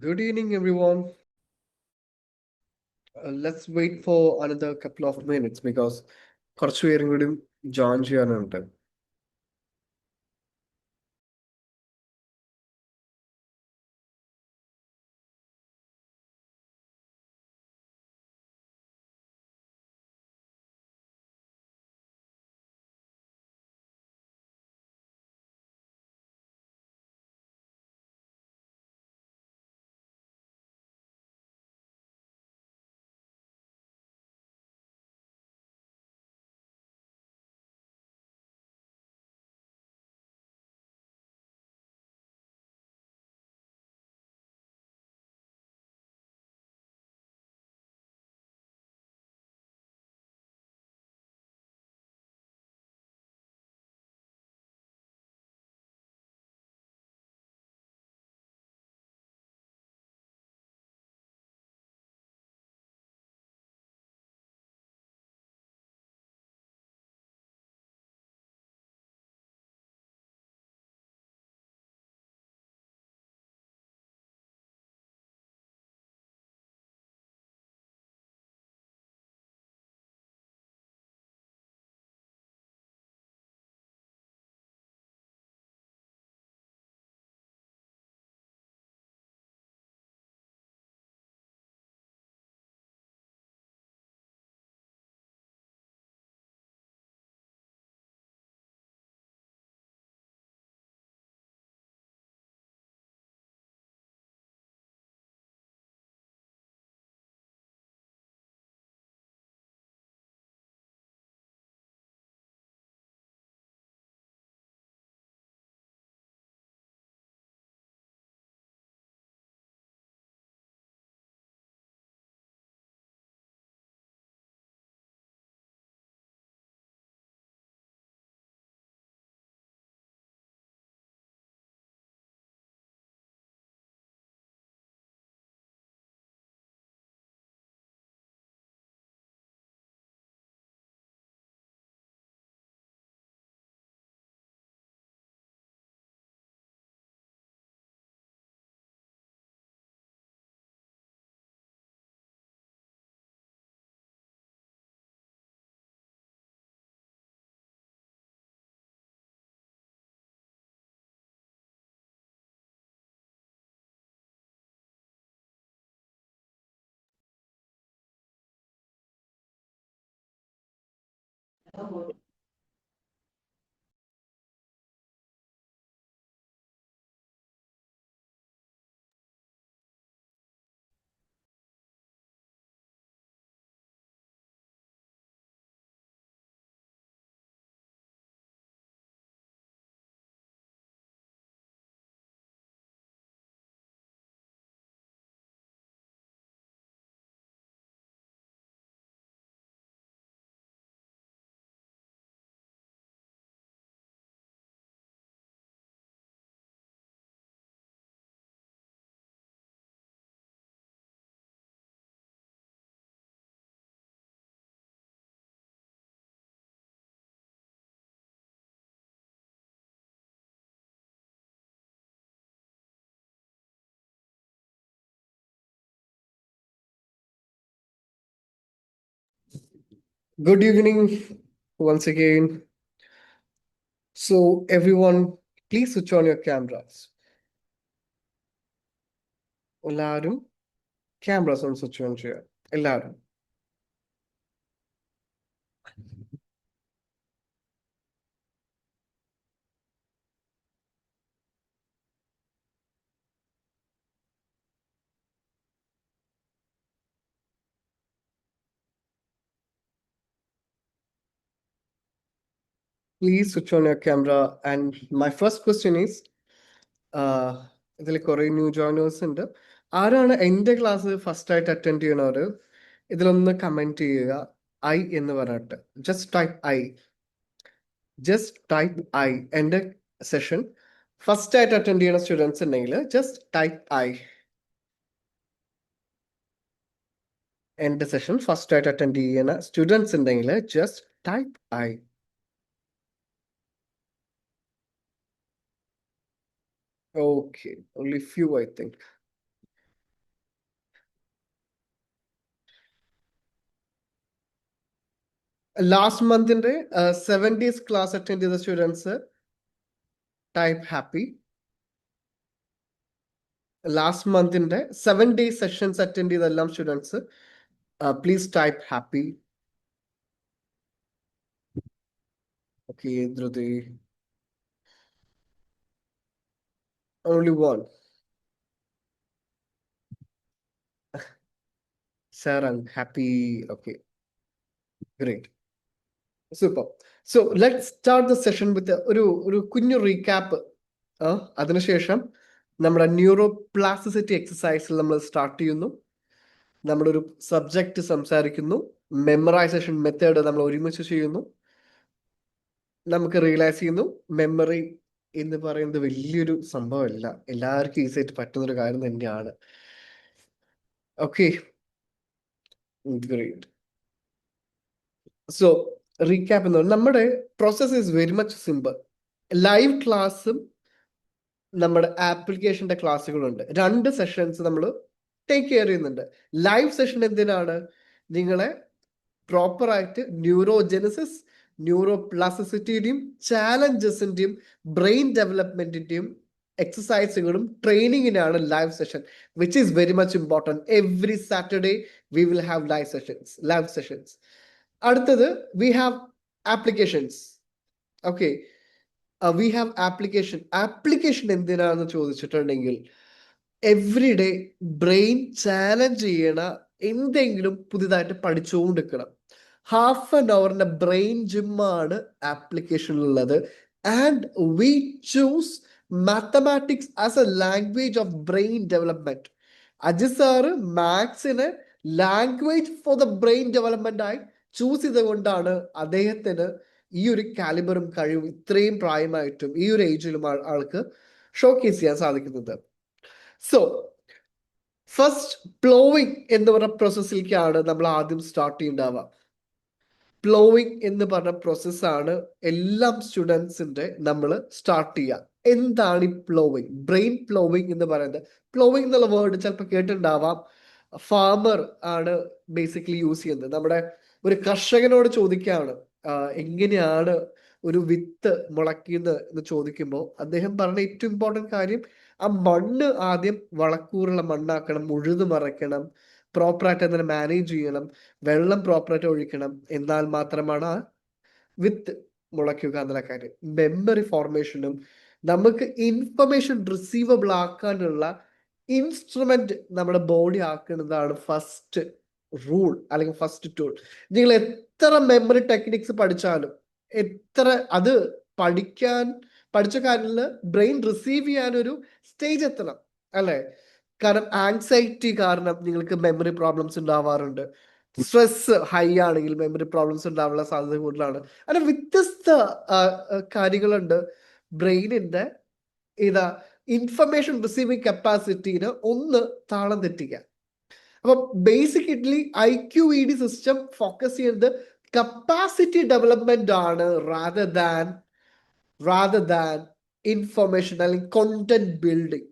Good evening, everyone. Let's wait for another couple of minutes because കുറച്ച് പേരും കൂടി join ചെയ്യാനുണ്ട്. Good evening once again. So, everyone, please switch on your cameras. എല്ലാവരും cameras ഒന്ന് switch on ചെയ്യുക. എല്ലാവരും. Please switch on your camera. And my first question is, ഇതിൽ കുറെ ന്യൂ ജോയിനേഴ്സ് ഉണ്ട്. ആരാണ് എൻ്റെ ക്ലാസ് ഫസ്റ്റ് ആയിട്ട് അറ്റൻഡ് ചെയ്യണവര് ഇതിലൊന്ന് കമന്റ് ചെയ്യുക. ഐ എന്ന് പറഞ്ഞിട്ട് ജസ്റ്റ് ടൈപ്പ് ഐ. എൻ്റെ സെഷൻ ഫസ്റ്റ് ആയിട്ട് അറ്റൻഡ് ചെയ്യുന്ന സ്റ്റുഡൻസ് ഉണ്ടെങ്കിൽ ജസ്റ്റ് ടൈപ്പ് ഐ. എൻ്റെ സെഷൻ ഫസ്റ്റ് ആയിട്ട് അറ്റൻഡ് ചെയ്യുന്ന സ്റ്റുഡൻസ് ഉണ്ടെങ്കിൽ just type I. Okay, only few I think. Last മന്തിന്റെ 7 days ക്ലാസ് അറ്റൻഡ് ചെയ്ത സ്റ്റുഡൻസ് ടൈപ്പ് ഹാപ്പി. ലാസ്റ്റ് മന്തിന്റെ 7 days സെഷൻസ് അറ്റൻഡ് ചെയ്ത എല്ലാം students please type happy. Okay, ധൃതി only one. Sarang happy. Okay, great, super. So let's start the session with ഒരു കുഞ്ഞു recap. അതിനുശേഷം നമ്മുടെ ന്യൂറോ പ്ലാസ്റ്റിസിറ്റി എക്സസൈസിൽ നമ്മൾ സ്റ്റാർട്ട് ചെയ്യുന്നു. നമ്മളൊരു സബ്ജക്റ്റ് സംസാരിക്കുന്നു, മെമ്മറൈസേഷൻ മെത്തേഡ് നമ്മൾ ഒരുമിച്ച് ചെയ്യുന്നു, നമുക്ക് റിയലൈസ് ചെയ്യുന്നു. മെമ്മറി എന്ന് പറയുന്നത് വലിയൊരു സംഭവമല്ല, എല്ലാവർക്കും ഈസി ആയിട്ട് പറ്റുന്നൊരു കാര്യം തന്നെയാണ്. Okay, great. സോ റീക്യാപ്പ് എന്ന് പറഞ്ഞാൽ നമ്മുടെ process is very much simple. Live ക്ലാസ്സും നമ്മുടെ ആപ്ലിക്കേഷന്റെ ക്ലാസ്സുകളുണ്ട്. 2 സെഷൻസ് നമ്മൾ ടേക്ക് കെയർ ചെയ്യുന്നുണ്ട്. ലൈവ് സെഷൻ എന്തിനാണ്? നിങ്ങളെ പ്രോപ്പറായിട്ട് ന്യൂറോജെനസിസ്, ന്യൂറോ പ്ലാസ്റ്റിസിറ്റിയുടെയും ചാലഞ്ചസിന്റെയും ബ്രെയിൻ ഡെവലപ്മെന്റിന്റെയും എക്സസൈസുകളും ട്രെയിനിങ്ങിനാണ് live session, which is very much important. Every Saturday we will have live sessions. അടുത്തത് we have applications. Okay, we have application എന്തിനാന്ന് ചോദിച്ചിട്ടുണ്ടെങ്കിൽ എവറി ഡേ ബ്രെയിൻ ചാലഞ്ച് ചെയ്യണ എന്തെങ്കിലും പുതിയതായിട്ട് പഠിച്ചുകൊണ്ടിരിക്കണം. 1/2 hour ബ്രെയിൻ ജിമ്മാണ് ആപ്ലിക്കേഷനിലുള്ളത്. And we choose mathematics as a language of brain development. Ajith sir മാത്സിനെ language for the brain development ആയി ചൂസ് ചെയ്തുകൊണ്ടാണ് അദ്ദേഹത്തിന് ഈ ഒരു കാലിബറും കഴിവും ഇത്രയും പ്രായമായിട്ടും ഈ ഒരു ഏജിലും ആൾക്ക് ഷോക്കേസ് ചെയ്യാൻ സാധിക്കുന്നത്. സോ ഫസ്റ്റ് പ്ലോവിങ് എന്ന് പറഞ്ഞ പ്രോസസ്സിലേക്കാണ് നമ്മൾ ആദ്യം സ്റ്റാർട്ട് ചെയ്യേണ്ടാവുക. പ്ലോവിങ് എന്ന് പറഞ്ഞ പ്രോസസ്സാണ് എല്ലാ സ്റ്റുഡൻസിന്റെ നമ്മൾ സ്റ്റാർട്ട് ചെയ്യുക. എന്താണ് ഈ പ്ലോവിങ്? ബ്രെയിൻ പ്ലോവിങ് എന്ന് പറയുന്നത്, പ്ലോവിങ് എന്നുള്ള വേർഡ് ചിലപ്പോൾ കേട്ടിട്ടുണ്ടാവാം. ഫാമർ ആണ് ബേസിക്കലി യൂസ് ചെയ്യുന്നത്. നമ്മുടെ ഒരു കർഷകനോട് ചോദിക്കുകയാണ് എങ്ങനെയാണ് ഒരു വിത്ത് മുളയ്ക്കുന്നത് എന്ന് ചോദിക്കുമ്പോൾ അദ്ദേഹം പറഞ്ഞ ഏറ്റവും ഇമ്പോർട്ടൻറ്റ് കാര്യം, ആ മണ്ണ് ആദ്യം വളക്കൂറുള്ള മണ്ണാക്കണം, ഉഴുതു മറയ്ക്കണം, പ്രോപ്പറായിട്ട് അതിനെ മാനേജ് ചെയ്യണം, വെള്ളം പ്രോപ്പറായിട്ട് ഒഴിക്കണം, എന്നാൽ മാത്രമാണ് ആ വിത്ത് മുളയ്ക്കുക എന്നുള്ള കാര്യം. മെമ്മറി ഫോർമേഷനും നമുക്ക് ഇൻഫർമേഷൻ റിസീവബിൾ ആക്കാനുള്ള ഇൻസ്ട്രുമെന്റ് നമ്മുടെ ബോഡി ആക്കുന്നതാണ് ഫസ്റ്റ് റൂൾ അല്ലെങ്കിൽ ഫസ്റ്റ് ടൂൾ. നിങ്ങൾ എത്ര മെമ്മറി ടെക്നിക്സ് പഠിച്ചാലും, എത്ര അത് പഠിച്ച കാര്യത്തിൽ ബ്രെയിൻ റിസീവ് ചെയ്യാനൊരു സ്റ്റേജ് എത്തണം, അല്ലെ? കാരണം ആങ്സൈറ്റി കാരണം നിങ്ങൾക്ക് മെമ്മറി പ്രോബ്ലംസ് ഉണ്ടാവാറുണ്ട്. സ്ട്രെസ് ഹൈ ആണെങ്കിൽ മെമ്മറി പ്രോബ്ലംസ് ഉണ്ടാവാനുള്ള സാധ്യത കൂടുതലാണ്. അങ്ങനെ വ്യത്യസ്ത കാര്യങ്ങളുണ്ട്. ബ്രെയിനിന്റെ ഇൻഫർമേഷൻ റിസീവിങ് കപ്പാസിറ്റീനെ ഒന്ന് താളം തെറ്റിക്കുക. അപ്പൊ ബേസിക്കലി IQED സിസ്റ്റം ഫോക്കസ് ചെയ്യുന്നത് കപ്പാസിറ്റി ഡെവലപ്മെന്റ് ആണ്, റാദർ ദാൻ ഇൻഫർമേഷൻ അല്ലെങ്കിൽ content building.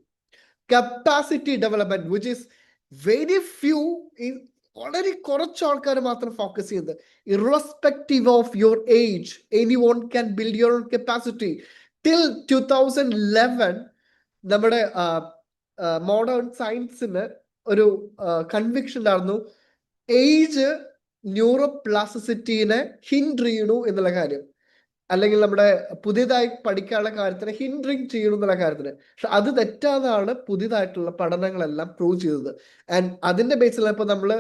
Capacity development which is very few, വളരെ കുറച്ച് ആൾക്കാർ മാത്രം ഫോക്കസ് ചെയ്യുന്നത്. Irrespective of your age, anyone can build your capacity. Till 2011 നമ്മുടെ മോഡേൺ സയൻസിന് ഒരു കൺവിക്ഷൻ ഉണ്ടായിരുന്നു, ഏജ് ന്യൂറോ പ്ലാസ്റ്റിസിറ്റിനെ ഹിൻഡർ ചെയ്യണു എന്നുള്ള കാര്യം, അല്ലെങ്കിൽ നമ്മുടെ പുതിയതായി പഠിക്കാനുള്ള കാര്യത്തിന് ഹിൻഡറിങ് ചെയ്യണം എന്നുള്ള കാര്യത്തിന്. പക്ഷെ അത് തെറ്റാതാണ് പുതിയതായിട്ടുള്ള പഠനങ്ങളെല്ലാം പ്രൂവ് ചെയ്തത്. ആൻഡ് അതിന്റെ ബേസിലാണ് ഇപ്പൊ നമ്മൾ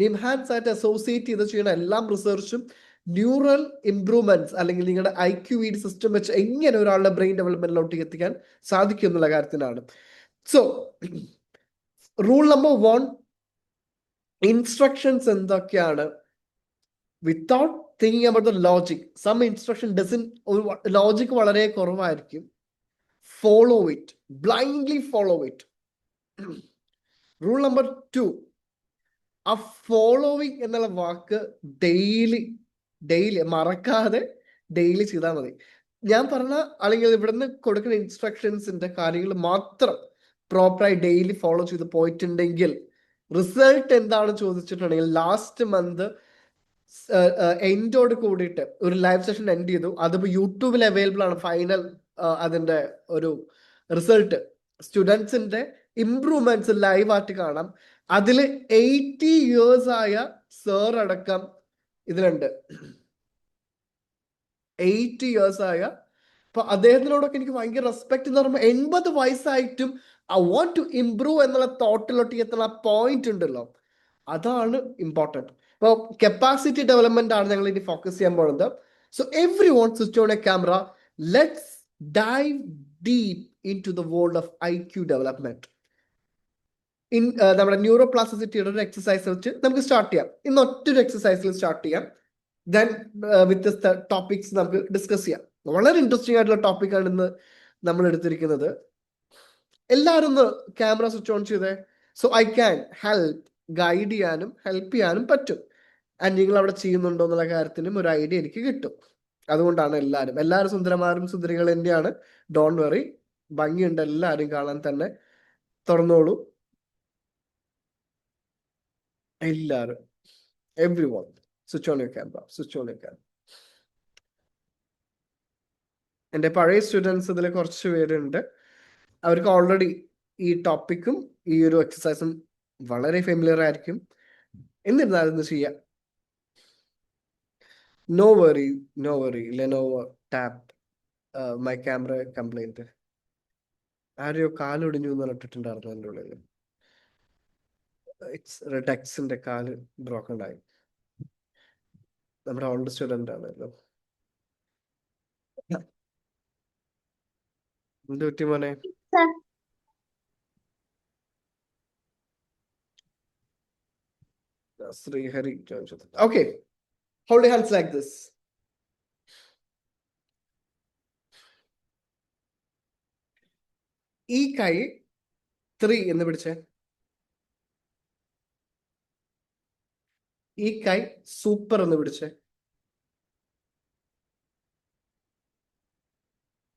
നിംഹാൻസ് ആയിട്ട് അസോസിയേറ്റ് ചെയ്ത് ചെയ്യുന്ന എല്ലാം റിസർച്ചും ന്യൂറൽ ഇംപ്രൂവ്മെന്റ്സ് അല്ലെങ്കിൽ നിങ്ങളുടെ IQED സിസ്റ്റം വെച്ച് എങ്ങനെ ഒരാളുടെ ബ്രെയിൻ ഡെവലപ്മെന്റിലോട്ട് എത്തിക്കാൻ സാധിക്കും എന്നുള്ള കാര്യത്തിലാണ്. സോ റൂൾ നമ്പർ 1, ഇൻസ്ട്രക്ഷൻസ് എന്തൊക്കെയാണ്? Without thinking about the logic, some instruction logic വളരെ കുറവായിരിക്കും. Follow it, blindly follow it. Rule number 2, ആ ഫോളോവിങ് എന്നുള്ള വാക്ക് ഡെയിലി മറക്കാതെ ഡെയിലി ചെയ്താൽ മതി. ഞാൻ പറഞ്ഞ അല്ലെങ്കിൽ ഇവിടുന്ന് കൊടുക്കുന്ന ഇൻസ്ട്രക്ഷൻസിന്റെ കാര്യങ്ങൾ മാത്രം പ്രോപ്പറായി ഡെയിലി ഫോളോ ചെയ്ത് പോയിട്ടുണ്ടെങ്കിൽ റിസൾട്ട് എന്താണ് ചോദിച്ചിട്ടുണ്ടെങ്കിൽ ലാസ്റ്റ് മന്ത് എൻഡോട് കൂടിയിട്ട് ഒരു ലൈവ് സെഷൻ എൻഡ് ചെയ്തു. അതിപ്പോൾ യൂട്യൂബിൽ അവൈലബിൾ ആണ്. ഫൈനൽ അതിന്റെ ഒരു റിസൾട്ട്, സ്റ്റുഡൻസിന്റെ ഇംപ്രൂവ്മെന്റ്സ് ലൈവ് ആയിട്ട് കാണാം. അതിൽ 80 years ആയ സർ അടക്കം ഇതിലുണ്ട്. 80 years ആയ, അപ്പൊ അദ്ദേഹത്തിനോടൊക്കെ എനിക്ക് ഭയങ്കര റെസ്പെക്ട് എന്ന് പറയുമ്പോൾ 80 വയസ്സായിട്ടും ഐ വാണ്ട് ടു ഇംപ്രൂവ് എന്നുള്ള തോട്ടിലോട്ട് എത്തുന്ന പോയിന്റ് ഉണ്ടല്ലോ, അതാണ് ഇമ്പോർട്ടൻറ്റ്. ഇപ്പോൾ കപ്പാസിറ്റി ഡെവലപ്മെന്റ് ആണ് ഞങ്ങൾ ഇനി ഫോക്കസ് ചെയ്യാൻ പോകുന്നത്. So every one switch on a camera, let's dive deep in to the world of IQ development. നമ്മുടെ ന്യൂറോ പ്ലാസ്റ്റിസിറ്റിയുടെ ഒരു എക്സസൈസ് വെച്ച് നമുക്ക് സ്റ്റാർട്ട് ചെയ്യാം. ഇന്ന് ഒറ്റൊരു എക്സസൈസിൽ സ്റ്റാർട്ട് ചെയ്യാം. ദെൻ വ്യത്യസ്ത ടോപ്പിക്സ് നമുക്ക് ഡിസ്കസ് ചെയ്യാം. വളരെ ഇൻട്രസ്റ്റിംഗ് ആയിട്ടുള്ള ടോപ്പിക്കാണ് ഇന്ന് നമ്മൾ എടുത്തിരിക്കുന്നത്. എല്ലാവരും ഒന്ന് ക്യാമറ സ്വിച്ച് ഓൺ ചെയ്തേ. So I can help, guide ചെയ്യാനും ഹെൽപ്പ് ചെയ്യാനും പറ്റും. ആൻഡ് നിങ്ങൾ അവിടെ ചെയ്യുന്നുണ്ടോ എന്നുള്ള കാര്യത്തിനും ഒരു ഐഡിയ എനിക്ക് കിട്ടും. അതുകൊണ്ടാണ് എല്ലാവരും സുന്ദരന്മാരും സുന്ദരികൾ തന്നെയാണ്. ഡോൺ വെറി, ഭംഗിയുണ്ട് എല്ലാവരും കാണാൻ തന്നെ. തുറന്നോളൂ എല്ലാവരും. Every one switch on your camera, switch on your camera. എൻ്റെ പഴയ സ്റ്റുഡൻസ് ഇതിൽ കുറച്ച് പേരുണ്ട്. അവർക്ക് ഓൾറെഡി ഈ ടോപ്പിക്കും ഈ ഒരു എക്സസൈസും വളരെ ഫെമിലിയർ ആയിരിക്കും. എന്നിരുന്നാലും ഇത് ചെയ്യാം. No worry, no worry. Lenovo tab my camera complaint. ആരെയോ കാലൊടിഞ്ഞു എന്ന് പറഞ്ഞിട്ടുണ്ടായിരുന്നു എൻ്റെ ഉള്ളിൽ. ഇറ്റ്സ് റെഡക്സിന്റെ കാല് ബ്രോക്കൺ ആയി. നമ്മുടെ ഓൾഡ് സ്റ്റുഡന്റ് ആണല്ലോ. എന്ത് പറ്റി മോനെ? Srihari. Okay, hold your hands like this. ഈ കൈ 3 എന്ന് പിടിച്ചേ. ഈ കൈ സൂപ്പർ എന്ന് പിടിച്ചേ.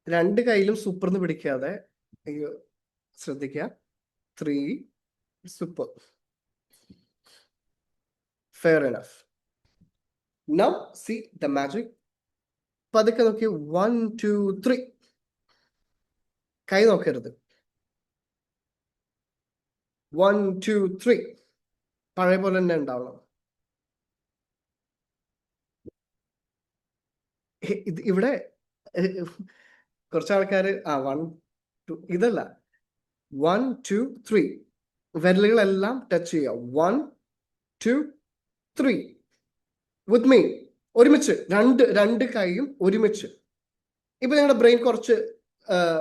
2 കൈയിലും സൂപ്പർ എന്ന് പിടിക്കാതെ ശ്രദ്ധിക്കുക. 3 super. Fair enough. Now see the magic. പതുക്കെ നോക്കി. 1 2 3. കൈ നോക്കരുത്. 1 2 3. പഴയ പോലെ തന്നെ ഉണ്ടാവണം. ഇവിടെ കുറച്ച് ആൾക്കാര് 1 2 ഇതല്ല, 1 2 3 വിരലുകളെല്ലാം ടച്ച് ചെയ്യുക. 1 2 3 വിത്ത് മീ. ഒരുമിച്ച് രണ്ട് കൈയും ഒരുമിച്ച്. ഇപ്പൊ ഞങ്ങളുടെ ബ്രെയിൻ കുറച്ച്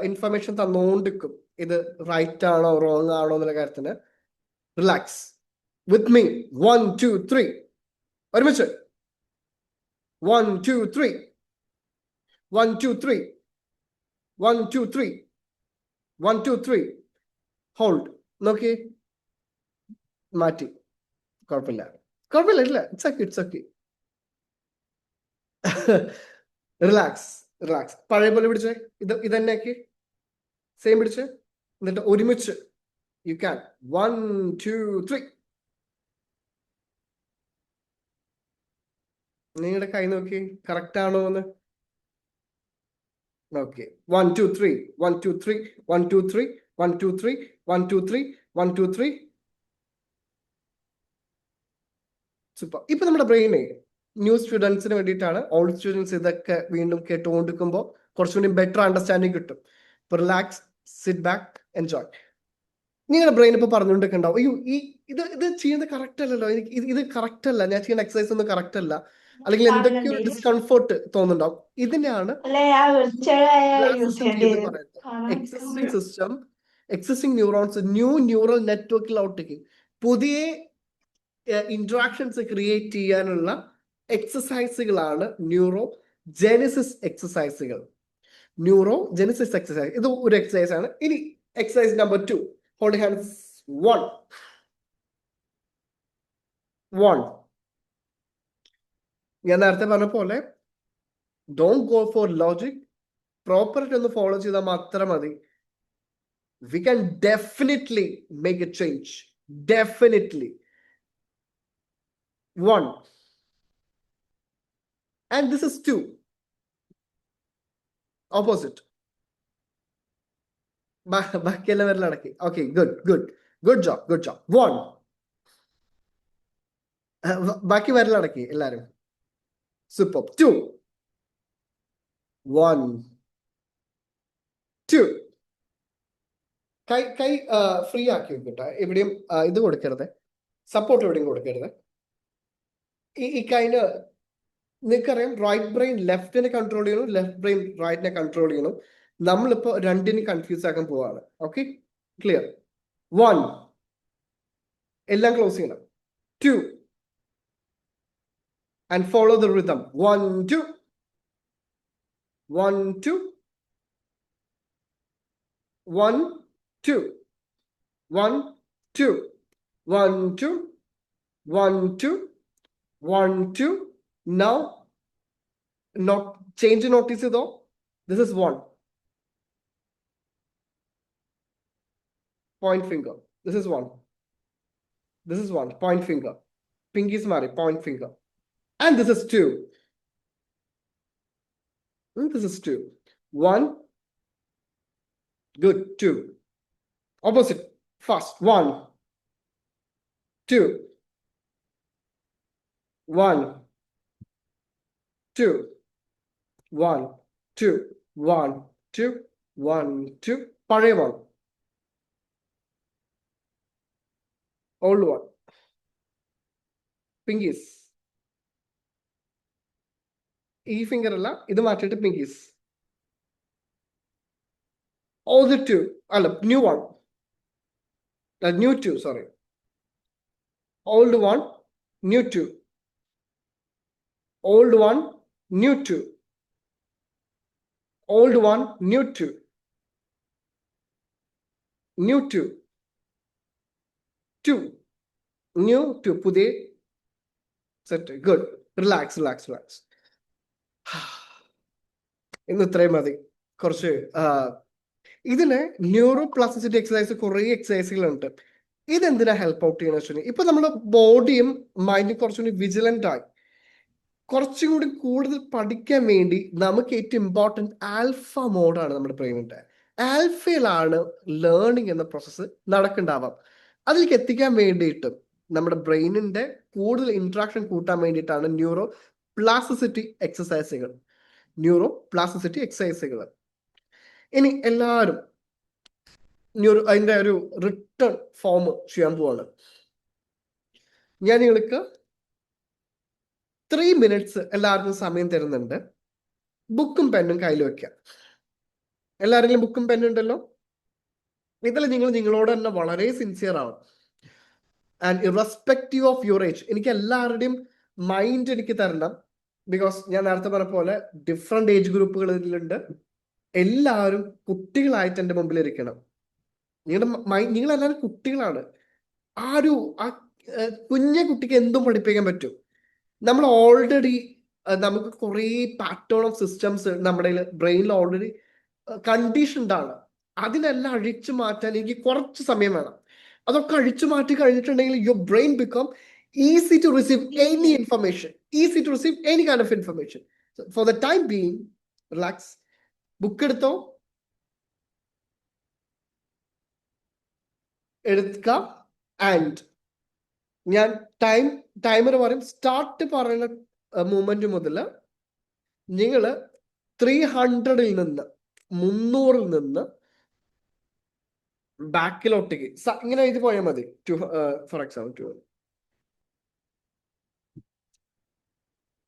ഇൻഫർമേഷൻ തന്നുകൊണ്ടിരിക്കും, ഇത് റൈറ്റ് ആണോ റോങ് ആണോ എന്നുള്ള കാര്യത്തിന്. റിലാക്സ്. With me. 1 2 3. ഒരുമിച്ച്. 1 2 3. 1 2 3. 1 2 3. 1 2 3. ഹോൾഡ്. നോക്കി. മാറ്റി. കുഴപ്പമില്ല. ഇല്ല. It's okay. റിലാക്സ്. പഴയ പോലെ പിടിച്ചേ. ഇത് തന്നെ ആക്കി. സെയിം പിടിച്ച്. എന്നിട്ട് ഒരുമിച്ച്. You can. 1 2 3. നിങ്ങളുടെ കൈ നോക്കി കറക്റ്റ് ആണോ എന്ന്. ഓക്കെ. 1 2 3. 1 2 3. 1 2 3. 1 2 3. 1 2 3. 1 2 3. സൂപ്പർ. ഇപ്പൊ നമ്മുടെ ബ്രെയിനെ ന്യൂ സ്റ്റുഡൻസിന് വേണ്ടിയിട്ടാണ്. ഓൾഡ് സ്റ്റുഡൻസ് ഇതൊക്കെ വീണ്ടും കേട്ടുകൊണ്ടിരിക്കുമ്പോൾ കുറച്ചുകൂടി ബെറ്റർ അണ്ടർസ്റ്റാൻഡിങ് കിട്ടും. Relax, sit back, enjoy. നിങ്ങളുടെ ബ്രെയിൻ ഇപ്പൊ പറഞ്ഞുകൊണ്ടിരിക്കണ്ടാവും, അയ്യോ ഇത് ചെയ്യുന്നത് കറക്റ്റ് അല്ലല്ലോ, എനിക്ക് ഇത് കറക്റ്റ് അല്ല, ഞാൻ ചെയ്യുന്ന എക്സസൈസ് ഒന്നും കറക്റ്റ് അല്ല, അല്ലെങ്കിൽ എന്തൊക്കെയോ ഡിസ്കംഫർട്ട് തോന്നുന്നുണ്ടാവും. ഇതിനെയാണ് എക്സിസ്റ്റിംഗ് ന്യൂറോൺസ് ന്യൂ ന്യൂറൽ നെറ്റ്വർക്കിലോട്ടേക്ക് പുതിയ ഇന്ററാക്ഷൻസ് ക്രിയേറ്റ് ചെയ്യാനുള്ള എക്സസൈസുകളാണ് ന്യൂറോ ജെനിസിസ് എക്സസൈസുകൾ. ഇത് ഒരു എക്സസൈസ് ആണ്. ഇനി എക്സസൈസ് നമ്പർ 2. Hold hands. 1. ഞാൻ നേരത്തെ പറഞ്ഞ പോലെ ഡോണ്ട് ഗോ ഫോർ ലോജിക്. പ്രോപ്പറായിട്ട് ഒന്ന് ഫോളോ ചെയ്താൽ മാത്രം മതി. We can definitely make A change. Definitely. 1 And this is 2. Opposite. ബാക്കിയെല്ലാം വിരലടക്കി. Okay, good job. 1. ബാക്കി വിരലടക്കി എല്ലാരും. Superb. 2. 1, 2. കൈ ഫ്രീ ആക്കി വെക്കട്ടെ. എവിടെയും ഇത് കൊടുക്കരുത്, സപ്പോർട്ട് എവിടെയും കൊടുക്കരുത്. ഈ കൈന് നിങ്ങൾക്കറിയാം, റൈറ്റ് ബ്രെയിൻ ലെഫ്റ്റിനെ കൺട്രോൾ ചെയ്യണം, ലെഫ്റ്റ് ബ്രെയിൻ റൈറ്റിനെ കൺട്രോൾ ചെയ്യണം. നമ്മളിപ്പോ രണ്ടിനും കൺഫ്യൂസ് ആക്കാൻ പോവാണ്. Okay, clear? 1, എല്ലാം ക്ലോസ് ചെയ്യണം. 2, and follow the rhythm. 1, 2, 1, 2, 1, 2, 1, 2, 1, 2, 1, 2, 1, 2. Now, not change notice though. This is 1. Point finger. This is 1. This is 1. Point finger. Pinky smari. Point finger. And this is 2. And this is 2. 1. Good. 2. Opposite. Fast. 1, 2, 1, 2, 1, 2, 1, 2, 1, 2. പഴയ 1. Old 1. Pinkies. ഈ finger അല്ല, ഇത് മാറ്റിയിട്ട് pinkies. All the 2. അല്ല, new 1. New 2, sorry. Old 1, new 2. Old 1, new 2. Old 1, new 2. New 2. 2. New 2. പുതിയ set. Good. Relax. ഇന്ന് ഇത്രയും മതി. കുറച്ച് ഇതിന് ന്യൂറോ പ്ലാസ്റ്റിസിറ്റി എക്സസൈസ് കുറേ എക്സസൈസുകളുണ്ട്. ഇതെന്തിനാ ഹെൽപ്പ് ഔട്ട് ചെയ്യണമെന്ന് വെച്ചാൽ, ഇപ്പൊ നമ്മുടെ ബോഡിയും മൈൻഡും കുറച്ചുകൂടി വിജിലന്റ് ആയി, കുറച്ചും കൂടി കൂടുതൽ പഠിക്കാൻ വേണ്ടി നമുക്ക് ഏറ്റവും ഇമ്പോർട്ടൻറ്റ് ആൽഫ മോഡാണ് നമ്മുടെ ബ്രെയിനിന്റെ. ആൽഫയിലാണ് ലേണിംഗ് എന്ന പ്രോസസ്സ് നടക്കുന്നുണ്ടാവാം. അതിലേക്ക് എത്തിക്കാൻ വേണ്ടിയിട്ടും നമ്മുടെ ബ്രെയിനിന്റെ കൂടുതൽ ഇന്ററാക്ഷൻ കൂട്ടാൻ വേണ്ടിയിട്ടാണ് ന്യൂറോ പ്ലാസ്റ്റിസിറ്റി എക്സസൈസുകൾ. ഇനി എല്ലാവരും അതിന്റെ ഒരു റിട്ടേൺ ഫോം ചെയ്യാൻ പോവാണ്. ഞാൻ നിങ്ങൾക്ക് 3 minutes എല്ലാവർക്കും സമയം തരുന്നുണ്ട്. ബുക്കും പെന്നും കയ്യിൽ വെക്കാം. എല്ലാവരെങ്കിലും ബുക്കും പെന്നും ഉണ്ടല്ലോ? ഇതിൽ നിങ്ങൾ നിങ്ങളോട് തന്നെ വളരെ സിൻസിയർ ആവും. And irrespective of your age, എനിക്ക് എല്ലാവരുടെയും മൈൻഡ് എനിക്ക് തരണം. ബിക്കോസ് ഞാൻ നേരത്തെ പറഞ്ഞ പോലെ ഡിഫറെന്റ് ഏജ് ഗ്രൂപ്പുകളിലുണ്ട്. എല്ലാവരും കുട്ടികളായിട്ട് എൻ്റെ മുമ്പിൽ ഇരിക്കണം. നിങ്ങളെല്ലാവരും കുട്ടികളാണ്. കുഞ്ഞു കുട്ടിക്ക് എന്തും പഠിപ്പിക്കാൻ പറ്റും. നമ്മൾ ഓൾറെഡി നമുക്ക് കുറേ പാറ്റേൺ ഓഫ് സിസ്റ്റംസ് നമ്മുടെ ബ്രെയിനിൽ ഓൾറെഡി കണ്ടീഷൻഡ് ആണ്. അതിനെല്ലാം അഴിച്ചു മാറ്റാൻ എനിക്ക് കുറച്ച് സമയം വേണം. അതൊക്കെ അഴിച്ചു മാറ്റി കഴിഞ്ഞിട്ടുണ്ടെങ്കിൽ your brain become easy to receive any information, easy to receive any kind of information. For the time being relax. Book എടുത്തോ, എടുക്കുക. ആൻഡ് ഞാൻ ടൈമർ പറയും. സ്റ്റാർട്ട് പറയുന്ന മൂമെന്റ് മുതൽ നിങ്ങൾ 300 നിന്ന് 300 നിന്ന് ബാക്കിലോട്ടേക്ക് ഇങ്ങനെ എഴുതി പോയാൽ മതി. ഫോർ എക്സാമ്പിൾ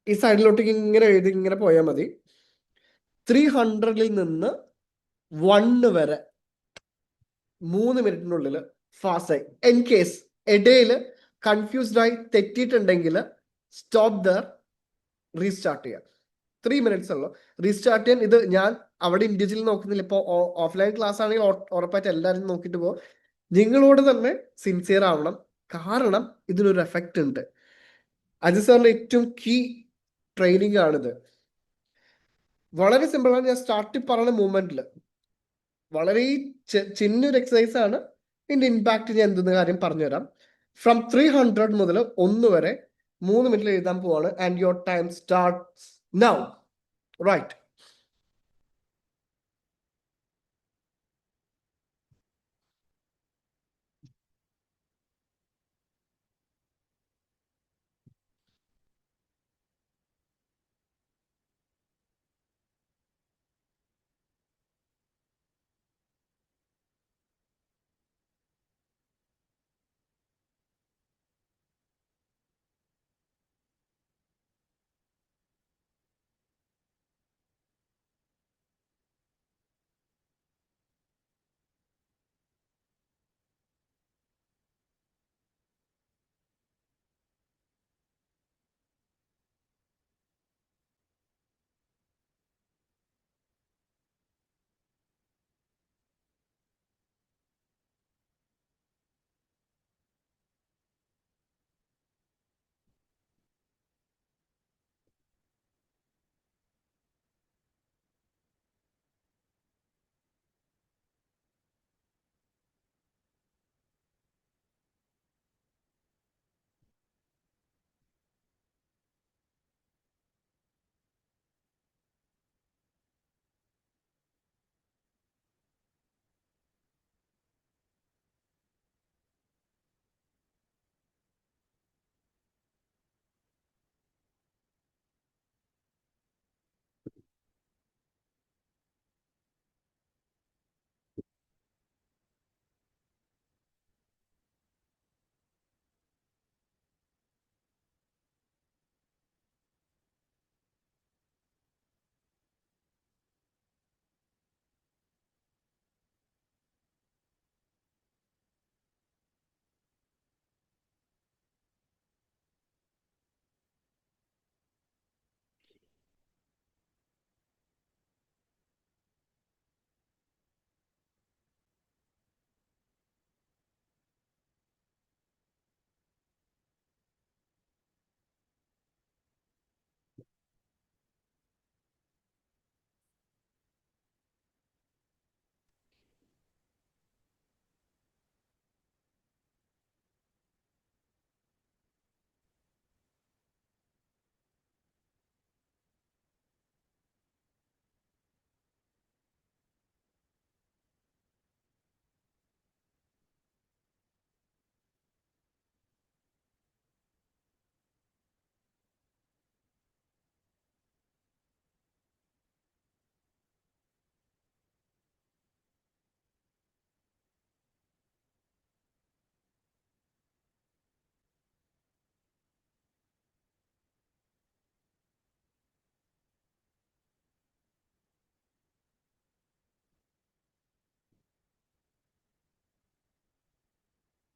ഈ സൈഡിലോട്ടേക്ക് ഇങ്ങനെ എഴുതി ഇങ്ങനെ പോയാൽ മതി. 300 നിന്ന് 1 വരെ 3 മിനിറ്റിനുള്ളിൽ ഫാസ്റ്റായി. ഇൻ കേസ് ഇടയിൽ കൺഫ്യൂസ്ഡ് ആയി തെറ്റിയിട്ടുണ്ടെങ്കിൽ സ്റ്റോപ്പ് ദർ, റീസ്റ്റാർട്ട് ചെയ്യാം. 3 minutes ഉള്ളൂ റീസ്റ്റാർട്ട് ചെയ്യാൻ. ഇത് ഞാൻ അവിടെ ഇൻഡിവിജ്വൽ നോക്കുന്നില്ല. ഇപ്പോൾ ഓഫ്ലൈൻ ക്ലാസ് ആണെങ്കിൽ ഉറപ്പായിട്ട് എല്ലാവരും നോക്കിയിട്ട് പോകും. നിങ്ങളോട് തന്നെ സിൻസിയർ ആവണം, കാരണം ഇതിനൊരു എഫക്റ്റ് ഉണ്ട്. അജിത് സാറിന്റെ ഏറ്റവും കീ ട്രെയിനിങ് ആണിത്. വളരെ സിമ്പിളാണ്. ഞാൻ സ്റ്റാർട്ടിൽ പറയുന്ന മൂവ്മെന്റിൽ വളരെ ചിന്നൊരു എക്സസൈസ് ആണ്. ഇതിന്റെ ഇമ്പാക്ട് ഞാൻ എന്തെന്ന കാര്യം പറഞ്ഞുതരാം. ഫ്രം 300 മുതൽ 1 വരെ 3 മിനിറ്റിൽ എഴുതാൻ പോവാണ്. And your time starts Now, right.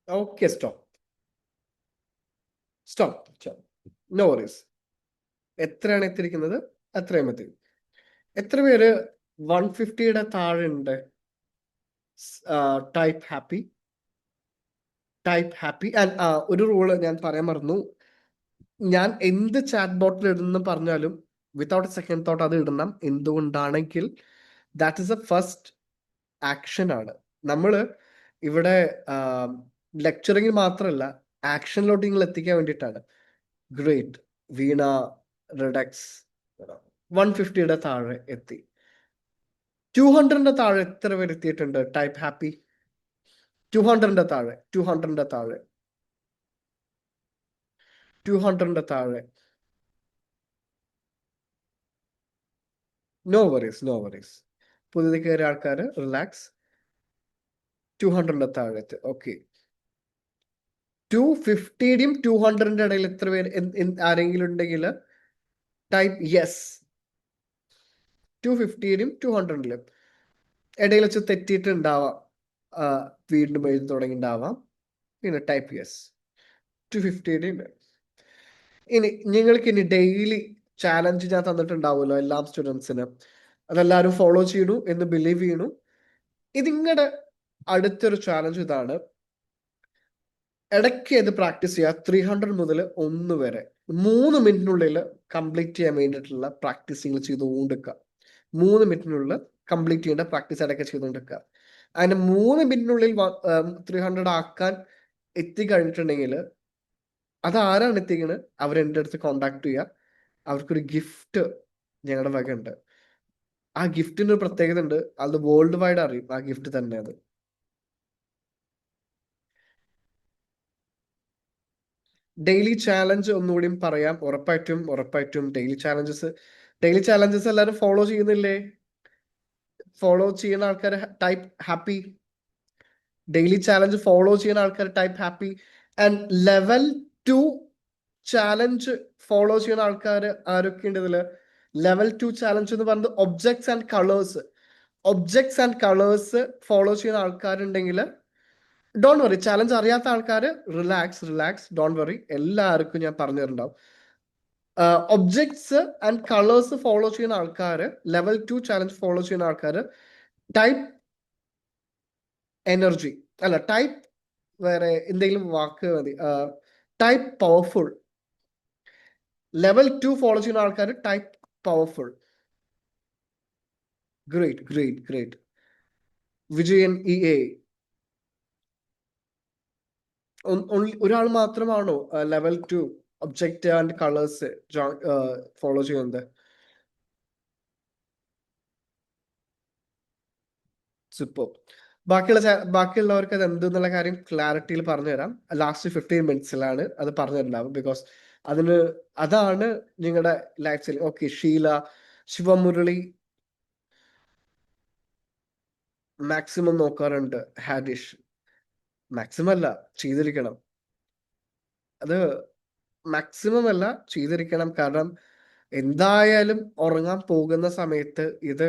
Okay, stop. Stop. Stop. No worries. എത്രയാണ് എത്തിയിരിക്കുന്നത് അത്രയും മതി. എത്ര പേര് 150യുടെ താഴെ ഉണ്ട്? Type happy. Type happy. And ഒരു റൂള് ഞാൻ പറയാൻ മറന്നു. ഞാൻ എന്ത് ചാറ്റ് ബോട്ടിൽ ഇടുന്നു പറഞ്ഞാലും വിത്തൗട്ട് സെക്കൻഡ് തോട്ട് അത് ഇടണം. എന്തുകൊണ്ടാണെങ്കിൽ that is a first action ആണ്. നമ്മള് ഇവിടെ ലെക്ചറിങ് മാത്രമല്ല, ആക്ഷനിലോട്ട് നിങ്ങൾ എത്തിക്കാൻ വേണ്ടിയിട്ടാണ്. ഗ്രേറ്റ്. വീണ റിഡക്സ് 150യുടെ താഴെ എത്തി. 200ന്റെ താഴെ എത്ര പേര് എത്തിയിട്ടുണ്ട്? Type happy. 200ന്റെ താഴെ, 200ന്റെ താഴെ, 200ന്റെ താഴെ. No worries, no worries. പുതിയത് കയറിയ ആൾക്കാർ റിലാക്സ്. 200ന്റെ താഴെ. ഓക്കെ. 250യുടെയും 200ന്റെ ഇടയിൽ എത്ര പേര് ആരെങ്കിലും ഉണ്ടെങ്കിൽ ടൈപ്പ് യെസ്. 250യുടെയും 200ലും ഇടയിൽ വെച്ച് തെറ്റിയിട്ടുണ്ടാവാം, വീണ്ടും എഴുതി തുടങ്ങിയിട്ടുണ്ടാവാം. പിന്നെ ടൈപ്പ് യെസ്. 250യുടെയും. ഇനി നിങ്ങൾക്ക് ഇനി ഡെയിലി ചാലഞ്ച് ഞാൻ തന്നിട്ടുണ്ടാവുമല്ലോ എല്ലാ സ്റ്റുഡൻസിനും. അതെല്ലാവരും ഫോളോ ചെയ്യണു എന്ന് ബിലീവ് ചെയ്യണു. ഇതിങ്ങടെ അടുത്തൊരു ചാലഞ്ച് ഇതാണ്. ഇടയ്ക്ക് ഇത് പ്രാക്ടീസ് ചെയ്യുക. 300 മുതൽ 1 വരെ 3 മിനിറ്റിനുള്ളിൽ കംപ്ലീറ്റ് ചെയ്യാൻ വേണ്ടിയിട്ടുള്ള പ്രാക്ടീസിങ് ചെയ്തുകൊണ്ടിരിക്കുക. 3 മിനിറ്റിനുള്ളിൽ കംപ്ലീറ്റ് ചെയ്യേണ്ട പ്രാക്ടീസ് ഇടയ്ക്ക് ചെയ്തുകൊണ്ടിരിക്കുക. അതിന് 3 മിനിറ്റിനുള്ളിൽ 300 ആക്കാൻ എത്തിക്കഴിഞ്ഞിട്ടുണ്ടെങ്കിൽ അത് ആരാണ് എത്തിക്കുന്നത് അവരെൻ്റെ അടുത്ത് കോണ്ടാക്ട് ചെയ്യുക. അവർക്കൊരു ഗിഫ്റ്റ് ഞങ്ങളുടെ വക ഉണ്ട്. ആ ഗിഫ്റ്റിന് ഒരു പ്രത്യേകത ഉണ്ട്, അത് വേൾഡ് വൈഡ് അറിയും ആ ഗിഫ്റ്റ് തന്നെ. അത് ഡെയിലി ചാലഞ്ച് ഒന്നുകൂടിയും പറയാം. ഉറപ്പായിട്ടും ഡെയിലി ചാലഞ്ചസ് എല്ലാവരും ഫോളോ ചെയ്യുന്നില്ലേ? ഫോളോ ചെയ്യുന്ന ആൾക്കാർ type happy. Daily challenge follow ചെയ്യുന്ന ആൾക്കാർ type happy. And level 2 challenge follow ചെയ്യുന്ന ആൾക്കാർ ആരൊക്കെയുണ്ട് ഇതില്? ലെവൽ 2 ചാലഞ്ച് എന്ന് പറയുന്നത് ഒബ്ജക്ട്സ് ആൻഡ് കളേഴ്സ് ഫോളോ ചെയ്യുന്ന ആൾക്കാരുണ്ടെങ്കിൽ ഡോണ്ട് വറി. ചാലഞ്ച് അറിയാത്ത ആൾക്കാർ റിലാക്സ്, ഡോണ്ട് വറി. എല്ലാവർക്കും ഞാൻ പറഞ്ഞു തരുന്നുണ്ടാവും. ഒബ്ജക്ട്സ് ആൻഡ് കളേഴ്സ് ഫോളോ ചെയ്യുന്ന ആൾക്കാർ, ലെവൽ 2 ചാലഞ്ച് ഫോളോ ചെയ്യുന്ന ആൾക്കാർ ടൈപ്പ് എനർജി, അല്ല ടൈപ്പ് വേറെ എന്തെങ്കിലും വാക്ക് മതി. Type powerful. ലെവൽ 2 ഫോളോ ചെയ്യുന്ന ആൾക്കാർ type powerful. Great. Vijayan EA, ഒരാൾ മാത്രമാണോ level 2 object and colours follow ചെയ്യുന്നത്? സൂപ്പർ. ബാക്കിയുള്ളവർക്ക് അത് എന്തെന്നുള്ള കാര്യം ക്ലാരിറ്റിയിൽ പറഞ്ഞുതരാം. ലാസ്റ്റ് 15 മിനിറ്റ്സിലാണ് അത് പറഞ്ഞിട്ടുണ്ടാവും. ബിക്കോസ് അതാണ് നിങ്ങളുടെ life style. Okay, Sheela, Sivamurali maximum നോക്കാറുണ്ട്. ഹാഡിഷ് മാക്സിമം അല്ല, ചെയ്തിരിക്കണം. അത് മാക്സിമം അല്ല, ചെയ്തിരിക്കണം. കാരണം എന്തായാലും ഉറങ്ങാൻ പോകുന്ന സമയത്ത് ഇത്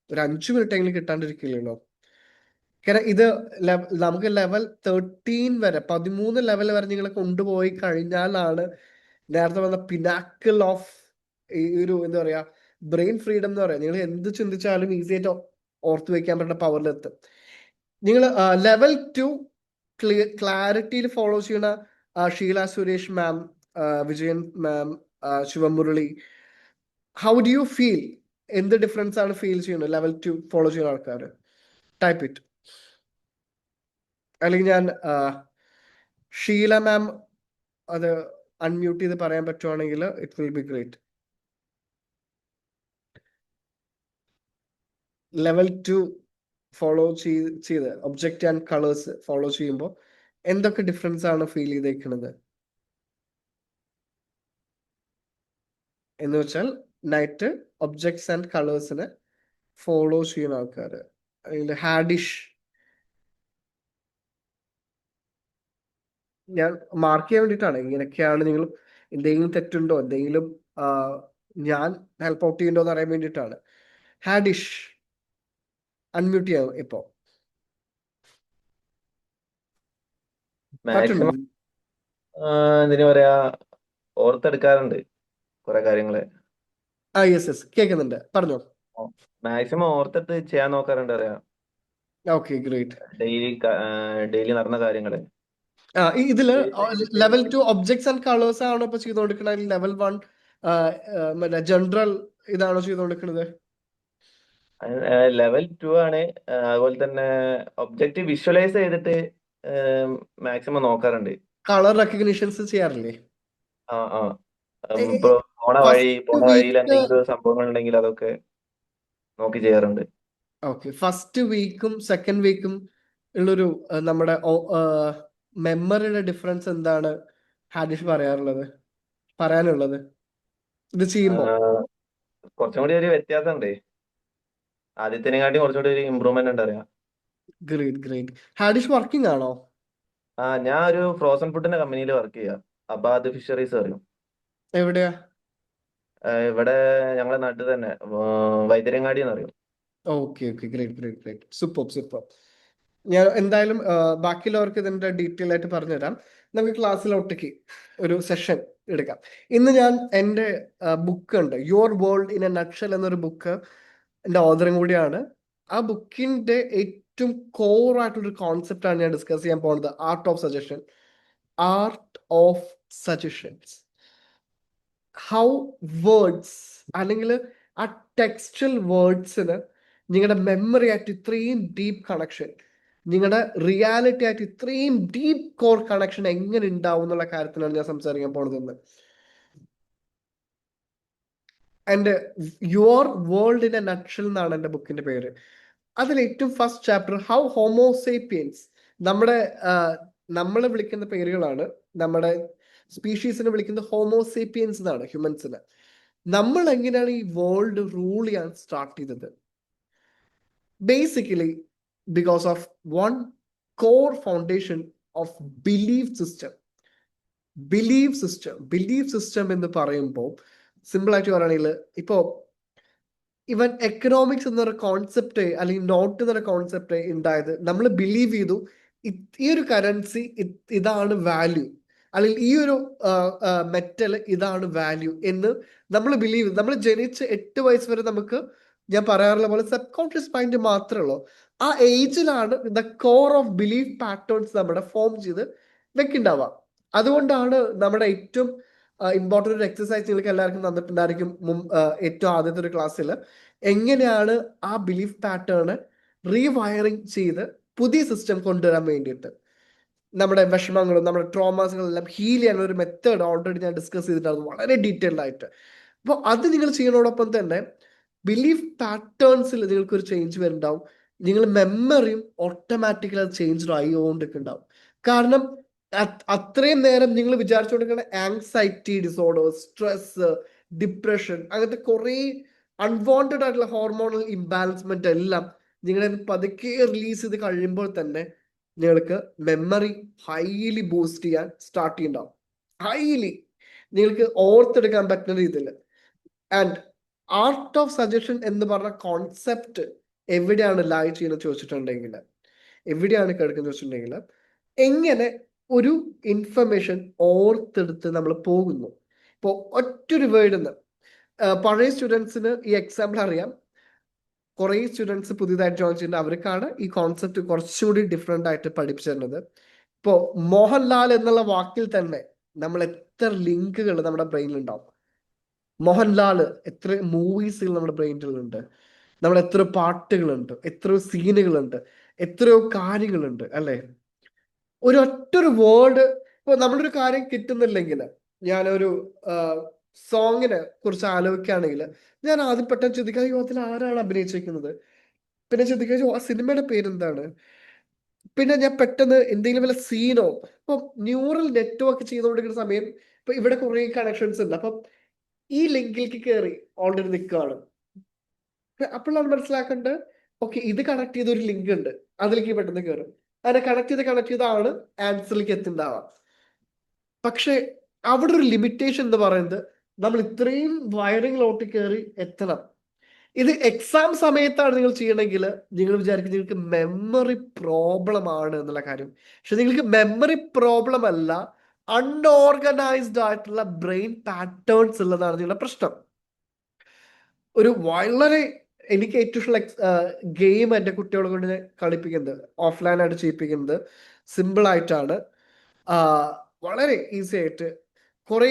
ഒരു 5 മിനിറ്റ് കിട്ടാണ്ടിരിക്കില്ലല്ലോ. കാരണം ഇത് നമുക്ക് ലെവൽ 13 വരെ, 13 ലെവൽ വരെ നിങ്ങൾ കൊണ്ടുപോയി കഴിഞ്ഞാലാണ് നേരത്തെ വന്ന പിനാക്കിൾ ഓഫ് ഈ ഒരു എന്താ പറയാ ബ്രെയിൻ ഫ്രീഡം എന്ന് പറയാം. നിങ്ങൾ എന്ത് ചിന്തിച്ചാലും ഈസി ആയിട്ട് ഓർത്ത് വെക്കാൻ പറ്റുന്ന പവറിലെത്തും. നിങ്ങൾ ലെവൽ 2 ക്ലാരിറ്റിയിൽ ഫോളോ ചെയ്യുന്ന Sheela Suresh ma'am, Vijayan ma'am, Shivamurali, how do you feel? എന്ത് ഡിഫറൻസ് ആണ് ഫീൽ ചെയ്യുന്നത് ലെവൽ 2 ഫോളോ ചെയ്യുന്ന ആൾക്കാർ? Type it. അല്ലെങ്കിൽ ഞാൻ ഷീല മാം അത് അൺമ്യൂട്ട് ചെയ്ത് പറയാൻ പറ്റുവാണെങ്കിൽ it will be great. Level 2 follow ചെയ്ത് ഒബ്ജക്റ്റ് ആൻഡ് കളേഴ്സ് ഫോളോ ചെയ്യുമ്പോൾ എന്തൊക്കെ ഡിഫറൻസ് ആണ് ഫീൽ ചെയ്തേക്കുന്നത് എന്ന് വെച്ചാൽ, നൈറ്റ് ഒബ്ജക്ട്സ് ആൻഡ് കളേഴ്സിനെ ഫോളോ ചെയ്യുന്ന ആൾക്കാർ. ഹാഡിഷ് ഞാൻ മാർക്ക് ചെയ്യാൻ വേണ്ടിയിട്ടാണ്. ഇങ്ങനെയൊക്കെയാണ്. നിങ്ങൾ എന്തെങ്കിലും തെറ്റുണ്ടോ, എന്തെങ്കിലും ഞാൻ ഹെൽപ്പ് ഔട്ട് ചെയ്യണ്ടോ എന്ന് അറിയാൻ വേണ്ടിയിട്ടാണ്. ഹാഡിഷ് അൺമ്യൂട്ട് ചെയ്യാം ഇപ്പോ. പറ്റുണ്ടോ? മാക്സിമം എന്തിനു പറയാ, ഓർത്തെടുക്കാറുണ്ട് കുറെ കാര്യങ്ങള്. യെസ് കേൾക്കുന്നുണ്ട്, പറഞ്ഞോ. മാക്സിമം ഓർത്തെടുത്ത് ചെയ്യാൻ നോക്കാറുണ്ട് അറിയാ. Okay, great. ഡെയിലി നടന്ന കാര്യങ്ങള് ഇതില് വെച്ചിട്ട് ലെവൽ 2 ഒബ്ജക്ട്സ് ആൻഡ് കളേഴ്സ് ആണോ ഇപ്പൊ ചെയ്തുകൊണ്ടിരിക്കുന്നത്? ലെവൽ 1 മറ്റേ ജനറൽ ഇതാണോ ചെയ്തുകൊണ്ടിരിക്കുന്നത്? ലെവൽ 2 ആണ്. അതുപോലെ തന്നെ ഒബ്ജക്റ്റ് വിഷ്വലൈസ് ചെയ്തിട്ട് മാക്സിമം നോക്കാറുണ്ട്. കളർ റെക്കഗ്നിഷൻസ് ചെയ്യാറില്ലേ? ആ ആ ഇപ്പൊ പോണ ഫസ്റ്റ് വഴിയിൽ വീക്ക് എന്തെങ്കിലും സംഭവങ്ങൾ ഉണ്ടെങ്കിൽ അതൊക്കെ നോക്കി ചെയ്യാറുണ്ട്. ഓക്കെ, ഫസ്റ്റ് വീക്കും സെക്കൻഡ് വീക്കും ഉള്ളൊരു നമ്മുടെ മെമ്മറിയുടെ ഡിഫറൻസ് എന്താണ് ഹാദിഷ് പറയാനുള്ളത് ഇത് ചെയ്യുമ്പോ? കുറച്ചും കൂടി ഒരു വ്യത്യാസം ഉണ്ട്. ആദ്യത്തിനെക്കാട്ടി കുറച്ചുകൂടി ഒരു ഇമ്പ്രൂവ്മെന്റ് ഉണ്ട് അറിയാം. ഗ്രേറ്റ്. ഹാദിഷ് വർക്കിംഗ് ആണോ? ഞാൻ ഒരു ഫ്രോസൺ ഫുഡിന്റെ കമ്പനിയിൽ വർക്ക് ചെയ്യാം. അബാദ് ഫിഷറീസ് പറയും. എവിടെയാ? ഇവിടെ ഞങ്ങളെ നാട്ടിൽ തന്നെ, വൈദ്യരങ്ങാടി എന്ന് പറയും. Okay, great. സൂപ്പർ. ഞാൻ എന്തായാലും ബാക്കിയുള്ളവർക്ക് ഇതിന്റെ ഡീറ്റെയിൽ ആയിട്ട് പറഞ്ഞുതരാം. നമുക്ക് ക്ലാസ്സിലോട്ടേക്ക് ഒരു സെഷൻ എടുക്കാം. ഇന്ന് ഞാൻ എൻ്റെ ബുക്ക് ഉണ്ട്, your world in A nutshell എന്നൊരു ബുക്ക്, എൻ്റെ ഓഥറും കൂടിയാണ്. ആ ബുക്കിന്റെ ഏറ്റവും കോർ ആയിട്ടുള്ളൊരു കോൺസെപ്റ്റ് ആണ് ഞാൻ ഡിസ്കസ് ചെയ്യാൻ പോകുന്നത്. Art of suggestions. How words, അല്ലെങ്കിൽ ആ ടെക്സ്റ്റൽ വേർഡ്സിന് നിങ്ങളുടെ മെമ്മറി ആയിട്ട് ഇത്രയും ഡീപ്പ് കണക്ഷൻ, നിങ്ങളുടെ റിയാലിറ്റി ആയിട്ട് ഇത്രയും ഡീപ്പ് കോർ കണക്ഷൻ എങ്ങനെ ഉണ്ടാവും എന്നുള്ള കാര്യത്തിലാണ് ഞാൻ സംസാരിക്കാൻ പോണതെന്ന്. And your world in a nutshell എന്നാണ് എൻ്റെ ബുക്കിന്റെ പേര്. അതിൽ ഏറ്റവും ഫസ്റ്റ് ചാപ്റ്റർ ഹൗ ഹോമോസേപ്പിയൻസ്, നമ്മുടെ നമ്മൾ വിളിക്കുന്ന പേരുകളാണ്, നമ്മുടെ സ്പീഷീസിനെ വിളിക്കുന്നത് ഹോമോസേപ്പിയൻസ് എന്നാണ്, ഹ്യൂമൻസിന്. നമ്മൾ എങ്ങനെയാണ് ഈ വേൾഡ് റൂൾ ചെയ്യാൻ സ്റ്റാർട്ട് ചെയ്തത്? Basically because of one core foundation of belief system. Belief system എന്ന് പറയുമ്പോൾ സിമ്പിൾ ആയിട്ട് പറയുകയാണെങ്കിൽ, ഇപ്പോ ഇവൻ എക്കണോമിക്സ് എന്നൊരു കോൺസെപ്റ്റ് അല്ലെങ്കിൽ നോട്ട് എന്നൊരു കോൺസെപ്റ്റ് ഉണ്ടായത് നമ്മൾ ബിലീവ് ചെയ്തു ഈ ഒരു കറൻസി ഇതാണ് വാല്യൂ, അല്ലെങ്കിൽ ഈ ഒരു മെറ്റൽ ഇതാണ് വാല്യൂ എന്ന് നമ്മൾ ബിലീവ്. നമ്മൾ ജനിച്ച് 8 വയസ്സ് വരെ നമുക്ക്, ഞാൻ പറയാറുള്ള പോലെ, സബ് കോൺഷ്യസ് മൈൻഡ് മാത്രമേ ഉള്ളൂ. ആ ഏജിലാണ് the core of belief patterns നമ്മുടെ ഫോം ചെയ്ത് വെക്കുന്നുണ്ടാവുക. അതുകൊണ്ടാണ് നമ്മുടെ ഏറ്റവും ഇമ്പോർട്ടൻ്റ് ഒരു എക്സസൈസ് നിങ്ങൾക്ക് എല്ലാവർക്കും തന്നിട്ടുണ്ടായിരിക്കും ഏറ്റവും ആദ്യത്തെ ഒരു ക്ലാസ്സിൽ, എങ്ങനെയാണ് ആ ബിലീഫ് പാറ്റേൺ റീവയറിങ് ചെയ്ത് പുതിയ സിസ്റ്റം കൊണ്ടുവരാൻ വേണ്ടിയിട്ട് നമ്മുടെ വിഷമങ്ങളും നമ്മുടെ ട്രോമാസുകളും എല്ലാം ഹീൽ ചെയ്യാനുള്ള ഒരു മെത്തേഡ് ഓൾറെഡി ഞാൻ ഡിസ്കസ് ചെയ്തിട്ടുണ്ടായിരുന്നു വളരെ ഡീറ്റെയിൽഡ് ആയിട്ട്. അപ്പോൾ അത് നിങ്ങൾ ചെയ്യുന്നതോടൊപ്പം തന്നെ ബിലീഫ് പാറ്റേൺസിൽ നിങ്ങൾക്കൊരു ചേഞ്ച് വരുന്നുണ്ടാവും. നിങ്ങൾ മെമ്മറിയും ഓട്ടോമാറ്റിക്കലി അത് ചേഞ്ച് ആയിക്കൊണ്ടിരിക്കുന്നുണ്ടാവും. കാരണം അത്രയും നേരം നിങ്ങൾ വിചാരിച്ചുകൊണ്ടിരിക്കുന്ന ആങ്സൈറ്റി ഡിസോർഡേഴ്സ്, സ്ട്രെസ്, ഡിപ്രഷൻ, അങ്ങനത്തെ കുറേ അൺവാണ്ടഡ് ആയിട്ടുള്ള ഹോർമോണൽ ഇംബാലൻസ്മെന്റ് എല്ലാം നിങ്ങളെ പതുക്കെ റിലീസ് ചെയ്ത് കഴിയുമ്പോൾ തന്നെ നിങ്ങൾക്ക് മെമ്മറി ഹൈലി ബൂസ്റ്റ് ചെയ്യാൻ സ്റ്റാർട്ട് ചെയ്യുന്നുണ്ടാവും. ഹൈലി നിങ്ങൾക്ക് ഓർത്തെടുക്കാൻ പറ്റുന്ന രീതിയിൽ. ആൻഡ് ആർട്ട് ഓഫ് സജഷൻ എന്ന് പറഞ്ഞ കോൺസെപ്റ്റ് എവിടെയാണ് ലൈ ചെയ്യുന്നത് ചോദിച്ചിട്ടുണ്ടെങ്കിൽ, എവിടെയാണ് കേൾക്കുന്നത് ചോദിച്ചിട്ടുണ്ടെങ്കിൽ, എങ്ങനെ ഒരു ഇൻഫർമേഷൻ ഓർത്തെടുത്ത് നമ്മൾ പോകുന്നു. ഇപ്പോൾ ഒറ്റൊരു വേർഡിന്ന് പഴയ സ്റ്റുഡൻസിന് ഈ എക്സാമ്പിൾ അറിയാം. കുറേ സ്റ്റുഡൻസ് പുതിയതായിട്ട് ജോയിൻ ചെയ്യുന്നത്, അവർക്കാണ് ഈ കോൺസെപ്റ്റ് കുറച്ചുകൂടി ഡിഫറെൻ്റ് ആയിട്ട് പഠിപ്പിച്ചു തരുന്നത്. ഇപ്പോൾ മോഹൻലാൽ എന്നുള്ള വാക്കിൽ തന്നെ നമ്മൾ എത്ര ലിങ്കുകൾ നമ്മുടെ ബ്രെയിനിൽ ഉണ്ടാവും. മോഹൻലാൽ എത്ര മൂവീസുകൾ നമ്മുടെ ബ്രെയിനിലുണ്ട്, നമ്മൾ എത്ര പാട്ടുകളുണ്ട്, എത്രയോ സീനുകളുണ്ട്, എത്രയോ കാര്യങ്ങളുണ്ട് അല്ലേ? ഒറ്റൊരു വേർഡ്, ഇപ്പൊ നമ്മളൊരു കാര്യം കിട്ടുന്നില്ലെങ്കിൽ, ഞാനൊരു സോങ്ങിനെ കുറിച്ച് ആലോചിക്കുകയാണെങ്കിൽ ഞാൻ ആദ്യം പെട്ടെന്ന് ചിന്തിക്കുക, അയ്യോ അതിൽ ആരാണ് അഭിനയിച്ചിരിക്കുന്നത്, പിന്നെ ചിന്തിക്കുക ആ സിനിമയുടെ പേരെന്താണ്, പിന്നെ ഞാൻ പെട്ടെന്ന് എന്തെങ്കിലും വല്ല സീനോ, ഇപ്പൊ ന്യൂറൽ നെറ്റ്വർക്ക് ചെയ്തുകൊണ്ടിരിക്കുന്ന സമയം ഇപ്പൊ ഇവിടെ കുറെ കണക്ഷൻസ് ഉണ്ട്, അപ്പം ഈ ലിങ്കിലേക്ക് കയറി ഓൾറെഡി നിൽക്കുകയാണ്. അപ്പോഴാണ് മനസ്സിലാക്കേണ്ടത്, ഓക്കെ ഇത് കണക്ട് ചെയ്ത ഒരു ലിങ്ക് ഉണ്ട്, അതിലേക്ക് പെട്ടെന്ന് കയറും, അതിനെ കണക്ട് ചെയ്താണ് ആൻസറിലേക്ക് എത്തുണ്ടാവുക. പക്ഷെ അവിടെ ഒരു ലിമിറ്റേഷൻ എന്ന് പറയുന്നത്, നമ്മൾ ഇത്രയും വയറിങ്ങിലോട്ട് കയറി എത്തണം. ഇത് എക്സാം സമയത്താണ് നിങ്ങൾ ചെയ്യണമെങ്കിൽ നിങ്ങൾ വിചാരിക്കും നിങ്ങൾക്ക് മെമ്മറി പ്രോബ്ലം ആണ് എന്നുള്ള കാര്യം. പക്ഷെ നിങ്ങൾക്ക് മെമ്മറി പ്രോബ്ലം അല്ല, അൺഓർഗനൈസ്ഡ് ആയിട്ടുള്ള ബ്രെയിൻ പാറ്റേൺസ് ഉള്ളതാണ് നിങ്ങളുടെ പ്രശ്നം. ഒരു വളരെ എനിക്ക് ഏറ്റവും ഇഷ്ടമുള്ള ഗെയിം എൻ്റെ കുട്ടികളെ കൊണ്ട് ഞാൻ കളിപ്പിക്കുന്നത്, ഓഫ്ലൈൻ ആയിട്ട് ചെയ്യിപ്പിക്കുന്നത്, സിമ്പിൾ ആയിട്ടാണ്. വളരെ ഈസി ആയിട്ട് കുറേ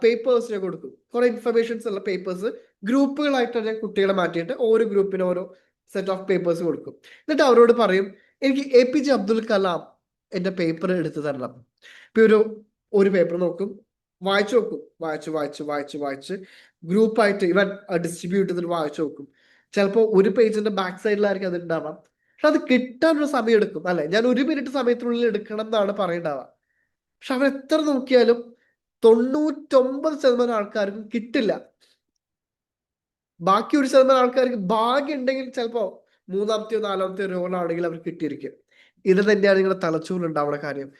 പേപ്പേഴ്സ് ഞാൻ കൊടുക്കും. കുറേ ഇൻഫർമേഷൻസ് ഉള്ള പേപ്പേഴ്സ് ഗ്രൂപ്പുകളായിട്ട് ഞാൻ കുട്ടികളെ മാറ്റിയിട്ട് ഓരോ ഗ്രൂപ്പിന് ഓരോ സെറ്റ് ഓഫ് പേപ്പേഴ്സ് കൊടുക്കും. എന്നിട്ട് അവരോട് പറയും, എനിക്ക് APJ അബ്ദുൽ കലാം എൻ്റെ പേപ്പർ എടുത്തു തരണം. ഇപ്പൊ ഒരു പേപ്പർ നോക്കും, വായിച്ചു നോക്കും, വായിച്ച് ഗ്രൂപ്പായിട്ട് ഇവൻ ഡിസ്ട്രിബ്യൂട്ട് ചെയ്തിട്ട് വായിച്ചു നോക്കും. ചിലപ്പോൾ ഒരു പേജിന്റെ ബാക്ക് സൈഡിലായിരിക്കും അത് ഉണ്ടാവാം. പക്ഷെ അത് കിട്ടാനൊരു സമയം എടുക്കും അല്ലെ? ഞാൻ 1 മിനിറ്റ് സമയത്തിനുള്ളിൽ എടുക്കണം എന്നാണ് പറയണ്ടാവുക. പക്ഷെ അവർ എത്ര നോക്കിയാലും 99% ആൾക്കാർക്കും കിട്ടില്ല. ബാക്കി 1% ആൾക്കാർക്ക് ഭാഗ്യം ഉണ്ടെങ്കിൽ ചിലപ്പോ 3-ാമത്തെയോ 4-ാമത്തെയോ റോളാണെങ്കിൽ അവർ കിട്ടിയിരിക്കും. ഇത് തന്നെയാണ് നിങ്ങളുടെ തലച്ചോറിലുണ്ടാവുന്ന കാര്യം.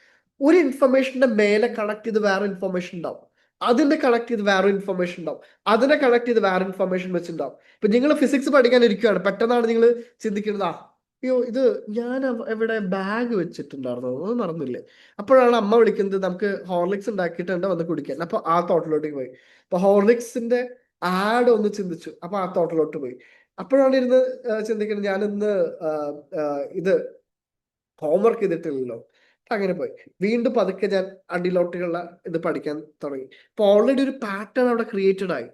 ഒരു ഇൻഫർമേഷന്റെ മേലെ കണക്ട് ചെയ്ത് വേറെ ഇൻഫർമേഷൻ ഉണ്ടാവും, അതിന്റെ കണക്ട് ചെയ്ത് വേറെ ഇൻഫർമേഷൻ ഉണ്ടാവും, അതിനെ കണക്ട് ചെയ്ത് വേറെ ഇൻഫർമേഷൻ വെച്ചിട്ടുണ്ടാവും. ഇപ്പൊ നിങ്ങൾ ഫിസിക്സ് പഠിക്കാൻ ഇരിക്കുകയാണ്, പെട്ടെന്നാണ് നിങ്ങൾ ചിന്തിക്കുന്നത്, അയ്യോ ഇത് ഞാൻ എവിടെ ബാഗ് വെച്ചിട്ടുണ്ടായിരുന്നു, അത് മറന്നില്ലേ. അപ്പോഴാണ് അമ്മ വിളിക്കുന്നത്, നമുക്ക് ഹോർലിക്സ് ഉണ്ടാക്കിയിട്ടുണ്ട് വന്ന് കുടിക്കാൻ. അപ്പൊ ആ തോട്ടിലോട്ടേക്ക് പോയി. അപ്പൊ ഹോർലിക്സിന്റെ ആഡ് ഒന്ന് ചിന്തിച്ചു, അപ്പൊ ആ തോട്ടിലോട്ട് പോയി. അപ്പോഴാണ് ഇരുന്ന് ചിന്തിക്കുന്നത്, ഞാനിന്ന് ഇത് ഹോംവർക്ക് ചെയ്തിട്ടില്ലല്ലോ. അങ്ങനെ പോയി വീണ്ടും പതുക്കെ ഞാൻ അടിയിലോട്ടുള്ള ഇത് പഠിക്കാൻ തുടങ്ങി. ഇപ്പൊ ഓൾറെഡി ഒരു പാറ്റേൺ അവിടെ ക്രിയേറ്റഡ് ആയി.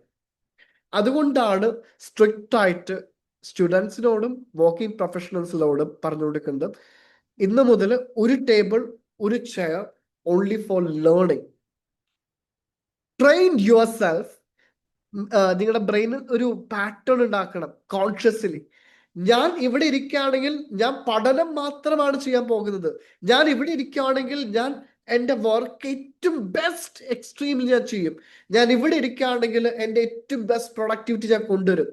അതുകൊണ്ടാണ് സ്ട്രിക്റ്റ് ആയിട്ട് സ്റ്റുഡൻസിനോടും വർക്കിംഗ് പ്രൊഫഷണൽസിനോടും പറഞ്ഞു കൊടുക്കുന്നത്, ഇന്ന് മുതൽ ഒരു ടേബിൾ, ഒരു chair only for learning. Train your self നിങ്ങളുടെ ബ്രെയിൻ ഒരു പാറ്റേൺ ഉണ്ടാക്കണം കോൺഷ്യസ്ലി. ഞാൻ ഇവിടെ ഇരിക്കുകയാണെങ്കിൽ ഞാൻ പഠനം മാത്രമാണ് ചെയ്യാൻ പോകുന്നത്. ഞാൻ ഇവിടെ ഇരിക്കുകയാണെങ്കിൽ ഞാൻ എൻ്റെ വർക്ക് ഏറ്റവും ബെസ്റ്റ് എക്സ്ട്രീമിൽ ഞാൻ ചെയ്യും. ഞാൻ ഇവിടെ ഇരിക്കുകയാണെങ്കിൽ എൻ്റെ ഏറ്റവും ബെസ്റ്റ് പ്രൊഡക്ടിവിറ്റി ഞാൻ കൊണ്ടുവരും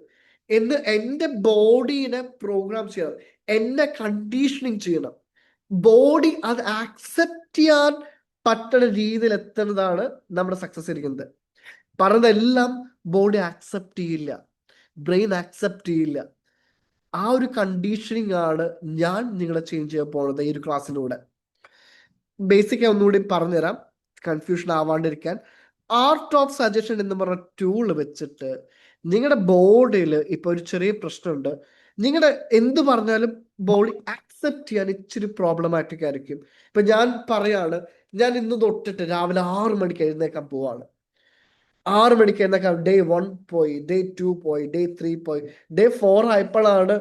എന്ന് എൻ്റെ ബോഡീനെ പ്രോഗ്രാം ചെയ്യണം, എന്നെ കണ്ടീഷനിങ് ചെയ്യണം. ബോഡി അത് ആക്സെപ്റ്റ് ചെയ്യാൻ പറ്റുന്ന രീതിയിൽ എത്തുന്നതാണ് നമ്മുടെ സക്സസ് ഇരിക്കുന്നത്. പറഞ്ഞതെല്ലാം ബോഡി ആക്സെപ്റ്റ് ചെയ്യില്ല, ബ്രെയിൻ ആക്സെപ്റ്റ് ചെയ്യില്ല. ആ ഒരു കണ്ടീഷനിങ് ആണ് ഞാൻ നിങ്ങളെ ചേഞ്ച് ചെയ്യാൻ പോകുന്നത് ഈ ഒരു ക്ലാസ്സിലൂടെ. ബേസിക് ഒന്നുകൂടി പറഞ്ഞുതരാം കൺഫ്യൂഷൻ ആവാണ്ടിരിക്കാൻ. ആർട്ട് ഓഫ് സജഷൻ എന്ന് പറഞ്ഞ ടൂൾ വെച്ചിട്ട് നിങ്ങളുടെ ബോഡിയിൽ ഇപ്പൊ ഒരു ചെറിയ പ്രശ്നമുണ്ട്, നിങ്ങളുടെ എന്ത് പറഞ്ഞാലും ബോഡി ആക്സെപ്റ്റ് ചെയ്യാൻ ഇച്ചിരി പ്രോബ്ലമാറ്റിക് ആയിരിക്കും. ഇപ്പൊ ഞാൻ പറയാണ്, ഞാൻ ഇന്ന് തൊട്ടിട്ട് രാവിലെ 6 മണിക്ക് എഴുന്നേക്കാൻ പോവാണ്. 6 മണിക്ക് എഴുന്നേക്കാൻ ഡേ 1 പോയി, ഡേ 2 പോയി, ഡേ 3 പോയി, ഡേ 4 ആയപ്പോഴാണ്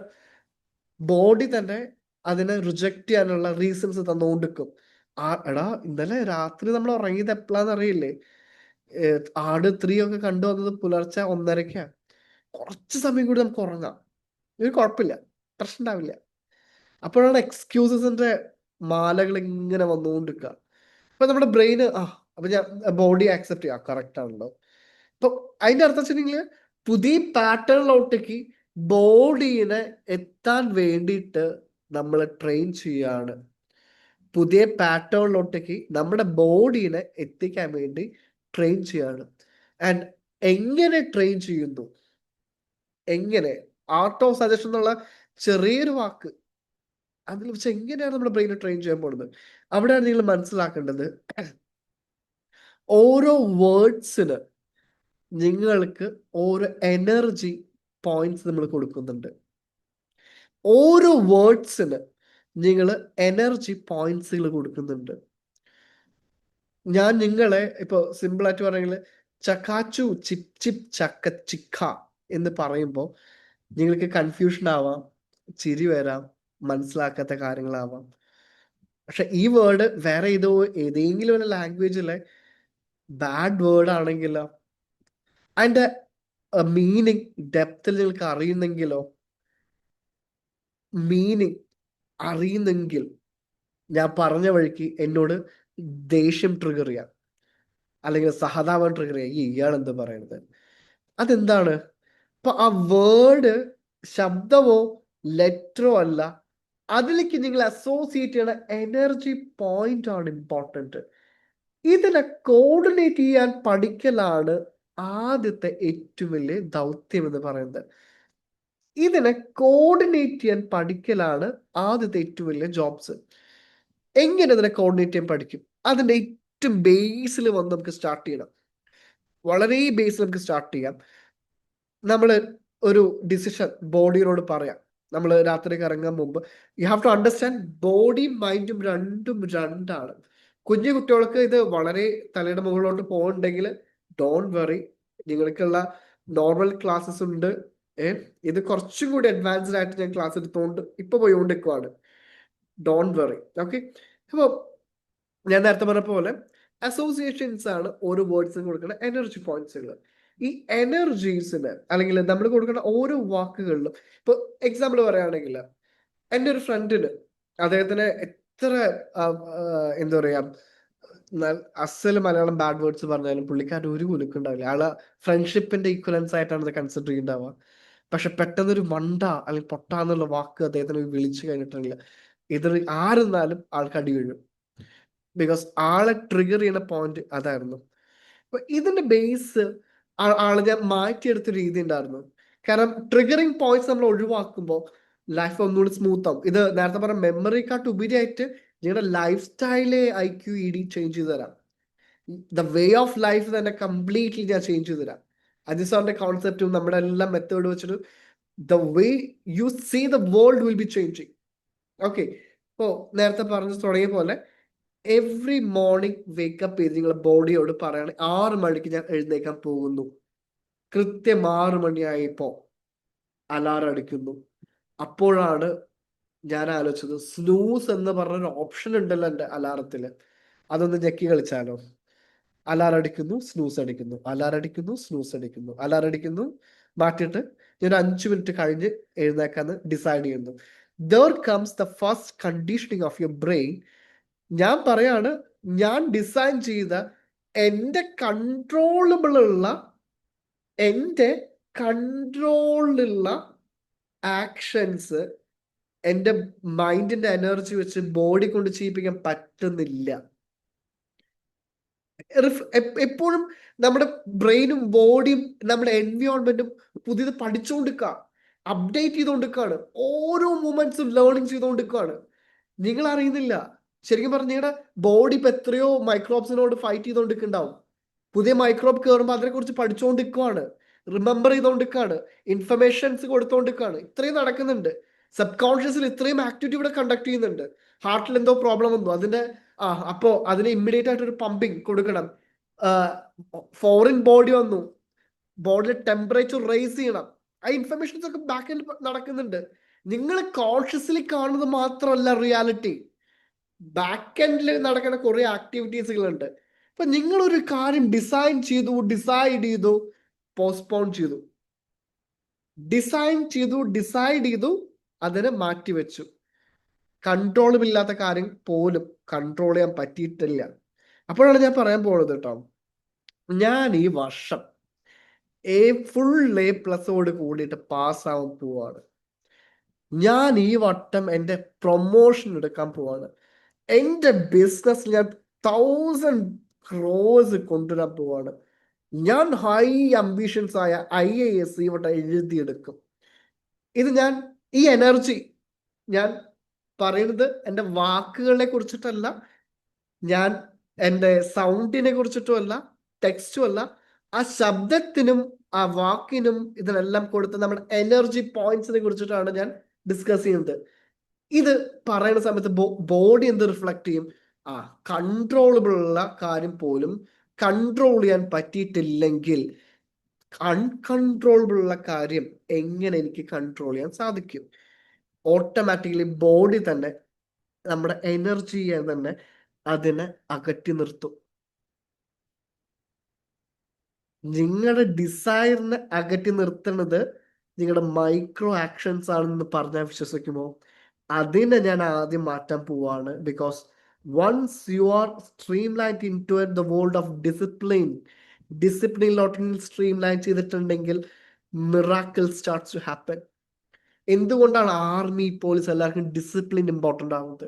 ബോഡി തന്നെ അതിനെ റിജക്റ്റ് ചെയ്യാനുള്ള റീസൺസ് തന്നുകൊണ്ടിരിക്കും. എടാ ഇന്നലെ രാത്രി നമ്മൾ ഉറങ്ങിയത് എപ്പോഴാന്ന് അറിയില്ലേ? ആട് 3 ഒക്കെ കണ്ടുവന്നത് പുലർച്ചെ 1:30. കുറച്ച് സമയം കൂടി നമുക്ക് ഉറങ്ങാം, ഒരു കുഴപ്പമില്ല, പ്രശ്നം ഉണ്ടാവില്ല. അപ്പോഴാണ് എക്സ്ക്യൂസസിന്റെ മാലകൾ ഇങ്ങനെ വന്നുകൊണ്ടിരിക്കുക. അപ്പൊ നമ്മുടെ ബ്രെയിന് അപ്പൊ ഞാൻ ബോഡി ആക്സെപ്റ്റ് ചെയ്യാം, കറക്റ്റ് ആണല്ലോ. അപ്പൊ അതിന്റെ അർത്ഥം വെച്ചിട്ടുണ്ടെങ്കിൽ പുതിയ പാറ്റേണിലോട്ടേക്ക് ബോഡീനെ എത്താൻ വേണ്ടിയിട്ട് നമ്മൾ ട്രെയിൻ ചെയ്യാണ്. പുതിയ പാറ്റേണിലോട്ടേക്ക് നമ്മുടെ ബോഡീനെ എത്തിക്കാൻ വേണ്ടി ട്രെയിൻ ചെയ്യാണ്. ആൻഡ് എങ്ങനെ ട്രെയിൻ ചെയ്യുന്നു, എങ്ങനെ ആർട്ട് ഓഫ് സജഷൻ എന്നുള്ള ചെറിയൊരു വാക്ക് അതിൽ വെച്ച് എങ്ങനെയാണ് നമ്മുടെ ബ്രെയിനെ ട്രെയിൻ ചെയ്യാൻ പോകുന്നത്, അവിടെയാണ് നിങ്ങൾ മനസ്സിലാക്കേണ്ടത്. ഓരോ വേർഡ്സിന് നിങ്ങൾക്ക് ഓരോ എനർജി പോയിന്റ്സ് നമ്മൾ കൊടുക്കുന്നുണ്ട്. ഓരോ വേർഡ്സിന് നിങ്ങൾ എനർജി പോയിന്റ്സുകൾ കൊടുക്കുന്നുണ്ട്. ഞാൻ നിങ്ങളെ ഇപ്പൊ സിമ്പിൾ ആയിട്ട് പറയുമെങ്കിൽ ചക്കാച്ചു ചിപ് ചിപ് ചക്ക ചിക്ക എന്ന് പറയുമ്പോൾ നിങ്ങൾക്ക് കൺഫ്യൂഷൻ ആവാം, ചിരി വരാം, മനസ്സിലാക്കാത്ത കാര്യങ്ങളാവാം. പക്ഷെ ഈ വേർഡ് വേറെ ഏതെങ്കിലും ഒരു ലാംഗ്വേജിലെ ബാഡ് വേർഡ് ആണെങ്കിലോ അതിന്റെ മീനിങ് ഡെപ്തിൽ നിങ്ങൾക്ക് അറിയുന്നെങ്കിലോ, മീനിങ് അറിയുന്നെങ്കിൽ ഞാൻ പറഞ്ഞ വഴിക്ക് എന്നോട് ദേഷ്യം ട്രിഗർ ചെയ്യാം, അല്ലെങ്കിൽ സഹതാപം ട്രിഗർ ചെയ്യാം, ഇയാൾ എന്ത് പറയണത്, അതെന്താണ്? അപ്പൊ ആ വേർഡ് ശബ്ദമോ ലെറ്ററോ അല്ല, അതിലേക്ക് നിങ്ങൾ അസോസിയേറ്റ് ചെയ്യുന്ന എനർജി പോയിന്റ് ആണ് ഇമ്പോർട്ടൻറ്റ്. ഇതിനെ കോർഡിനേറ്റ് ചെയ്യാൻ പഠിക്കലാണ് ആദ്യത്തെ ഏറ്റവും വലിയ ദൗത്യം എന്ന് പറയുന്നത്. ഇതിനെ കോർഡിനേറ്റ് ചെയ്യാൻ പഠിക്കലാണ് ആദ്യത്തെ ഏറ്റവും വലിയ ജോബ്സ്. എങ്ങനെ ഇതിനെ കോർഡിനേറ്റ് ചെയ്യാൻ പഠിക്കും? അതിന്റെ ഏറ്റവും ബേസിൽ വന്ന് നമുക്ക് സ്റ്റാർട്ട് ചെയ്യണം. വളരെ ബേസിൽ നമുക്ക് സ്റ്റാർട്ട് ചെയ്യാം. നമ്മൾ ഒരു ഡിസിഷൻ ബോഡിയോട് പറയാം. നമ്മൾ രാത്രിക്ക് ഇറങ്ങാൻ മുമ്പ് യു ഹാവ് ടു അണ്ടർസ്റ്റാൻഡ് ബോഡിയും മൈൻഡും രണ്ടും രണ്ടാണ്. കുഞ്ഞു കുട്ടികൾക്ക് ഇത് വളരെ തലയുടെ മുകളിലോട്ട് പോകുന്നുണ്ടെങ്കിൽ ഡോണ്ട് വെറി, നിങ്ങൾക്കുള്ള നോർമൽ ക്ലാസ്സസ് ഉണ്ട്. ഇത് കുറച്ചും കൂടി അഡ്വാൻസ്ഡ് ആയിട്ട് ഞാൻ ക്ലാസ് എടുത്തുകൊണ്ട് ഇപ്പൊ പോയിക്കൊണ്ടിരിക്കുവാണ്. Don't worry. ഓക്കെ. അപ്പോൾ ഞാൻ നേരത്തെ പറഞ്ഞ പോലെ അസോസിയേഷൻസ് ആണ് ഓരോ വേർഡ്സിന് കൊടുക്കുന്ന എനർജി പോയിന്റ്സുകൾ. ഈ എനർജീസിന് അല്ലെങ്കിൽ നമ്മൾ കൊടുക്കുന്ന ഓരോ വാക്കുകളിലും ഇപ്പൊ എക്സാമ്പിൾ പറയുകയാണെങ്കിൽ എൻ്റെ ഒരു ഫ്രണ്ടിന്, അദ്ദേഹത്തിന് എത്ര എന്താ പറയാ അസൽ മലയാളം ബാഡ് വേർഡ്സ് പറഞ്ഞാലും പുള്ളിക്കാരൻ ഒരു കുലുക്കുണ്ടാവില്ല. ആള് ഫ്രണ്ട്ഷിപ്പിന്റെ ഈക്വലൻസ് ആയിട്ടാണ് ഇത് കൺസിഡർ ചെയ്യുന്നുണ്ടാവുക. പക്ഷെ പെട്ടെന്നൊരു മണ്ട അല്ലെങ്കിൽ പൊട്ടാന്നുള്ള വാക്ക് അദ്ദേഹത്തിന് വിളിച്ചു കഴിഞ്ഞിട്ടുണ്ടെങ്കിൽ ഇത് ആരെന്നാലും ആൾക്ക് അടി വീഴും. ബിക്കോസ് ആളെ ട്രിഗർ ചെയ്യുന്ന പോയിന്റ് അതായിരുന്നു. അപ്പൊ ഇതിന്റെ ബേസ് ആള് ഞാൻ മാറ്റിയെടുത്ത രീതി ഉണ്ടായിരുന്നു. കാരണം ട്രിഗറിങ് പോയിന്റ്സ് നമ്മൾ ഒഴിവാക്കുമ്പോൾ ലൈഫ് ഒന്നുകൂടി സ്മൂത്ത് ആവും. ഇത് നേരത്തെ പറഞ്ഞ മെമ്മറിക്കാട്ട് ഉപരിയായിട്ട് നിങ്ങളുടെ ലൈഫ് സ്റ്റൈലെ IQ ED ചേഞ്ച് ചെയ്ത് തരാം. ദ വേ ഓഫ് ലൈഫ് തന്നെ കംപ്ലീറ്റ്ലി ഞാൻ ചേഞ്ച് ചെയ്ത് തരാം. അജിത് സാറിന്റെ കോൺസെപ്റ്റും നമ്മുടെ എല്ലാ മെത്തേഡ് വെച്ചിട്ട് the way you see the world will be changing. Okay. ഇപ്പോ നേരത്തെ പറഞ്ഞു തുടങ്ങിയ പോലെ എവറി മോർണിംഗ് വേക്കപ്പ് ചെയ്ത് നിങ്ങളുടെ ബോഡിയോട് പറയണ 6 മണിക്ക് ഞാൻ എഴുന്നേക്കാൻ പോകുന്നു. കൃത്യം 6 മണിയായപ്പോ അലാറം അടിക്കുന്നു. അപ്പോഴാണ് ഞാൻ ആലോചിച്ചത് സ്നൂസ് എന്ന് പറഞ്ഞൊരു ഓപ്ഷൻ ഉണ്ടല്ലോ എൻ്റെ അലാറത്തില്, അതൊന്ന് ഞെക്കി കളിച്ചാലോ. അലാറം അടിക്കുന്നു, സ്നൂസ് അടിക്കുന്നു, അലാറം അടിക്കുന്നു, സ്നൂസ് അടിക്കുന്നു, അലാറം അടിക്കുന്നു, മാറ്റിയിട്ട് ഞാൻ 5 മിനിറ്റ് കഴിഞ്ഞ് എഴുന്നേക്കാന്ന് ഡിസൈഡ് ചെയ്യുന്നു. There comes the first conditioning of your brain. ഞാൻ പറയാണ്, ഞാൻ ഡിസൈൻ ചെയ്ത എൻ്റെ കൺട്രോളിലുള്ള ആക്ഷൻസ് എൻ്റെ മൈൻഡിന്റെ എനർജി വെച്ച് ബോഡി കൊണ്ട് ചെയ്യിപ്പിക്കാൻ പറ്റുന്നില്ല. എപ്പോഴും നമ്മുടെ ബ്രെയിനും ബോഡിയും നമ്മുടെ എൻവയോൺമെന്റും പുതിയത് പഠിച്ചുകൊണ്ടിരിക്കുക, അപ്ഡേറ്റ് ചെയ്തുകൊണ്ടിരിക്കുകയാണ്. ഓരോ മൂമെന്റ്സും ലേണിംഗ് ചെയ്തുകൊണ്ടിരിക്കുകയാണ്. നിങ്ങൾ അറിയുന്നില്ല. ശരിക്കും പറഞ്ഞ നിങ്ങളുടെ ബോഡി ഇപ്പൊ എത്രയോ മൈക്രോബ്സിനോട് ഫൈറ്റ് ചെയ്തുകൊണ്ടിരിക്കുന്നുണ്ടാവും. പുതിയ മൈക്രോബ് കയറുമ്പോൾ അതിനെക്കുറിച്ച് പഠിച്ചുകൊണ്ടിരിക്കുകയാണ്, റിമെമ്പർ ചെയ്തുകൊണ്ടിരിക്കുകയാണ്, ഇൻഫർമേഷൻസ് കൊടുത്തുകൊണ്ടിരിക്കുകയാണ്. ഇത്രയും നടക്കുന്നുണ്ട്. സബ് കോൺഷ്യസിൽ ഇത്രയും ആക്ടിവിറ്റി ഇവിടെ കണ്ടക്ട് ചെയ്യുന്നുണ്ട്. ഹാർട്ടിൽ എന്തോ പ്രോബ്ലം വന്നു, അതിന്റെ അപ്പോ അതിന് ഇമ്മീഡിയറ്റ് ആയിട്ട് ഒരു പമ്പിങ് കൊടുക്കണം. ഫോറിൻ ബോഡി വന്നു, ബോഡിയുടെ ടെമ്പറേച്ചർ റേസ് ചെയ്യണം. ആ ഇൻഫർമേഷൻസ് ഒക്കെ ബാക്ക് എൻഡ് നടക്കുന്നുണ്ട്. നിങ്ങൾ കോൺഷ്യസ്ലി കാണുന്നത് മാത്രമല്ല റിയാലിറ്റി. ബാക്ക് എൻഡിൽ നടക്കുന്ന കുറെ ആക്ടിവിറ്റീസുകളുണ്ട്. അപ്പൊ നിങ്ങളൊരു കാര്യം ഡിസൈഡ് ചെയ്തു, പോസ്റ്റ്പോൺ ചെയ്തു, ഡിസൈഡ് ചെയ്തു, അതിനെ മാറ്റിവെച്ചു. കൺട്രോളും ഇല്ലാത്ത കാര്യം പോലും കൺട്രോൾ ചെയ്യാൻ പറ്റിയിട്ടില്ല. അപ്പോഴാണ് ഞാൻ പറയാൻ പോകുന്നത് കേട്ടോ, ഞാൻ ഈ വർഷം ഫുൾ A+ കൂടിയിട്ട് പാസ്സാവാൻ പോവാണ്. ഞാൻ ഈ വട്ടം എൻ്റെ പ്രൊമോഷൻ എടുക്കാൻ പോവാണ്. എൻ്റെ ബിസിനസ് ഞാൻ 1000 crores കൊണ്ടുവരാൻ പോവാണ്. ഞാൻ ഹൈ അംബിഷൻസ് ആയ IAS ഈ വട്ടം എഴുതിയെടുക്കും. ഇത് ഈ എനർജി ഞാൻ പറയുന്നത് എൻ്റെ വാക്കുകളെ കുറിച്ചിട്ടല്ല, ഞാൻ എൻ്റെ സൗണ്ടിനെ കുറിച്ചിട്ടുമല്ല, ടെക്സ്റ്റും അല്ല, ആ ശബ്ദത്തിനും ആ വാക്കിനും ഇതിനെല്ലാം കൊടുത്ത് നമ്മുടെ എനർജി പോയിന്റ്സിനെ കുറിച്ചിട്ടാണ് ഞാൻ ഡിസ്കസ് ചെയ്യുന്നത്. ഇത് പറയുന്ന സമയത്ത് ബോഡി എന്ത് റിഫ്ലക്ട് ചെയ്യും? കൺട്രോളബിൾ ഉള്ള കാര്യം പോലും കൺട്രോൾ ചെയ്യാൻ പറ്റിയിട്ടില്ലെങ്കിൽ അൺകൺട്രോളബിൾ ഉള്ള കാര്യം എങ്ങനെ എനിക്ക് കൺട്രോൾ ചെയ്യാൻ സാധിക്കും? ഓട്ടോമാറ്റിക്കലി ബോഡി തന്നെ നമ്മുടെ എനർജിയെ തന്നെ അതിനെ അകറ്റി നിർത്തും. നിങ്ങളുടെ ഡിസയറിനെ അകറ്റി നിർത്തുന്നത് നിങ്ങളുടെ മൈക്രോ ആക്ഷൻസ് ആണെന്ന് പറഞ്ഞാൽ വിശ്വസിക്കുമോ? അതിനെ ഞാൻ ആദ്യം മാറ്റാൻ പോവാണ്. Because once you are streamline into to the world ഓഫ് ഡിസിപ്ലിനിലോട്ട് സ്ട്രീംലൈൻ ചെയ്തിട്ടുണ്ടെങ്കിൽ മിറാക്കിൾ സ്റ്റാർട്ട്സ് ടു ഹാപ്പൻ. എന്തുകൊണ്ടാണ് ആർമി, പോലീസ് എല്ലാവർക്കും ഡിസിപ്ലിൻ ഇമ്പോർട്ടൻ്റ് ആവുന്നത്?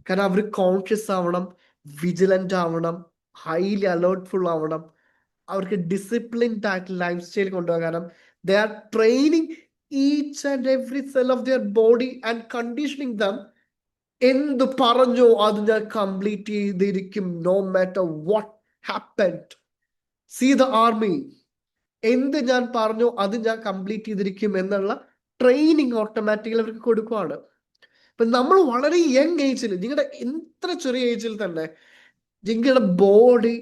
കാരണം അവർ കോൺഷ്യസ് ആവണം, വിജിലന്റ് ആവണം, ഹൈലി അലേർട്ട്ഫുൾ ആവണം. അവർക്ക് ഡിസിപ്ലിൻഡ് ആയിട്ട് ലൈഫ് സ്റ്റൈൽ കൊണ്ടുപോകാൻ. കാരണം they are training each and every cell of their body and conditioning them. എന്ത് പറഞ്ഞോ അത് ഞാൻ കംപ്ലീറ്റ് ചെയ്തിരിക്കും, no matter what happened. See the army, എന്ത് ഞാൻ പറഞ്ഞോ അത് ഞാൻ കംപ്ലീറ്റ് ചെയ്തിരിക്കും എന്നുള്ള ട്രെയിനിങ് ഓട്ടോമാറ്റിക്കലി അവർക്ക് കൊടുക്കുവാണ്. അപ്പൊ നമ്മൾ വളരെ യങ് ഏജിൽ, നിങ്ങളുടെ എത്ര ചെറിയ ഏജിൽ തന്നെ നിങ്ങളുടെ ബോഡി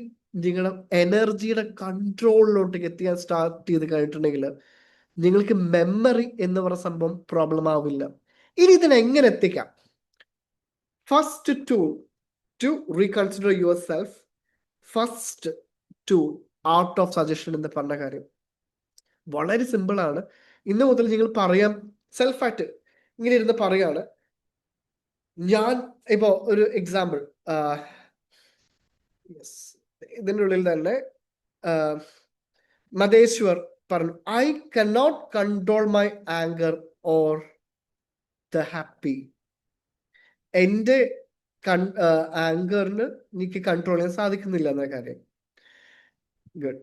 നിങ്ങളുടെ എനർജിയുടെ കൺട്രോളിലോട്ട് എത്തിക്കാൻ സ്റ്റാർട്ട് ചെയ്ത് കഴിഞ്ഞിട്ടുണ്ടെങ്കിൽ നിങ്ങൾക്ക് മെമ്മറി എന്ന് പറയുന്ന സംഭവം പ്രോബ്ലം ആവില്ല. ഇനി ഇതിനെ എങ്ങനെ എത്തിക്കാം? First tool to reconsider yourself, first tool art of suggestion എന്ന് പറഞ്ഞ കാര്യം വളരെ സിമ്പിൾ ആണ്. ഇന്ന് മുതൽ നിങ്ങൾ പറയാം, സെൽഫായിട്ട് ഇങ്ങനെ ഇരുന്ന് പറയാണ്. ഞാൻ ഇപ്പോ ഒരു എക്സാമ്പിൾ, ഇതിൻ്റെ ഉള്ളിൽ തന്നെ മതേശ്വർ പറഞ്ഞു, I cannot control my anchor or the happy. എൻ്റെ ആങ്കറിന് എനിക്ക് കൺട്രോൾ ചെയ്യാൻ സാധിക്കുന്നില്ല എന്ന കാര്യം. ഗുഡ്.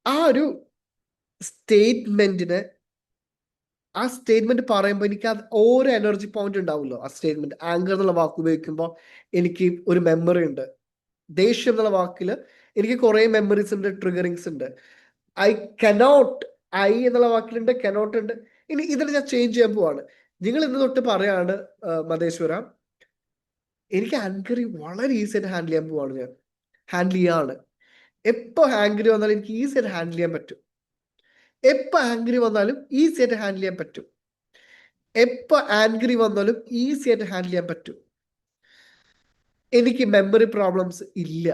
ആ ഒരു സ്റ്റേറ്റ്മെന്റിന്, ആ സ്റ്റേറ്റ്മെന്റ് പറയുമ്പോൾ എനിക്ക് അത് ഓരോ എനർജി പോയിന്റ് ഉണ്ടാവുമല്ലോ. ആ സ്റ്റേറ്റ്മെന്റ്, ആങ്കർ എന്നുള്ള വാക്ക് ഉപയോഗിക്കുമ്പോൾ എനിക്ക് ഒരു മെമ്മറി ഉണ്ട്. ദേഷ്യം എന്നുള്ള വാക്കിൽ എനിക്ക് കുറെ മെമ്മറീസ് ഉണ്ട്, ട്രിഗറിങ്സ് ഉണ്ട്. ഐ എന്നുള്ള വാക്കിലുണ്ട്, കനോട്ട് ഉണ്ട്. ഇനി ഇതിനെ ഞാൻ ചേഞ്ച് ചെയ്യാൻ പോവാണ്. നിങ്ങൾ ഇന്ന് തൊട്ട് പറയാണ്, മതേശ്വര, എനിക്ക് ആങ്കറി വളരെ ഈസി ആയിട്ട് ഹാൻഡിൽ ചെയ്യാൻ പോവാണ്. ഞാൻ ഹാൻഡിൽ ചെയ്യാണ്. എപ്പോ ആങ്കറി വന്നാലും എനിക്ക് ഈസി ആയിട്ട് ഹാൻഡിൽ ചെയ്യാൻ പറ്റും. എപ്പോ ആങ്കറി വന്നാലും ഈസി ആയിട്ട് ഹാൻഡിൽ ചെയ്യാൻ പറ്റും. എപ്പോ ആങ്കറി വന്നാലും ഈസി ആയിട്ട് ഹാൻഡിൽ ചെയ്യാൻ പറ്റും. എനിക്ക് മെമ്മറി പ്രോബ്ലംസ് ഇല്ല.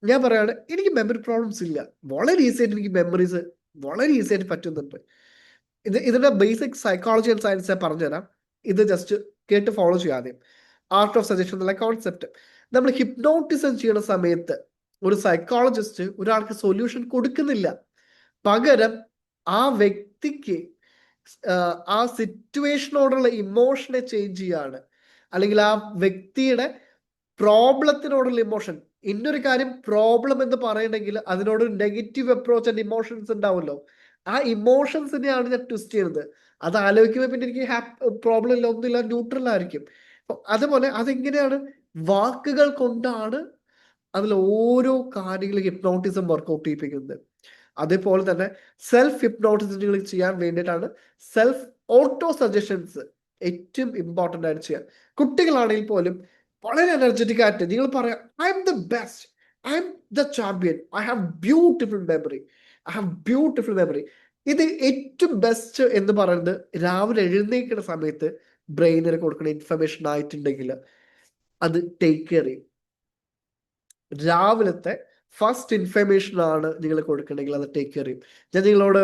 ഞാൻ പറയാണ് എനിക്ക് മെമ്മറി പ്രോബ്ലംസ് ഇല്ല, വളരെ ഈസി ആയിട്ട് എനിക്ക് മെമ്മറീസ് വളരെ ഈസി ആയിട്ട് പറ്റുന്നുണ്ട്. ഇതിന്റെ ബേസിക് സൈക്കോളജി ആൻഡ് സയൻസ് ഞാൻ പറഞ്ഞുതരാം. ഇത് ജസ്റ്റ് കേട്ട് ഫോളോ ചെയ്യാതെ. ആർട്ട് ഓഫ് സജഷൻ എന്നുള്ള കോൺസെപ്റ്റ് നമ്മൾ ഹിപ്നോട്ടിസം ചെയ്യുന്ന സമയത്ത് ഒരു സൈക്കോളജിസ്റ്റ് ഒരാൾക്ക് സൊല്യൂഷൻ കൊടുക്കുന്നില്ല, പകരം ആ വ്യക്തിക്ക് ആ സിറ്റുവേഷനോടുള്ള ഇമോഷനെ ചേഞ്ച് ചെയ്യാണ്, അല്ലെങ്കിൽ ആ വ്യക്തിയുടെ പ്രോബ്ലത്തിനോടുള്ള ഇമോഷൻ. ഇന്നൊരു കാര്യം പ്രോബ്ലം എന്ന് പറയണമെങ്കിൽ അതിനോട് നെഗറ്റീവ് അപ്രോച്ച് ആൻഡ് ഇമോഷൻസ് ഉണ്ടാവുമല്ലോ. ആ ഇമോഷൻസിനെയാണ് ഞാൻ ട്വിസ്റ്റ് ചെയ്യുന്നത്. അത് ആലോചിക്കുമ്പോൾ പിന്നെ എനിക്ക് പ്രോബ്ലം ഇല്ല, ഒന്നുമില്ല, ന്യൂട്രൽ ആയിരിക്കും. അതുപോലെ അതെങ്ങനെയാണ് വാക്കുകൾ കൊണ്ടാണ് അതിൽ ഓരോ കാര്യങ്ങളും ഹിപ്നോട്ടിസം വർക്ക്ഔട്ട് ചെയ്യിപ്പിക്കുന്നത്. അതേപോലെ തന്നെ സെൽഫ് ഹിപ്നോട്ടിസം ചെയ്യാൻ വേണ്ടിയിട്ടാണ് സെൽഫ് ഓട്ടോ സജഷൻസ് ഏറ്റവും ഇമ്പോർട്ടൻ്റ് ആയിട്ട് ചെയ്യാം. കുട്ടികളാണെങ്കിൽ പോലും വളരെ എനർജറ്റിക് ആയിട്ട് നിങ്ങൾ പറയാം, I M the best, I M the champion, I have beautiful memory, I have beautiful memory. ഇത് ഏറ്റവും ബെസ്റ്റ് എന്ന് പറയുന്നത് രാവിലെ എഴുന്നേൽക്കുന്ന സമയത്ത് ബ്രെയിനിന് കൊടുക്കുന്ന ഇൻഫർമേഷൻ ആയിട്ടുണ്ടെങ്കിൽ അത് ടേക്ക് കെയർ ചെയ്യും. രാവിലത്തെ ഫസ്റ്റ് ഇൻഫർമേഷൻ ആണ് നിങ്ങൾ കൊടുക്കണമെങ്കിൽ അത് ടേക്ക് കെയർ ചെയ്യും. ഞാൻ നിങ്ങളോട്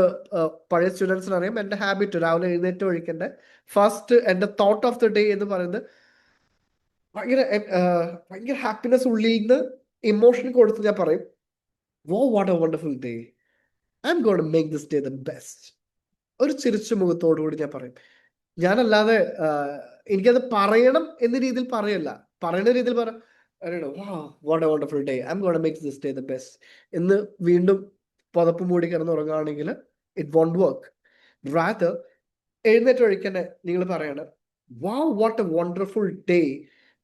പഴയ സ്റ്റുഡൻസിന് അറിയാം, എൻ്റെ ഹാബിറ്റ് രാവിലെ എഴുന്നേറ്റ് ഒഴിക്കേണ്ട ഫസ്റ്റ് എൻ്റെ തോട്ട് ഓഫ് ദ ഡേ എന്ന് പറയുന്നത് ഭയങ്കര ഹാപ്പിനെസ് ഉള്ളിൽ നിന്ന് ഇമോഷൻ കൊടുത്ത് ഞാൻ പറയും, what a wonderful day, I'm gonna make this day the best. ഒരു ചിരിച്ച മുഖത്തോടു കൂടി ഞാൻ പറയും. ഞാനല്ലാതെ എനിക്കത് പറയണം എന്ന രീതിയിൽ പറയല്ല, പറയുന്ന രീതിയിൽ പറയണം, what a wonderful day, I'm gonna make this day the best എന്ന് വീണ്ടും പുതപ്പ് മൂടി കിടന്ന് ഉറങ്ങുകയാണെങ്കിൽ ഇറ്റ് വോണ്ട് വർക്ക്. റാദർ എഴുന്നേറ്റ് ഒഴിക്കന്നെ നിങ്ങൾ പറയണം, what a wonderful day,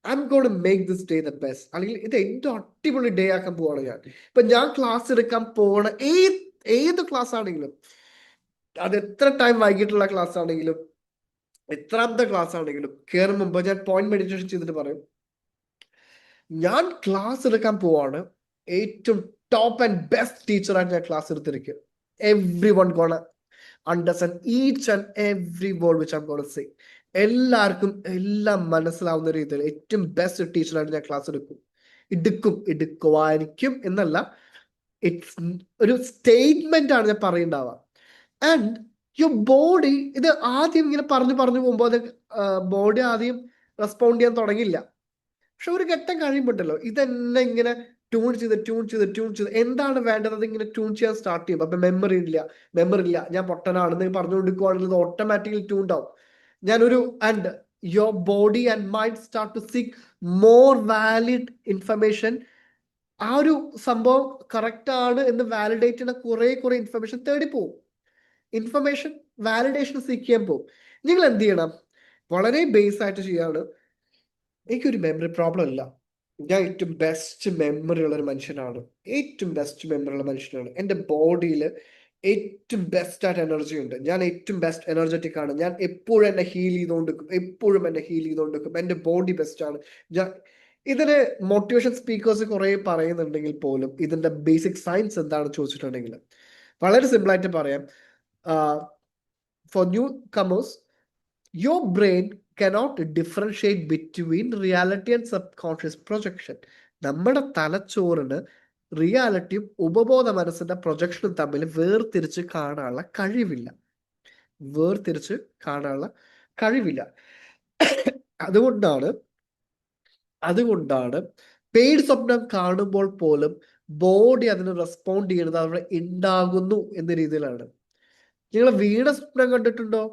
I'm gonna make this day the best. അല്ലെങ്കിൽ ഇത് ഏറ്റവും അടിപൊളി ഡേ ആക്കാൻ പോവാണ് ഞാൻ. ഇപ്പൊ ഞാൻ ക്ലാസ് എടുക്കാൻ പോകണ ഏത് ക്ലാസ് ആണെങ്കിലും, അത് എത്ര ടൈം വൈകിട്ടുള്ള ക്ലാസ് ആണെങ്കിലും എത്രാമത്തെ ക്ലാസ് ആണെങ്കിലും, കയറും മുമ്പ് ഞാൻ പോയിന്റ് മെഡിറ്റേഷൻ ചെയ്തിട്ട് പറയും, ഞാൻ ക്ലാസ് എടുക്കാൻ പോവാണ്, ഏറ്റവും ടോപ്പ് ആൻഡ് ബെസ്റ്റ് ടീച്ചറായിട്ട് ഞാൻ ക്ലാസ് എടുത്തിരിക്കും. Every one gonna understand each and every word which I gonna say. എല്ലാവർക്കും എല്ലാം മനസ്സിലാവുന്ന രീതിയിൽ ഏറ്റവും ബെസ്റ്റ് ടീച്ചറായിട്ട് ഞാൻ ക്ലാസ് എടുക്കുമായിരിക്കും എന്നല്ല, ഇറ്റ്സ് ഒരു സ്റ്റേറ്റ്മെന്റ് ആണ് ഞാൻ പറയുണ്ടാവുക. ആൻഡ് യുവർ ബോഡി ഇത് ആദ്യം ഇങ്ങനെ പറഞ്ഞു പോകുമ്പോൾ അത് ബോഡി ആദ്യം റെസ്പോണ്ട് ചെയ്യാൻ തുടങ്ങില്ല. പക്ഷെ ഒരു ഘട്ടം കഴിയുമ്പോണ്ടല്ലോ ഇതെന്നെ ഇങ്ങനെ ട്യൂൺ ചെയ്ത് എന്താണ് വേണ്ടത് അത് ഇങ്ങനെ ട്യൂൺ ചെയ്യാൻ സ്റ്റാർട്ട് ചെയ്യും. അപ്പൊ മെമ്മറി ഇല്ല, ഞാൻ പൊട്ടനാണെന്ന് പറഞ്ഞുകൊണ്ടിരിക്കുവാണെങ്കിൽ ഇത് ഓട്ടോമാറ്റിക്കലി ട്യൂൺഡ് ആവും. And your body and mind start to seek more valid information. ആ ഒരു സംഭവം കറക്റ്റ് ആണ് എന്ന് വാലിഡേറ്റ് ചെയ്യുന്ന കുറെ ഇൻഫർമേഷൻ തേടി പോവും. ഇൻഫർമേഷൻ വാലിഡേഷൻ സീക്ക് ചെയ്യാൻ പോകും. നിങ്ങൾ എന്ത് ചെയ്യണം? വളരെ ബേസ് ആയിട്ട് ചെയ്യാണ്. എനിക്കൊരു മെമ്മറി പ്രോബ്ലം ഇല്ല, ഞാൻ ഏറ്റവും ബെസ്റ്റ് മെമ്മറി ഉള്ള ഒരു മനുഷ്യനാണ്, എൻ്റെ ബോഡിയിൽ ഏറ്റവും ബെസ്റ്റ് ആയിട്ട് എനർജി ഉണ്ട്, ഞാൻ ഏറ്റവും ബെസ്റ്റ് എനർജറ്റിക് ആണ്, ഞാൻ എപ്പോഴും എന്നെ ഹീൽ ചെയ്തുകൊണ്ടിരിക്കും, എൻ്റെ ബോഡി ബെസ്റ്റ് ആണ്. ഇതിന് മോട്ടിവേഷൻ സ്പീക്കേഴ്സ് കുറെ പറയുന്നുണ്ടെങ്കിൽ പോലും ഇതിന്റെ ബേസിക് സയൻസ് എന്താണെന്ന് ചോദിച്ചിട്ടുണ്ടെങ്കിൽ വളരെ സിമ്പിൾ ആയിട്ട് പറയാം. For newcomers, your brain cannot differentiate between reality and subconscious projection. നമ്മുടെ തലച്ചോറിന് റിയാലിറ്റിയും ഉപബോധ മനസ്സിന്റെ പ്രൊജക്ഷനും തമ്മിൽ വേർതിരിച്ച് കാണാനുള്ള കഴിവില്ല. അതുകൊണ്ടാണ് പേടി സ്വപ്നം കാണുമ്പോൾ പോലും ബോഡി അതിന് റെസ്പോണ്ട് ചെയ്യുന്നത് അവിടെ ഉണ്ടാകുന്നു എന്ന രീതിയിലാണ്. നിങ്ങൾ വീണ സ്വപ്നം കണ്ടിട്ടുണ്ടോ?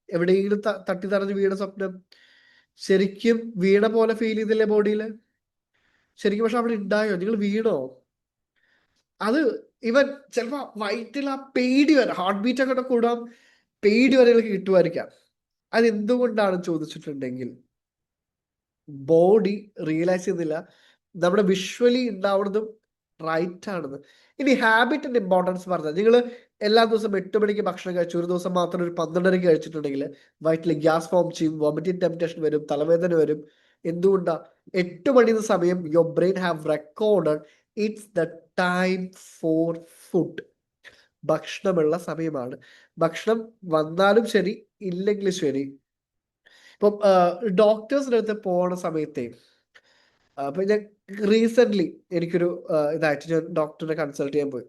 എവിടെയെങ്കിലും തട്ടിത്തറഞ്ഞ് വീണ സ്വപ്നം ശരിക്കും വീണ പോലെ ഫീൽ ചെയ്തില്ലേ ബോഡിയിൽ? ശരിക്കും പക്ഷെ അവിടെ ഉണ്ടായോ? നിങ്ങൾ വീണോ? അത് ഇവൻ ചിലപ്പോ വയറ്റിൽ ആ പേടി വരെ, ഹാർട്ട് ബീറ്റ് ഒക്കെ കൂടാം, പേടി വരെ കിട്ടുമായിരിക്കാം. അത് എന്തുകൊണ്ടാണ് ചോദിച്ചിട്ടുണ്ടെങ്കിൽ ബോഡി റിയലൈസ് ചെയ്യുന്നില്ല നമ്മുടെ വിഷ്വലി ഉണ്ടാവുന്നതും റൈറ്റ് ആണെന്ന്. ഇനി ഹാബിറ്റിന്റെ ഇമ്പോർട്ടൻസ് പറഞ്ഞാൽ, നിങ്ങൾ എല്ലാ ദിവസവും 8 മണിക്ക് ഭക്ഷണം കഴിച്ചു, ഒരു ദിവസം മാത്രം ഒരു 12:30 കഴിച്ചിട്ടുണ്ടെങ്കിൽ വയറ്റിൽ ഗ്യാസ് ഫോം ചെയ്യും, വോമിറ്റിംഗ് ടെംപ്റ്റേഷൻ വരും, തലവേദന വരും. എന്തുകൊണ്ടാ? 8 മണി സമയം your brain have recorded it's the time for food. ഭക്ഷണമുള്ള സമയമാണ്. ഭക്ഷണം വന്നാലും ശരി ഇല്ലെങ്കിലും ശരി. ഇപ്പം ഡോക്ടേഴ്സിന്റെ അടുത്ത് പോണ സമയത്തെ അപ്പൊ ഞാൻ റീസെന്റ് എനിക്കൊരു ഇതായിട്ട് ഞാൻ ഡോക്ടറിനെ കൺസൾട്ട് ചെയ്യാൻ പോയി.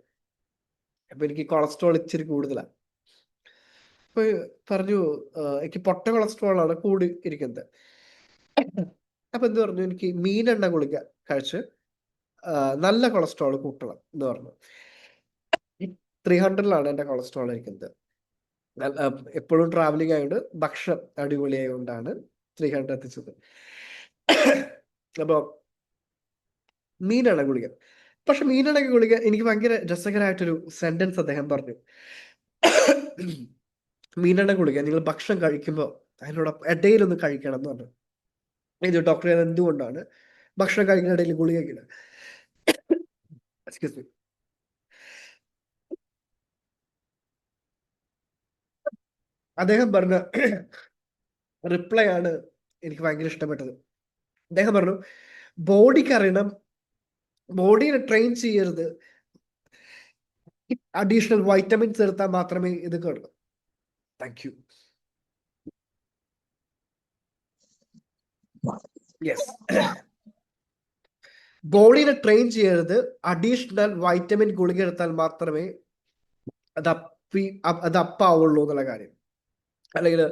അപ്പൊ എനിക്ക് കൊളസ്ട്രോൾ ഇച്ചിരി കൂടുതലാണ്. അപ്പൊ പറഞ്ഞു എനിക്ക് പൊട്ട കൊളസ്ട്രോൾ ആണ് കൂടി ഇരിക്കുന്നത്. അപ്പൊ എന്ത് പറഞ്ഞു, എനിക്ക് മീനെണ്ണ ഗുളിക കഴിച്ച് നല്ല കൊളസ്ട്രോൾ കൂട്ടണം എന്ന് പറഞ്ഞു. 300 എന്റെ കൊളസ്ട്രോൾ ഇരിക്കുന്നത്. എപ്പോഴും ട്രാവലിംഗ് ആയതുകൊണ്ട് ഭക്ഷണം അടിപൊളിയായതുകൊണ്ടാണ് 300 എത്തിച്ചത്. അപ്പൊ മീനെണ്ണ ഗുളിക. പക്ഷെ മീനെണ്ണ ഗുളിക എനിക്ക് ഭയങ്കര രസകരമായിട്ടൊരു സെന്റൻസ് അദ്ദേഹം പറഞ്ഞു. മീനെണ്ണ ഗുളിക നിങ്ങൾ ഭക്ഷണം കഴിക്കുമ്പോൾ അതിനോടൊപ്പം ഇടയിലൊന്ന് കഴിക്കണം എന്ന് പറഞ്ഞു. ഇത് ഡോക്ടർ അത് എന്തുകൊണ്ടാണ് ഭക്ഷണം കഴിക്കുന്ന ഇടയിൽ ഗുളിക കഴിക്കുന്നത്? Excuse me. അദ്ദേഹം പറഞ്ഞ റിപ്ലൈ ആണ് എനിക്ക് ഭയങ്കര ഇഷ്ടപ്പെട്ടത്. അദ്ദേഹം പറഞ്ഞു, ബോഡിക്ക് അറിയണം, ബോഡിയെ ട്രെയിൻ ചെയ്യരുത്, അഡീഷണൽ വൈറ്റമിൻസ് എടുത്താൽ മാത്രമേ ഇത് കേളൂ. Thank you. യെസ്, ബോഡിനെ ട്രെയിൻ ചെയ്യരുത്, അഡീഷണൽ വൈറ്റമിൻ ഗുളിക എടുത്താൽ മാത്രമേ അത് അപ്പാവുള്ളൂ എന്നുള്ള കാര്യം, അല്ലെങ്കിൽ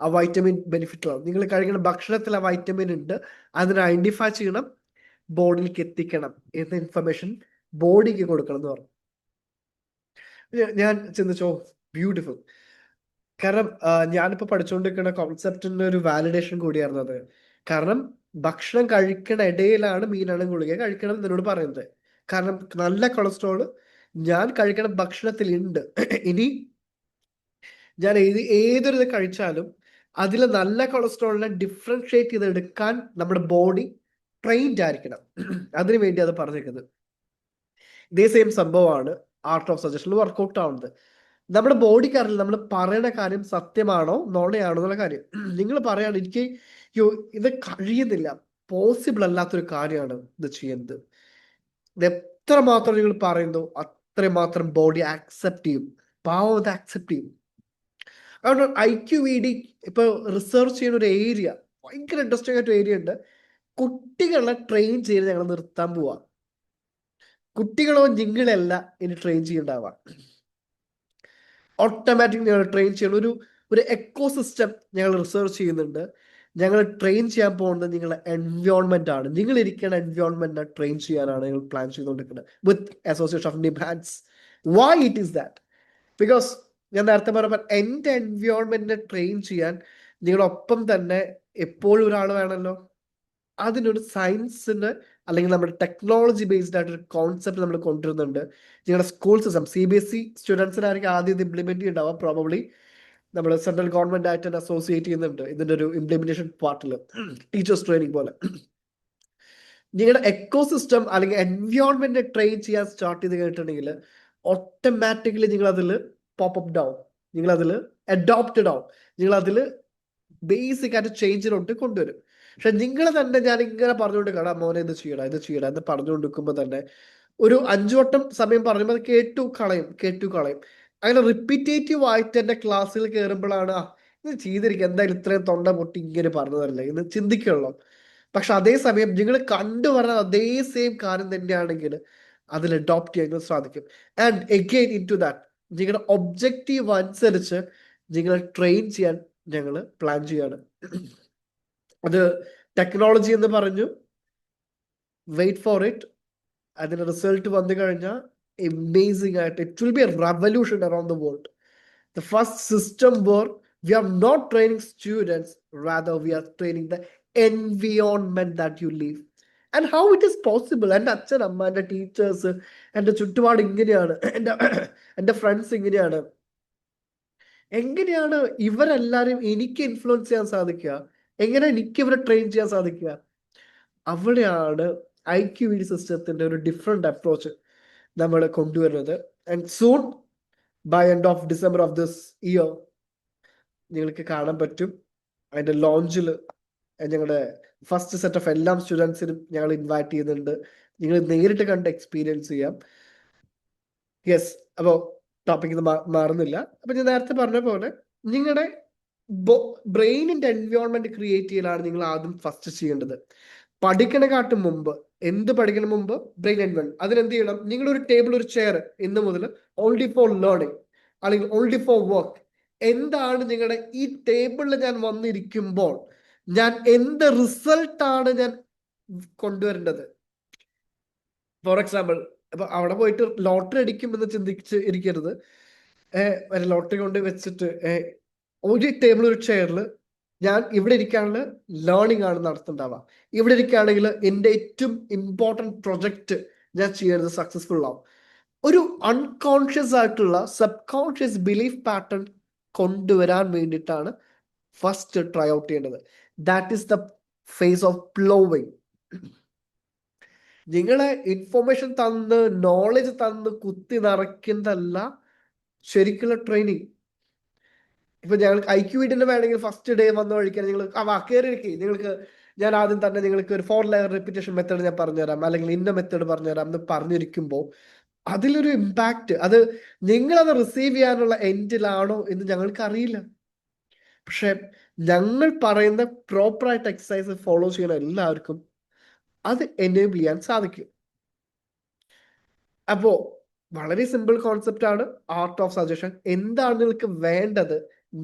ആ വൈറ്റമിൻ ബെനിഫിറ്റ് ആവും. നിങ്ങൾ കഴിക്കുന്ന ഭക്ഷണത്തിൽ ആ വൈറ്റമിൻ ഉണ്ട്, അതിനെ ഐഡന്റിഫൈ ചെയ്യണം, ബോഡിയിലേക്ക് എത്തിക്കണം എന്ന ഇൻഫർമേഷൻ ബോഡിക്ക് കൊടുക്കണം എന്ന് പറഞ്ഞു. ഞാൻ ചിന്തിച്ചോ, ബ്യൂട്ടിഫുൾ. കാരണം ഞാനിപ്പോ പഠിച്ചുകൊണ്ടിരിക്കുന്ന കോൺസെപ്റ്റിന്റെ ഒരു വാലിഡേഷൻ കൂടിയായിരുന്നു അത്. കാരണം ഭക്ഷണം കഴിക്കണ ഇടയിലാണ് മീനെണ്ണ ഗുളിക കഴിക്കണം എന്നോട് പറയുന്നത്. കാരണം നല്ല കൊളസ്ട്രോള് ഞാൻ കഴിക്കണ ഭക്ഷണത്തിൽ ഉണ്ട്. ഇനി ഞാൻ ഏതൊരു ഇത് കഴിച്ചാലും അതിൽ നല്ല കൊളസ്ട്രോളിനെ ഡിഫറൻഷിയേറ്റ് ചെയ്ത് എടുക്കാൻ നമ്മുടെ ബോഡി ട്രെയിൻഡ് ആയിരിക്കണം. അതിനു വേണ്ടി അത് പറഞ്ഞിരിക്കുന്നത്. ഇതേ സെയിം സംഭവമാണ് ആർട്ട് ഓഫ് സജഷനിൽ വർക്ക്ഔട്ട് ആവുന്നത്. നമ്മുടെ ബോഡിക്ക് അറിയില്ല നമ്മൾ പറയുന്ന കാര്യം സത്യമാണോ നോണയാണോ എന്നുള്ള കാര്യം. നിങ്ങൾ പറയാണ് എനിക്ക് ഇത് കഴിയുന്നില്ല, പോസിബിൾ അല്ലാത്തൊരു കാര്യമാണ് ഇത് ചെയ്യുന്നത്. ഇത് എത്രമാത്രം നിങ്ങൾ പറയുന്നു അത്രമാത്രം ബോഡി ആക്സെപ്റ്റ് ചെയ്യും, പാവം അത് ആക്സെപ്റ്റ് ചെയ്യും. അതുകൊണ്ട് IQVD ഇപ്പൊ റിസർച്ച് ചെയ്യുന്ന ഒരു ഏരിയ, ഭയങ്കര ഇൻട്രസ്റ്റിംഗ് ആയിട്ട് ഏരിയ ഉണ്ട്. കുട്ടികളെ ട്രെയിൻ ചെയ്ത് ഞങ്ങൾ നിർത്താൻ പോവാ. കുട്ടികളോ നിങ്ങളല്ല ഇനി ട്രെയിൻ ചെയ്യണ്ടാവുക, ഓട്ടോമാറ്റിക് ഞങ്ങൾ ട്രെയിൻ ചെയ്യണം. ഒരു എക്കോസിസ്റ്റം ഞങ്ങൾ റിസർച്ച് ചെയ്യുന്നുണ്ട്. ഞങ്ങൾ ട്രെയിൻ ചെയ്യാൻ പോകുന്നത് നിങ്ങളുടെ എൻവയോൺമെന്റ് ആണ്. നിങ്ങൾ ഇരിക്കുന്ന എൻവയോൺമെന്റിനെ ട്രെയിൻ ചെയ്യാനാണ് ഞങ്ങൾ പ്ലാൻ ചെയ്തുകൊണ്ടിരിക്കുന്നത് വിത്ത് അസോസിയേഷൻ ഓഫ് നിബാൻസ്. Why it is that? Because ഞാൻ നേരത്തെ പറഞ്ഞ എൻ്റെ എൻവയോൺമെന്റിനെ ട്രെയിൻ ചെയ്യാൻ നിങ്ങളൊപ്പം തന്നെ എപ്പോഴും ഒരാൾ വേണമല്ലോ. അതിനൊരു സയൻസിന് അല്ലെങ്കിൽ നമ്മുടെ ടെക്നോളജി ബേസ്ഡ് ആയിട്ടൊരു കോൺസെപ്റ്റ് നമ്മൾ കൊണ്ടുവരുന്നുണ്ട്. നിങ്ങളുടെ സ്കൂൾ സിസ്റ്റം CBSE സ്റ്റുഡൻസിനായിരിക്കും ആദ്യം ഇത് ഇംപ്ലിമെന്റ് ചെയ്യുന്നുണ്ടാവുക. പ്രോബബ്ലി നമ്മൾ സെൻട്രൽ ഗവൺമെന്റ് ആയിട്ട് തന്നെ അസോസിയേറ്റ് ചെയ്യുന്നുണ്ട് ഇതിന്റെ ഒരു ഇംപ്ലിമെന്റേഷൻ പാർട്ടിൽ, ടീച്ചേഴ്സ് ട്രെയിനിങ് പോലെ. നിങ്ങളുടെ എക്കോസിസ്റ്റം അല്ലെങ്കിൽ എൻവയോൺമെന്റിനെ ട്രെയിൻ ചെയ്യാൻ സ്റ്റാർട്ട് ചെയ്ത് കഴിഞ്ഞിട്ടുണ്ടെങ്കിൽ ഓട്ടോമാറ്റിക്കലി നിങ്ങൾ അതിൽ പോപ്പ് ആവും, നിങ്ങൾ അതിൽ അഡോപ്റ്റഡ് ആവും, നിങ്ങൾ അതിൽ ബേസിക് ആയിട്ട് ചേഞ്ചിലോട്ട് കൊണ്ടുവരും. പക്ഷെ നിങ്ങൾ തന്നെ ഞാൻ ഇങ്ങനെ പറഞ്ഞുകൊണ്ട് കാണാം, മോനെ ഇത് ചെയ്യണം ഇത് ചെയ്യണം എന്ന് പറഞ്ഞുകൊണ്ടിരിക്കുമ്പോൾ തന്നെ ഒരു 5 വട്ടം സമയം പറയുമ്പോൾ അത് കേട്ടു കളയും. അങ്ങനെ റിപ്പീറ്റേറ്റീവ് ആയിട്ട് എൻ്റെ ക്ലാസ്സിൽ കയറുമ്പോഴാണ് ഇത് ചെയ്തിരിക്കുക, എന്തായാലും ഇത്രയും തൊണ്ട പൊട്ടി ഇങ്ങനെ പറഞ്ഞതല്ലേ എന്ന് ചിന്തിക്കുള്ളൂ. പക്ഷെ അതേസമയം നിങ്ങൾ കണ്ടുപറഞ്ഞ അതേ സെയിം കാര്യം തന്നെയാണെങ്കിൽ അതിൽ അഡോപ്റ്റ് ചെയ്യാൻ സാധിക്കും. And again in to that നിങ്ങളുടെ ഒബ്ജക്റ്റീവ് അനുസരിച്ച് നിങ്ങളെ ട്രെയിൻ ചെയ്യാൻ ഞങ്ങൾ പ്ലാൻ ചെയ്യാണ്. അത് ടെക്നോളജി എന്ന് പറഞ്ഞു, വെയിറ്റ് ഫോർ ഇറ്റ്. അതിന്റെ റിസൾട്ട് വന്നു കഴിഞ്ഞാൽ അമേസിംഗ് ആയിട്ട് it will be a revolution around the world. The first system where we are not training students, rather we are training the environment that you live. And how it is possible? എൻ്റെ അച്ഛൻ, അമ്മ, എൻ്റെ teachers, എൻ്റെ ചുറ്റുപാട് ഇങ്ങനെയാണ്, എൻ്റെ friends ഇങ്ങനെയാണ്. എങ്ങനെയാണ് ഇവരെല്ലാരും എനിക്ക് ഇൻഫ്ലുവൻസ് ചെയ്യാൻ സാധിക്കുക? എങ്ങനെ എനിക്ക് ഇവരെ ട്രെയിൻ ചെയ്യാൻ സാധിക്കുക? അവിടെയാണ് IQVD സിസ്റ്റത്തിന്റെ ഒരു ഡിഫറെന്റ് അപ്രോച്ച് നമ്മൾ കൊണ്ടുവരുന്നത്. And soon by end of December of this year നിങ്ങൾക്ക് കാണാൻ പറ്റും. അതിന്റെ ലോഞ്ചിൽ ഞങ്ങളുടെ ഫസ്റ്റ് സെറ്റ് ഓഫ് എല്ലാ സ്റ്റുഡൻസിനും ഞങ്ങൾ ഇൻവൈറ്റ് ചെയ്യുന്നുണ്ട്. നിങ്ങൾ നേരിട്ട് കണ്ട് എക്സ്പീരിയൻസ് ചെയ്യാം. യെസ്, അപ്പോൾ ടോപ്പിക് മാറുന്നില്ല. അപ്പൊ ഞാൻ നേരത്തെ പറഞ്ഞ പോലെ നിങ്ങളുടെ ബ്രെയിനിന്റെ എൻവയോൺമെന്റ് ക്രിയേറ്റ് ചെയ്യലാണ് നിങ്ങൾ ആദ്യം ഫസ്റ്റ് ചെയ്യേണ്ടത്. പഠിക്കണക്കാട്ടും മുമ്പ്, എന്ത് പഠിക്കണം മുമ്പ് ബ്രെയിൻ എൻവയോൺമെന്റ്. അതിനെന്ത് ചെയ്യണം? നിങ്ങളൊരു ടേബിൾ, ഒരു ചെയർ ഇന്ന് മുതൽ ഓൺലി ഫോർ ലേണിംഗ് അല്ലെങ്കിൽ ഓൺലി ഫോർ വർക്ക്. എന്താണ് നിങ്ങളുടെ ഈ ടേബിളിൽ ഞാൻ വന്നിരിക്കുമ്പോൾ ഞാൻ എന്ത് റിസൾട്ടാണ് ഞാൻ കൊണ്ടുവരേണ്ടത്? ഫോർ എക്സാമ്പിൾ, അപ്പൊ അവിടെ പോയിട്ട് ലോട്ടറി അടിക്കുമെന്ന് ചിന്തിച്ച് ഇരിക്കരുത്. ലോട്ടറി കൊണ്ട് വെച്ചിട്ട് ഒരു ടേബിൾ, ഒരു ചെയറിൽ ഞാൻ ഇവിടെ ഇരിക്കുകയാണെങ്കിൽ ലേണിംഗ് ആണ് നടത്തുന്നുണ്ടാവുക. ഇവിടെ ഇരിക്കുകയാണെങ്കിൽ എൻ്റെ ഏറ്റവും ഇമ്പോർട്ടൻറ്റ് പ്രൊജക്റ്റ് ഞാൻ ചെയ്യുന്നത് സക്സസ്ഫുൾ ആവും. ഒരു അൺകോൺഷ്യസ് ആയിട്ടുള്ള സബ് കോൺഷ്യസ് ബിലീഫ് പാറ്റേൺ കൊണ്ടുവരാൻ വേണ്ടിയിട്ടാണ് ഫസ്റ്റ് ട്രൈ ഔട്ട് ചെയ്യേണ്ടത്. That is the phase of ploughing. നിങ്ങളെ ഇൻഫോർമേഷൻ തന്ന്, നോളജ് തന്ന് കുത്തി നിറയ്ക്കുന്നതല്ല ശരിക്കുള്ള ട്രെയിനിങ്. ഇപ്പൊ ഞങ്ങൾക്ക് IQ വീഡിന്റെ വേണമെങ്കിൽ ഫസ്റ്റ് ഡേ വന്ന വഴിക്കാൻ നിങ്ങൾ കയറിയിരിക്കും. നിങ്ങൾക്ക് ഞാൻ ആദ്യം തന്നെ നിങ്ങൾക്ക് ഒരു 4 ലെയർ റിപ്പീറ്റേഷൻ മെത്തേഡ് ഞാൻ പറഞ്ഞുതരാം, അല്ലെങ്കിൽ ഇന്ന മെത്തേഡ് പറഞ്ഞുതരാം എന്ന് പറഞ്ഞിരിക്കുമ്പോൾ അതിലൊരു ഇമ്പാക്റ്റ്, അത് നിങ്ങളത് റിസീവ് ചെയ്യാനുള്ള എൻഡിലാണോ എന്ന് ഞങ്ങൾക്ക് അറിയില്ല. പക്ഷെ ഞങ്ങൾ പറയുന്ന പ്രോപ്പറായിട്ട് എക്സസൈസ് ഫോളോ ചെയ്യുന്ന എല്ലാവർക്കും അത് എനേബിൾ ചെയ്യാൻ സാധിക്കും. അപ്പോ വളരെ സിമ്പിൾ കോൺസെപ്റ്റ് ആണ് ആർട്ട് ഓഫ് സജഷൻ. എന്താണ് നിങ്ങൾക്ക് വേണ്ടത്?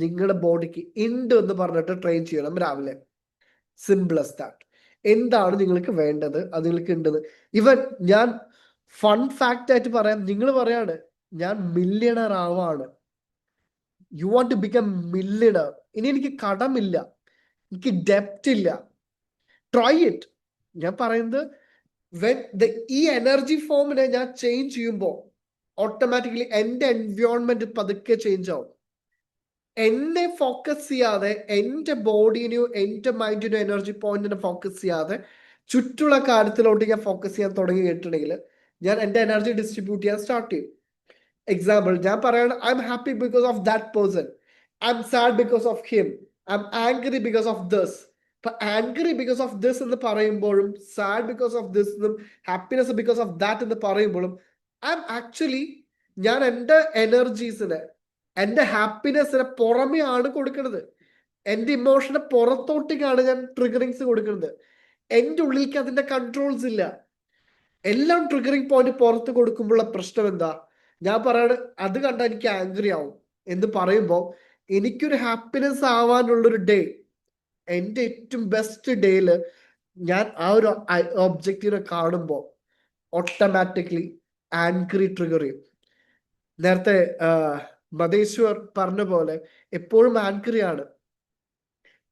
നിങ്ങളുടെ ബോഡിക്ക് ഉണ്ട് എന്ന് പറഞ്ഞിട്ട് ട്രെയിൻ ചെയ്യണം രാവിലെ. Simple as that. എന്താണ് നിങ്ങൾക്ക് വേണ്ടത്? അത് നിങ്ങൾക്ക് ഉണ്ടെന്ന്. ഇവൻ ഞാൻ ഫൺ ഫാക്റ്റ് ആയിട്ട് പറയാം, നിങ്ങൾ പറയാണ് ഞാൻ മില്യണർ ആവാണ്, you want to become millionaire. ഇനി എനിക്ക് കടമില്ല, എനിക്ക് ഡെപ്റ്റ് ഇല്ല, ട്രൈ ഇറ്റ്. ഞാൻ പറയുന്നത് ഈ എനർജി ഫോമിനെ ഞാൻ ചേഞ്ച് ചെയ്യുമ്പോൾ ഓട്ടോമാറ്റിക്കലി എൻ്റെ എൻവയോൺമെന്റ് പതുക്കെ ചേഞ്ച് ആവും. എന്നെ ഫോക്കസ് ചെയ്യാതെ, എൻ്റെ ബോഡിനെയോ എൻ്റെ മൈൻഡിനോ എനർജി പോയിന്റിനെ ഫോക്കസ് ചെയ്യാതെ ചുറ്റുള്ള കാര്യത്തിലോട്ട് ഞാൻ ഫോക്കസ് ചെയ്യാൻ തുടങ്ങി കേട്ടിട്ടുണ്ടെങ്കിൽ ഞാൻ എൻ്റെ എനർജി ഡിസ്ട്രിബ്യൂട്ട് ചെയ്യാൻ സ്റ്റാർട്ട് ചെയ്യും. എക്സാമ്പിൾ ഞാൻ പറയാണ്, I am happy because of that person, I M sad because of him, I M angry because of this. ഇപ്പൊ ആംഗ്രി ബിക്കോസ് ഓഫ് ദിസ് എന്ന് പറയുമ്പോഴും, സാഡ് ബിക്കോസ് ഓഫ് ദിസ് എന്നും, happiness because of that എന്ന് പറയുമ്പോഴും I M actually, ഞാൻ എൻ്റെ എനർജീസിനെ, എൻ്റെ ഹാപ്പിനെസ്സിനെ പുറമെ ആണ് കൊടുക്കുന്നത്. എൻ്റെ ഇമോഷനെ പുറത്തോട്ടേക്കാണ് ഞാൻ ട്രിഗറിങ്സ് കൊടുക്കുന്നത്. എൻ്റെ ഉള്ളിലേക്ക് അതിന്റെ കൺട്രോൾസ് ഇല്ല. എല്ലാം ട്രിഗറിങ് പോയിന്റ് പുറത്ത് കൊടുക്കുമ്പോഴുള്ള പ്രശ്നം എന്താ? ഞാൻ പറയാണ് അത് കണ്ട എനിക്ക് ആംഗ്രി ആവും എന്ന് പറയുമ്പോൾ എനിക്കൊരു ഹാപ്പിനെസ് ആവാനുള്ളൊരു ഡേ, എൻ്റെ ഏറ്റവും ബെസ്റ്റ് ഡേയില് ഞാൻ ആ ഒരു ഒബ്ജക്റ്റീവിനെ കാണുമ്പോൾ ഓട്ടോമാറ്റിക്കലി ആംഗ്രി ട്രിഗർ ചെയ്യും. നേരത്തെ മതേശ്വർ പറഞ്ഞ പോലെ എപ്പോഴും ആംഗ്രി ആണ്.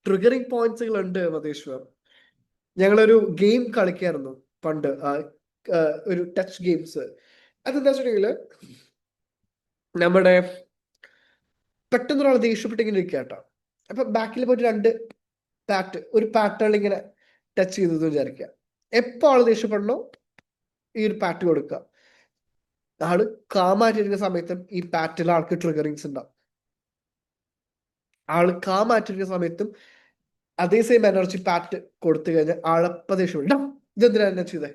ട്രിഗറിങ് പോയിന്റ്സുകൾ ഉണ്ട് മതേശ്വർ. ഞങ്ങളൊരു ഗെയിം കളിക്കായിരുന്നു പണ്ട്, ഒരു ടച്ച് ഗെയിംസ്. അതെന്താ വെച്ചിട്ടുണ്ടെങ്കിൽ നമ്മുടെ പെട്ടെന്ന് ഒരാൾ ദേഷ്യപ്പെട്ടിങ്ങനെ ഇരിക്കുക കേട്ടോ. അപ്പൊ ബാക്കിൽ പോയിട്ട് ഒരു പാറ്റേൺ ഇങ്ങനെ ടച്ച് ചെയ്തത് വിചാരിക്കുക. എപ്പോ ആള് ദേഷ്യപ്പെടണോ ഈ ഒരു പാറ്റ് കൊടുക്കുക. ആള് കാമായിട്ടിരിക്കുന്ന സമയത്തും ഈ പാറ്റിൽ ആൾക്ക് ട്രിഗറിങ്സ് ഉണ്ടാവും. ആള് കാമായിട്ടിരിക്കുന്ന സമയത്തും അതേ സെയിം എനർജി പാറ്റ് കൊടുത്തു കഴിഞ്ഞാൽ ആളപ്പ ദേഷ്യപ്പെടും. ഇതെന്തിനാ എന്നെ ചെയ്തേ?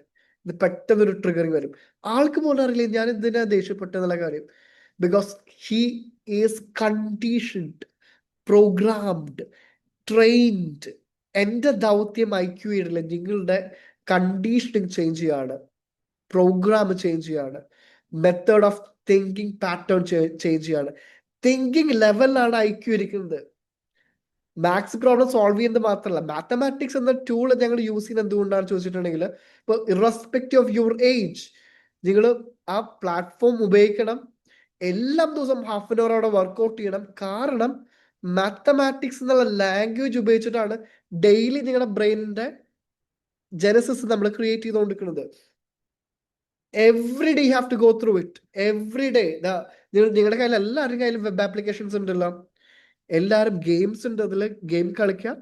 ഇത് പെട്ടെന്നൊരു ട്രിഗറിങ് വരും. ആൾക്ക് പോലും അറിയില്ല ഞാൻ എന്തിനാ ദേഷ്യപ്പെട്ടെന്നുള്ള കാര്യം. Because he is conditioned, programmed, trained. എൻ്റെ ദൗത്യം IQ ഇടില്ല, നിങ്ങളുടെ കണ്ടീഷനിങ് ചേഞ്ച് ചെയ്യാണ്, പ്രോഗ്രാം ചേഞ്ച് ചെയ്യാണ്, method of thinking pattern change ചെയ്യാണ്. തിങ്കിങ് ലെവലിലാണ് IQ ഇരിക്കുന്നത്. മാത്സ് പ്രോബ്ലം സോൾവ് ചെയ്യുന്നത് മാത്രമല്ല, മാത്തമാറ്റിക്സ് എന്ന ടൂൾ ഞങ്ങൾ യൂസ് ചെയ്യുന്നത് എന്തുകൊണ്ടാണ് ചോദിച്ചിട്ടുണ്ടെങ്കിൽ, ഇപ്പോൾ ഇറസ്പെക്റ്റീവ് ഓഫ് യുവർ ഏജ് നിങ്ങൾ ആ പ്ലാറ്റ്ഫോം ഉപയോഗിക്കണം. എല്ലാ ദിവസവും ഹാഫ് ആൻ അവർ അവിടെ വർക്ക്ഔട്ട് ചെയ്യണം. കാരണം മാത്തമാറ്റിക്സ് എന്നുള്ള ലാംഗ്വേജ് ഉപയോഗിച്ചിട്ടാണ് ഡെയിലി നിങ്ങളുടെ ബ്രെയിനിന്റെ ജനസിസ് നമ്മൾ ക്രിയേറ്റ് ചെയ്തുകൊണ്ടിരിക്കുന്നത്. Every day you have to go through it. Every day. നിങ്ങളുടെ കയ്യിൽ, എല്ലാവരുടെ കയ്യിലും വെബ് ആപ്ലിക്കേഷൻസ് ഉണ്ടല്ലോ, എല്ലാവരും ഗെയിംസ് ഉണ്ട്, അതിൽ ഗെയിം കളിക്കാം.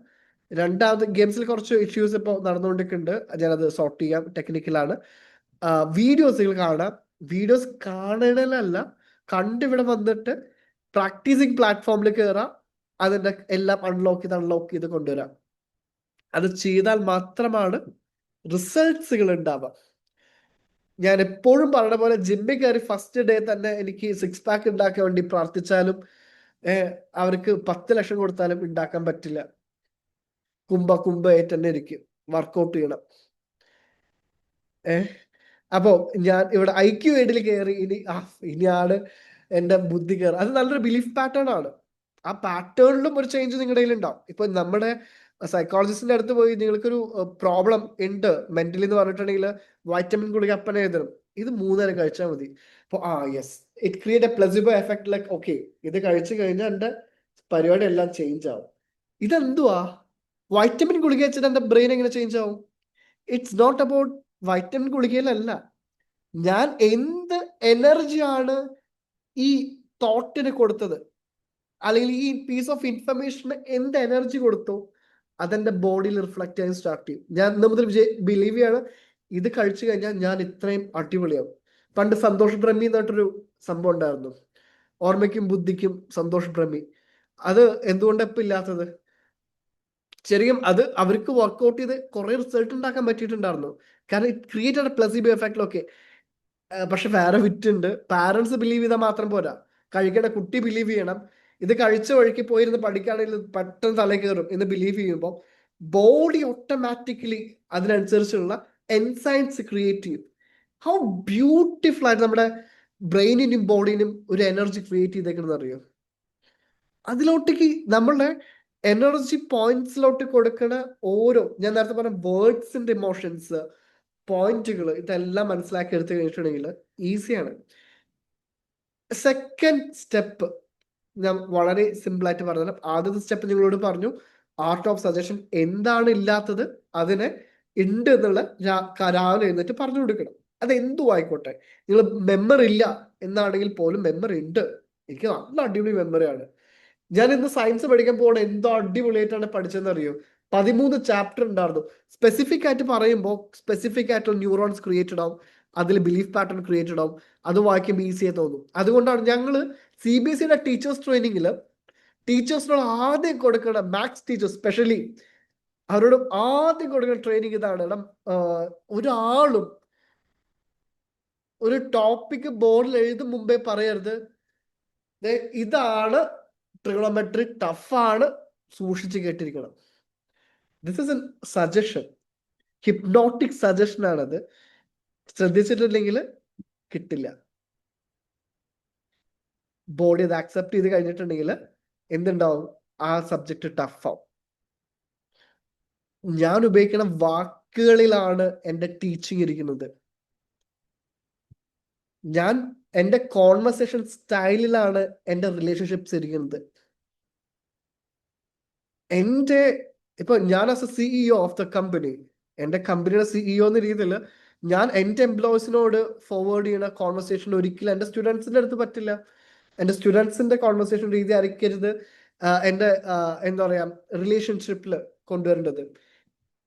രണ്ടാമത് ഗെയിംസിൽ കുറച്ച് ഇഷ്യൂസ് ഇപ്പോൾ നടന്നുകൊണ്ടിരിക്കുന്നുണ്ട്, ഞാനത് സോർട്ട് ചെയ്യാം, ടെക്നിക്കലാണ്. വീഡിയോസുകൾ കാണാം. വീഡിയോസ് കാണണല്ല, കണ്ടിവിടെ വന്നിട്ട് പ്രാക്ടീസിങ് പ്ലാറ്റ്ഫോമിൽ കയറാം, അതിൻ്റെ എല്ലാം അൺലോക്ക് ചെയ്ത് കൊണ്ടുവരാം. അത് ചെയ്താൽ മാത്രമാണ് റിസൾട്ട്സുകൾ ഉണ്ടാവുക. ഞാൻ എപ്പോഴും പറഞ്ഞ പോലെ ജിമ്മിൽ കയറി ഫസ്റ്റ് ഡേ തന്നെ എനിക്ക് 6 പാക്ക് ഉണ്ടാക്കാൻ വേണ്ടി പ്രാർത്ഥിച്ചാലും അവർക്ക് 10 ലക്ഷം കൊടുത്താലും ഉണ്ടാക്കാൻ പറ്റില്ല. കുംഭ തന്നെ ഇരിക്കും. വർക്കൗട്ട് ചെയ്യണം. ഏഹ് അപ്പോ ഞാൻ ഇവിടെ IQ എയ്ഡിൽ കയറി, ഇനിയാണ് എന്റെ ബുദ്ധി കയറുക. അത് നല്ലൊരു ബിലീഫ് പാറ്റേൺ ആണ്. ആ പാറ്റേണിലും ഒരു ചേഞ്ച് നിങ്ങളുടെ കയ്യിൽ ഉണ്ടാവും. ഇപ്പൊ നമ്മുടെ സൈക്കോളജിസ്റ്റിന്റെ അടുത്ത് പോയി നിങ്ങൾക്കൊരു പ്രോബ്ലം ഉണ്ട് മെന്റലി എന്ന് പറഞ്ഞിട്ടുണ്ടെങ്കിൽ വൈറ്റമിൻ ഗുളിക അപ്പനെ എഴുതണം, ഇത് 3 നേരം കഴിച്ചാൽ മതി. അപ്പൊ yes, it create A placebo effect, like okay ഇത് കഴിച്ചു കഴിഞ്ഞാൽ എന്റെ പരിപാടി എല്ലാം ചേഞ്ച് ആവും. ഇതെന്തുവാ? വൈറ്റമിൻ ഗുളിക വെച്ചിട്ട് എന്റെ ബ്രെയിൻ എങ്ങനെ ചേഞ്ച് ആവും? ഇറ്റ്സ് നോട്ട് അബൌട്ട് വൈറ്റമിൻ ഗുളികയിലല്ല. ഞാൻ എന്ത് എനർജിയാണ് ഈ തോട്ടിന് കൊടുത്തത്, അല്ലെങ്കിൽ ഈ പീസ് ഓഫ് ഇൻഫർമേഷന് എന്ത് എനർജി കൊടുത്തോ അതെന്റെ ബോഡിയിൽ റിഫ്ലക്ട് ചെയ്യാൻ സ്റ്റാർട്ട് ചെയ്യും. ഞാൻ ഇന്ന് മുതൽ ബിലീവ് ചെയ്യാണ്, ഇത് കഴിച്ചു കഴിഞ്ഞാൽ ഞാൻ ഇത്രയും അടിപൊളിയാവും. പണ്ട് സന്തോഷ് ബ്രഹ്മി എന്നിട്ടൊരു സംഭവം ഉണ്ടായിരുന്നു, ഓർമ്മയ്ക്കും ബുദ്ധിക്കും സന്തോഷ് ബ്രഹ്മി. അത് എന്തുകൊണ്ടാണ് ഇപ്പം ഇല്ലാത്തത്? ശരിക്കും അത് അവർക്ക് വർക്ക്ഔട്ട് ചെയ്ത് കുറെ റിസൾട്ട് ഉണ്ടാക്കാൻ പറ്റിയിട്ടുണ്ടായിരുന്നു. കാരണം it created A placebo effect. Okay, പക്ഷെ വേറെ വിറ്റുണ്ട്. പാരന്റ്സ് ബിലീവ് ചെയ്താൽ മാത്രം പോരാ, കഴിക്കേണ്ട കുട്ടി ബിലീവ് ചെയ്യണം. ഇത് കഴിച്ച വഴിക്ക് പോയിരുന്ന് പഠിക്കുകയാണെങ്കിൽ പെട്ടെന്ന് തല കയറും എന്ന് ബിലീവ് ചെയ്യുമ്പോൾ ബോഡി ഓട്ടോമാറ്റിക്കലി അതിനനുസരിച്ചുള്ള എൻസൈംസ് ക്രിയേറ്റ് ചെയ്യും. ഹൗ ബ്യൂട്ടിഫുൾ ആയിട്ട് നമ്മുടെ ബ്രെയിനിനും ബോഡിനും ഒരു എനർജി ക്രിയേറ്റ് ചെയ്തേക്കുന്നത് അറിയോ? അതിലോട്ടേക്ക് നമ്മളുടെ എനർജി പോയിന്റ്സിലോട്ട് കൊടുക്കണ ഞാൻ നേരത്തെ പറഞ്ഞ വേർഡ്സിന്റെ ഇമോഷൻസ്, പോയിന്റുകൾ, ഇതെല്ലാം മനസ്സിലാക്കി എടുത്തു കഴിഞ്ഞിട്ടുണ്ടെങ്കിൽ ഈസിയാണ്. സെക്കൻഡ് സ്റ്റെപ്പ് ഞാൻ വളരെ സിമ്പിൾ ആയിട്ട് പറഞ്ഞത്. ആദ്യത്തെ സ്റ്റെപ്പ് നിങ്ങളോട് പറഞ്ഞു, ആർട്ട് ഓഫ് സജഷൻ. എന്താണ് ഇല്ലാത്തത് അതിനെ ഉണ്ട് എന്നുള്ള രാവിലെ എഴുന്നേറ്റ് പറഞ്ഞു കൊടുക്കണം. അത് എന്തു ആയിക്കോട്ടെ. നിങ്ങൾ മെമ്മറി ഇല്ല എന്നാണെങ്കിൽ പോലും മെമ്മറി ഉണ്ട്. എനിക്ക് നല്ല അടിപൊളി മെമ്മറിയാണ്. ഞാൻ ഇന്ന് സയൻസ് പഠിക്കാൻ പോകണം, എന്തോ അടിപൊളിയായിട്ടാണ് പഠിച്ചതെന്ന് അറിയോ? 13 ചാപ്റ്റർ ഉണ്ടായിരുന്നു. സ്പെസിഫിക് ആയിട്ട് പറയുമ്പോൾ സ്പെസിഫിക് ആയിട്ടുള്ള ന്യൂറോൺസ് ക്രിയേറ്റഡ് ആവും, അതിൽ ബിലീഫ് പാറ്റേൺ ക്രിയേറ്റഡ് ആവും. അത് വായിക്കുമ്പോൾ ഈസിയായി തോന്നും. അതുകൊണ്ടാണ് ഞങ്ങൾ CBSEയുടെ ടീച്ചേഴ്സ് ട്രെയിനിങ്ങിൽ ടീച്ചേഴ്സിനോട് ആദ്യം കൊടുക്കുന്ന, മാത്സ് ടീച്ചേഴ്സ് സ്പെഷ്യലി, അവരോട് ആദ്യം കൊടുക്കുന്ന ട്രെയിനിങ് ഇതാണ്. ഒരാളും ഒരു ടോപ്പിക് ബോർഡിൽ എഴുതും മുമ്പേ പറയരുത് ഇതാണ് ട്രിഗണോമെട്രി, ടഫാണ്, സൂക്ഷിച്ച് കേട്ടിരിക്കണം. This is an suggestion, hypnotic suggestion ആണത്. ശ്രദ്ധിച്ചിട്ടില്ലെങ്കിൽ കിട്ടില്ല. ബോഡി അത് ആക്സെപ്റ്റ് ചെയ്ത് കഴിഞ്ഞിട്ടുണ്ടെങ്കിൽ എന്തുണ്ടാവും? ആ സബ്ജക്ട് ടഫാവും. ഞാൻ ഉപയോഗിക്കുന്ന വാക്കുകളിലാണ് എൻ്റെ ടീച്ചിങ് ഇരിക്കുന്നത്. എൻ്റെ കോൺവെർസേഷൻ സ്റ്റൈലിലാണ് എൻ്റെ റിലേഷൻഷിപ്സ് ഇരിക്കുന്നത്. ഇപ്പൊ ഞാൻ as A CEO of the company, എൻ്റെ കമ്പനിയുടെ CEO എന്ന രീതിയിൽ ഞാൻ എൻ്റെ എംപ്ലോയീസിനോട് ഫോർവേഡ് ചെയ്യുന്ന കോൺവെർസേഷൻ ഒരിക്കലും എൻ്റെ സ്റ്റുഡൻസിന്റെ അടുത്ത് പറ്റില്ല. എൻ്റെ സ്റ്റുഡൻസിന്റെ കോൺവെർസേഷൻ രീതി ആയിരിക്കരുത് എൻ്റെ എന്താ പറയാ റിലേഷൻഷിപ്പിൽ കൊണ്ടുവരേണ്ടത്.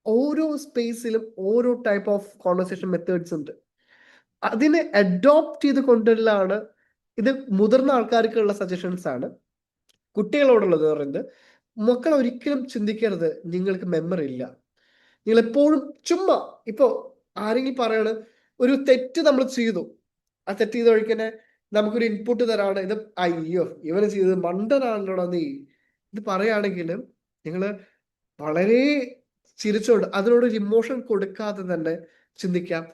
ഓരോ സ്പേസിലും ഓരോ ടൈപ്പ് ഓഫ് കോൺവെർസേഷൻ മെത്തേഡ്സ് ഉണ്ട്. അതിനെ അഡോപ്റ്റ് ചെയ്ത് കൊണ്ടുവരലാണ്. ഇത് മുതിർന്ന ആൾക്കാർക്കുള്ള സജഷൻസ് ആണ്. കുട്ടികളോടുള്ളത് പറയുന്നത്, മക്കൾ ഒരിക്കലും ചിന്തിക്കരുത് നിങ്ങൾക്ക് മെമ്മറി ഇല്ല. നിങ്ങൾ എപ്പോഴും ചുമ്മാ, ഇപ്പോ ആരെങ്കിലും പറയാണ് ഒരു തെറ്റ് നമ്മൾ ചെയ്തു, ആ തെറ്റ് ചെയ്ത വഴിക്കന്നെ നമുക്കൊരു ഇൻപുട്ട് തരാണ്, ഇത് അയ്യോ ഇവന് ചെയ്തത് മണ്ടനാണല്ലോടാ നീ, ഇത് പറയുകയാണെങ്കിലും നിങ്ങൾ വളരെ ചിരിച്ചോണ്ട് അതിനോടൊരു ഇമോഷൻ കൊടുക്കാതെ തന്നെ ചിന്തിക്കാം,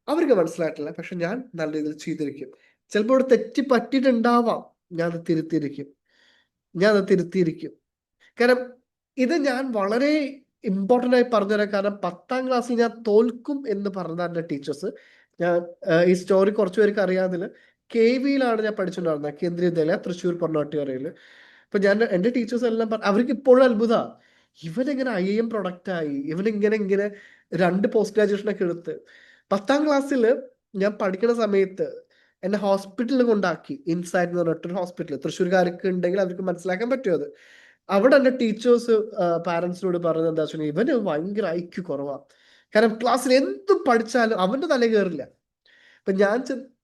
അവർക്ക് മനസ്സിലായിട്ടില്ല, പക്ഷെ ഞാൻ നല്ല രീതിയിൽ ചെയ്തിരിക്കും. ചിലപ്പോൾ ഇവിടെ തെറ്റി പറ്റിയിട്ടുണ്ടാവാം, ഞാൻ അത് തിരുത്തിയിരിക്കും. കാരണം ഇത് ഞാൻ വളരെ ഇമ്പോർട്ടൻ്റ് ആയി പറഞ്ഞുതരാം. കാരണം 10ാം ക്ലാസ്സിൽ ഞാൻ തോൽക്കും എന്ന് പറഞ്ഞ എൻ്റെ ടീച്ചേഴ്സ്, ഞാൻ ഈ സ്റ്റോറി കുറച്ചു പേർക്ക് അറിയാതിൽ, KVയിലാണ് ഞാൻ പഠിച്ചിട്ടുണ്ടായിരുന്നത്, കേന്ദ്രീയ വിദ്യാലയ തൃശ്ശൂർ പൊന്നാട്ടുകരയിൽ. അപ്പൊ എൻ്റെ ടീച്ചേഴ്സ് എല്ലാം അവർക്ക് ഇപ്പോഴും അത്ഭുത, ഇവനെങ്ങനെ IIM പ്രൊഡക്റ്റ് ആയി, ഇവനിങ്ങനെ 2 പോസ്റ്റ് ഗ്രാജുവേഷൻ ഒക്കെ എടുത്ത്. 10ാം ക്ലാസ്സിൽ ഞാൻ പഠിക്കുന്ന സമയത്ത് എന്നെ ഹോസ്പിറ്റലിൽ കൊണ്ടാക്കി, ഇൻസൈറ്റ് എന്ന് പറഞ്ഞിട്ടൊരു ഹോസ്പിറ്റൽ, തൃശ്ശൂർക്കാർക്ക് ഉണ്ടെങ്കിൽ അവർക്ക് മനസ്സിലാക്കാൻ പറ്റും അത്. അവിടെ എൻ്റെ ടീച്ചേഴ്സ് പാരൻസിനോട് പറഞ്ഞത് എന്താ വെച്ചാൽ, ഇവന് ഭയങ്കര IQ കുറവാണ്. കാരണം ക്ലാസ്സിൽ എന്തും പഠിച്ചാലും അവന്റെ തല കയറില്ല. അപ്പൊ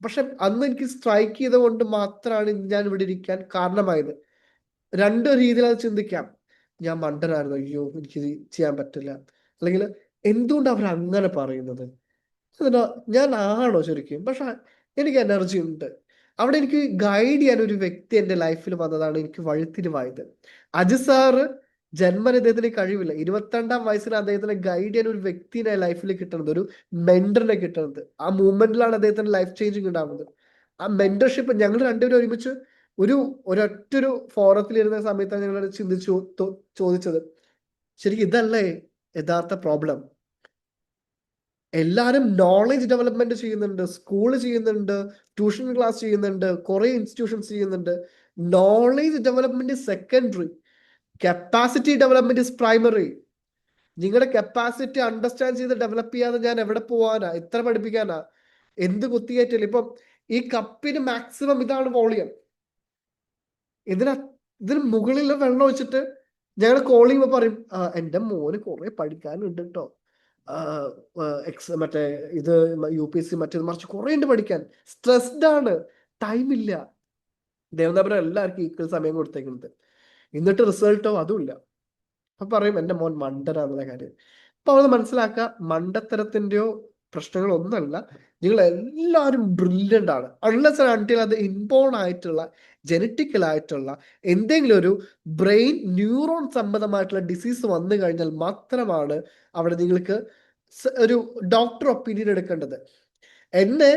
പക്ഷെ അന്ന് എനിക്ക് സ്ട്രൈക്ക് ചെയ്ത കൊണ്ട് മാത്രമാണ് ഞാൻ ഇവിടെ ഇരിക്കാൻ കാരണമായത്. 2 രീതിയിൽ അത് ചിന്തിക്കാം. ഞാൻ മണ്ടനായിരുന്നു, അയ്യോ എനിക്ക് ചെയ്യാൻ പറ്റില്ല, അല്ലെങ്കിൽ എന്തുകൊണ്ട് അവർ അങ്ങനെ പറയുന്നത്, ഞാൻ ആണോ ശരിക്കും? പക്ഷെ എനിക്ക് എനർജി ഉണ്ട്. അവിടെ എനിക്ക് ഗൈഡ് ചെയ്യാൻ ഒരു വ്യക്തി എൻ്റെ ലൈഫിൽ വന്നതാണ് എനിക്ക് വഴിത്തിരിവായത്. അജി സാറ് ജന്മന ഇദ്ദേഹത്തിന് കഴിവില്ല. 22-ാം വയസ്സിന് അദ്ദേഹത്തിനെ ഗൈഡ് ചെയ്യാൻ ഒരു വ്യക്തിനെ ലൈഫിൽ കിട്ടുന്നത്, ഒരു മെന്ററിനെ കിട്ടുന്നത്. ആ മൂവ്മെന്റിലാണ് അദ്ദേഹത്തിന് ലൈഫ് ചേഞ്ചിങ് ഉണ്ടാവുന്നത്. ആ മെന്റർഷിപ്പ് ഞങ്ങൾ രണ്ടുപേരും ഒരുമിച്ച് ഒരൊറ്റൊരു ഫോറത്തിൽ ഇരുന്ന സമയത്താണ് ഞങ്ങൾ ചോദിച്ചത്, ശരിക്കും ഇതല്ലേ യഥാർത്ഥ പ്രോബ്ലം? എല്ലാവരും നോളജ് ഡെവലപ്മെന്റ് ചെയ്യുന്നുണ്ട്, സ്കൂൾ ചെയ്യുന്നുണ്ട്, ട്യൂഷൻ ക്ലാസ് ചെയ്യുന്നുണ്ട്, കുറെ ഇൻസ്റ്റിറ്റ്യൂഷൻസ് ചെയ്യുന്നുണ്ട്. Knowledge development secondary, capacity development is primary. നിങ്ങളുടെ കപ്പാസിറ്റി അണ്ടർസ്റ്റാൻഡ് ചെയ്ത് ഡെവലപ്പ് ചെയ്യാതെ ഞാൻ എവിടെ പോവാനാ? എത്ര പഠിപ്പിക്കാനാ? എന്ത് കുത്തിയേറ്റില്ല? ഇപ്പം ഈ കപ്പിന് മാക്സിമം ഇതാണ് വോളിയം. ഇതിന് മുകളിൽ വെള്ളം ഒഴിച്ചിട്ട് ഞങ്ങൾ കോൾ ചെയ്യുമ്പോൾ പറയും, എൻ്റെ മോന് കുറെ പഠിക്കാനുണ്ട് കേട്ടോ, മറ്റേ ഇത് UPSC മറ്റേത് മറിച്ച് കുറെ ഉണ്ട് പഠിക്കാൻ, സ്ട്രെസ്ഡ് ആണ്, ടൈമില്ല. ദേവനാപുരം എല്ലാവർക്കും ഈക്വൽ സമയം കൊടുത്തേക്കുന്നത്. എന്നിട്ട് റിസൾട്ടോ അതുമില്ല. അപ്പൊ പറയും എൻ്റെ മോൻ മണ്ടനാന്നുള്ള കാര്യം. അപ്പൊ അവത് മനസ്സിലാക്കുക, മണ്ടത്തരത്തിന്റെയോ പ്രശ്നങ്ങളൊന്നല്ല, നിങ്ങൾ എല്ലാവരും ബ്രില്യൻ്റ് ആണ്. അൺലെസ് ആൻഡ് അൺടിൽ അത് ഇൻബോൺ ആയിട്ടുള്ള ജനറ്റിക്കൽ ആയിട്ടുള്ള എന്തെങ്കിലും ഒരു ബ്രെയിൻ ന്യൂറോൺ സംബന്ധമായിട്ടുള്ള ഡിസീസ് വന്നു കഴിഞ്ഞാൽ മാത്രമാണ് അവിടെ നിങ്ങൾക്ക് ഒരു ഡോക്ടർ ഒപ്പീനിയൻ എടുക്കേണ്ടത്. എന്നെ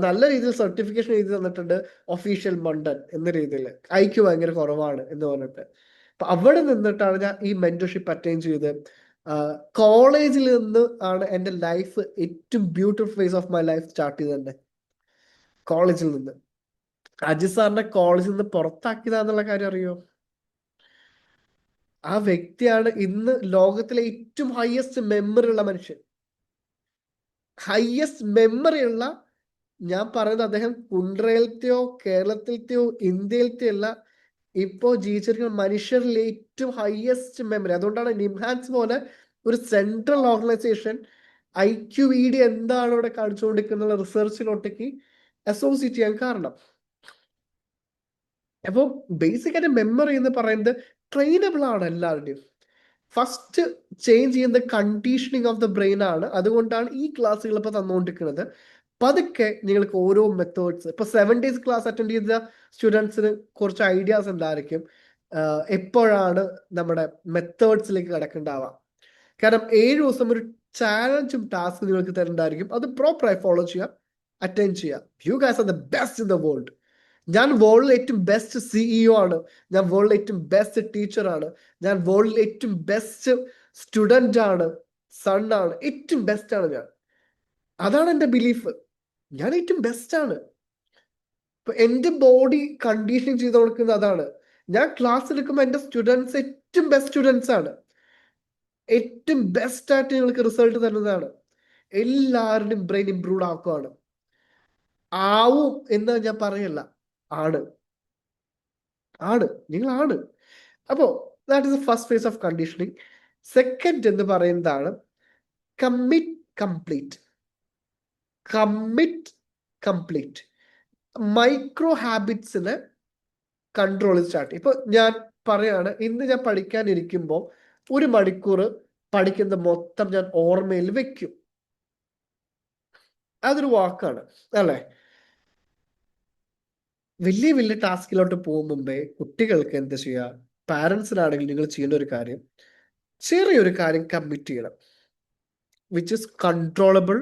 നല്ല രീതിയിൽ സർട്ടിഫിക്കേഷൻ എഴുതി തന്നിട്ടുണ്ട്, ഒഫീഷ്യൽ മണ്ടൻ എന്ന രീതിയിൽ, IQ ഭയങ്കര കുറവാണ് എന്ന് പറഞ്ഞിട്ട്. അപ്പൊ അവിടെ നിന്നിട്ടാണ് ഞാൻ ഈ മെന്റർഷിപ്പ് അറ്റൈൻ ചെയ്ത്. കോളേജിൽ നിന്ന് ആണ് എൻ്റെ ലൈഫ് ഏറ്റവും beautiful phase of my life start ചെയ്തത് തന്നെ. കോളേജിൽ നിന്ന് അജിത് സാറിനെ കോളേജിൽ നിന്ന് പുറത്താക്കിയതാന്നുള്ള കാര്യം അറിയോ? ആ വ്യക്തിയാണ് ഇന്ന് ലോകത്തിലെ ഏറ്റവും ഹയസ്റ്റ് മെമ്മറി ഉള്ള മനുഷ്യൻ. ഹയസ്റ്റ് മെമ്മറി ഉള്ള, ഞാൻ പറയുന്നത് അദ്ദേഹം കുണ്ട്രയിലത്തെയോ കേരളത്തിലത്തെയോ ഇന്ത്യയിലത്തെയോ അല്ല, ഇപ്പോ ജീവിച്ചിരിക്കുന്ന മനുഷ്യരിലെ ഏറ്റവും ഹയസ്റ്റ് മെമ്മറി. അതുകൊണ്ടാണ് നിംഹാൻസ് പോലെ ഒരു സെൻട്രൽ ഓർഗനൈസേഷൻ IQED എന്താണ് ഇവിടെ കാണിച്ചുകൊണ്ടിരിക്കുന്ന റിസർച്ചിലോട്ടേക്ക് അസോസിയേറ്റ് ചെയ്യാൻ കാരണം. അപ്പോൾ ബേസിക് ആയിട്ട് മെമ്മറി എന്ന് പറയുന്നത് ട്രെയിനബിൾ ആണ് എല്ലാവരുടെയും. ഫസ്റ്റ് ചേഞ്ച് ചെയ്യുന്ന കണ്ടീഷനിങ് ഓഫ് ദ ബ്രെയിൻ ആണ്. അതുകൊണ്ടാണ് ഈ ക്ലാസ്സുകൾ ഇപ്പോൾ തന്നുകൊണ്ടിരിക്കുന്നത്. പതുക്കെ നിങ്ങൾക്ക് ഓരോ മെത്തേഡ്സ്, ഇപ്പൊ 7 days ക്ലാസ് അറ്റൻഡ് ചെയ്ത സ്റ്റുഡൻസിന് കുറച്ച് ഐഡിയാസ് ഉണ്ടായിരിക്കും എപ്പോഴാണ് നമ്മുടെ മെത്തേഡ്സിലേക്ക് കിടക്കണ്ടാവുക. കാരണം 7 ദിവസം ഒരു ചാലഞ്ചും ടാസ്ക് നിങ്ങൾക്ക് തരണ്ടായിരിക്കും. അത് പ്രോപ്പറായി ഫോളോ ചെയ്യുക, അറ്റൻഡ് ചെയ്യുക. You guys are the best in the world. ഞാൻ വേൾഡിൽ ഏറ്റവും ബെസ്റ്റ് CEO ആണ്, ഞാൻ വേൾഡിൽ ഏറ്റവും ബെസ്റ്റ് ടീച്ചറാണ്, ഞാൻ വേൾഡിൽ ഏറ്റവും ബെസ്റ്റ് സ്റ്റുഡൻ്റ് ആണ്, സൺ ആണ്, ഏറ്റവും ബെസ്റ്റ് ആണ് ഞാൻ. അതാണ് എൻ്റെ ബിലീഫ്. ഞാൻ ഏറ്റവും ബെസ്റ്റ് ആണ്. ഇപ്പൊ എൻ്റെ ബോഡി കണ്ടീഷനിങ് ചെയ്ത് കൊടുക്കുന്നത് അതാണ്. ഞാൻ ക്ലാസ് എടുക്കുമ്പോൾ എൻ്റെ സ്റ്റുഡൻസ് ഏറ്റവും ബെസ്റ്റ് സ്റ്റുഡൻസ് ആണ്, ഏറ്റവും ബെസ്റ്റ് ആയിട്ട് നിങ്ങൾക്ക് റിസൾട്ട് തരുന്നതാണ്. എല്ലാവരുടെയും ബ്രെയിൻ ഇംപ്രൂവ് ആക്കുകയാണ്. ആവും എന്ന് ഞാൻ പറയല്ല, ആണ് ആണ് നിങ്ങളാണ്. അപ്പോ that is the first phase of conditioning. Second എന്ന് പറയുന്നതാണ് commit complete. Commit complete micro ഹാബിറ്റ്സിനെ കൺട്രോൾ സ്റ്റാർട്ട് ചെയ്യും. ഇപ്പൊ ഞാൻ പറയാണ്, ഇന്ന് ഞാൻ പഠിക്കാനിരിക്കുമ്പോൾ 1 മണിക്കൂർ പഠിക്കുന്ന മൊത്തം ഞാൻ ഓർമ്മയിൽ വെക്കും. അതൊരു വാക്കാണ് അല്ലേ? വലിയ വലിയ ടാസ്കിലോട്ട് പോകും മുമ്പേ കുട്ടികൾക്ക് എന്ത് ചെയ്യുക, പാരൻസിനാണെങ്കിൽ നിങ്ങൾ ചെയ്യേണ്ട ഒരു കാര്യം, ചെറിയൊരു കാര്യം കമ്മിറ്റ് ചെയ്യണം, വിച്ച് ഇസ് കൺട്രോളബിൾ.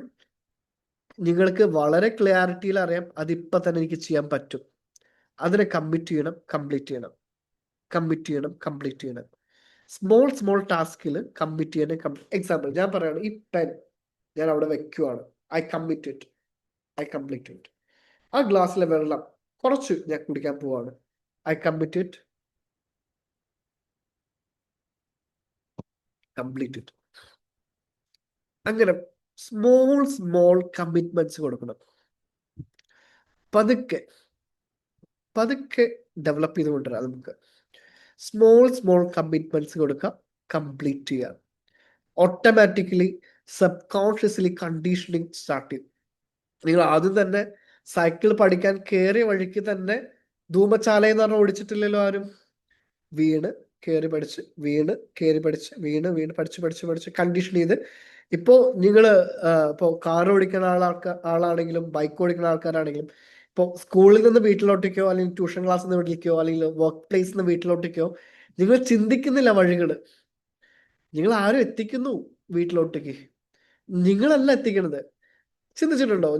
നിങ്ങൾക്ക് വളരെ ക്ലാരിറ്റിയിൽ അറിയാം അതിപ്പോൾ തന്നെ എനിക്ക് ചെയ്യാൻ പറ്റും. അതിനെ കമ്മിറ്റ് ചെയ്യണം, കംപ്ലീറ്റ് ചെയ്യണം, കമ്മിറ്റ് ചെയ്യണം, കംപ്ലീറ്റ് ചെയ്യണം. സ്മോൾ ടാസ്കിൽ കമ്മിറ്റ് ചെയ്യണം. എക്സാമ്പിൾ ഞാൻ പറയുകയാണ്, ഈ പെൻ ഞാൻ അവിടെ വെക്കുവാണ്, I commit it, I complete it. ആ ഗ്ലാസ്സിലെ വെള്ളം കുറച്ച് ഞാൻ കുടിക്കാൻ പോവാണ്, I commit it, complete it. അങ്ങനെ സ്മോൾ കമ്മിറ്റ്മെന്റ്സ് കൊടുക്കണം. പതുക്കെ പതുക്കെ ഡെവലപ്പ് ചെയ്ത് കൊണ്ടുവരാം. നമുക്ക് സ്മോൾ കമ്മിറ്റ്മെന്റ്സ് കൊടുക്കാം, കംപ്ലീറ്റ് ചെയ്യാം. Automatically subconsciously conditioning start ചെയ്യും. നിങ്ങൾ ആദ്യം തന്നെ സൈക്കിൾ പഠിക്കാൻ കയറിയ വഴിക്ക് തന്നെ ധൂമചാല എന്ന് പറഞ്ഞാൽ ഓടിച്ചിട്ടില്ലല്ലോ ആരും. വീണ് കയറി പഠിച്ച്, വീണ് കയറി പഠിച്ച്, വീണ് പഠിച്ച് കണ്ടീഷൻ ചെയ്ത്. ഇപ്പോൾ നിങ്ങൾ ഇപ്പോൾ കാർ ഓടിക്കുന്ന ആളാണെങ്കിലും ബൈക്ക് ഓടിക്കുന്ന ആൾക്കാരാണെങ്കിലും, ഇപ്പോൾ സ്കൂളിൽ നിന്ന് വീട്ടിലോട്ടേക്കോ അല്ലെങ്കിൽ ട്യൂഷൻ ക്ലാസ്സിൽ നിന്ന് വീട്ടിലേക്കോ അല്ലെങ്കിൽ വർക്ക് പ്ലേസിൽ നിന്ന് വീട്ടിലോട്ടേക്കോ നിങ്ങൾ ചിന്തിക്കുന്നില്ല വഴികൾ. നിങ്ങൾ ആരും എത്തിക്കുന്നു വീട്ടിലോട്ടേക്ക്, നിങ്ങളല്ല എത്തിക്കണത്. ചിന്തിച്ചിട്ടുണ്ടോ?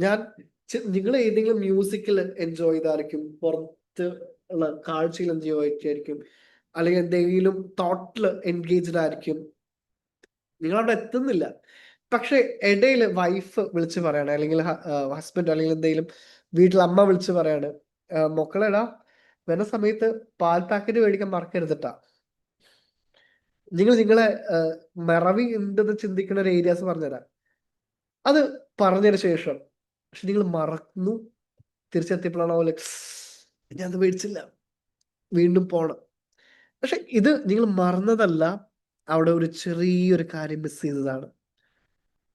നിങ്ങൾ ഏതെങ്കിലും മ്യൂസിക്കിൽ എൻജോയ് ചെയ്തായിരിക്കും, പുറത്ത് ഉള്ള കാഴ്ചയിൽ എൻജോയ് ആയിരിക്കും, അല്ലെങ്കിൽ എന്തെങ്കിലും തോട്ടിൽ എൻഗേജ്ഡ് ആയിരിക്കും. നിങ്ങൾ അവിടെ എത്തുന്നില്ല. പക്ഷെ ഇടയിൽ വൈഫ് വിളിച്ച് പറയാണ്, അല്ലെങ്കിൽ ഹസ്ബൻഡ്, അല്ലെങ്കിൽ എന്തെങ്കിലും വീട്ടിൽ അമ്മ വിളിച്ച് പറയാണ്, മക്കളെടാ വരുന്ന സമയത്ത് പാൽ പാക്കറ്റ് മേടിക്കാൻ മറക്കരുതട്ടാ. നിങ്ങളെ മറവി ഉണ്ടെന്ന് ചിന്തിക്കുന്ന ഒരു ഏരിയാസ് പറഞ്ഞുതരാം. അത് പറഞ്ഞതിന് ശേഷം പക്ഷെ നിങ്ങൾ മറന്നു തിരിച്ചെത്തിയപ്പോഴാണ് പോലെ ഞാൻ അത് മേടിച്ചില്ല, വീണ്ടും പോണം. പക്ഷെ ഇത് നിങ്ങൾ മറന്നതല്ല, അവിടെ ഒരു ചെറിയൊരു കാര്യം മിസ് ചെയ്തതാണ്.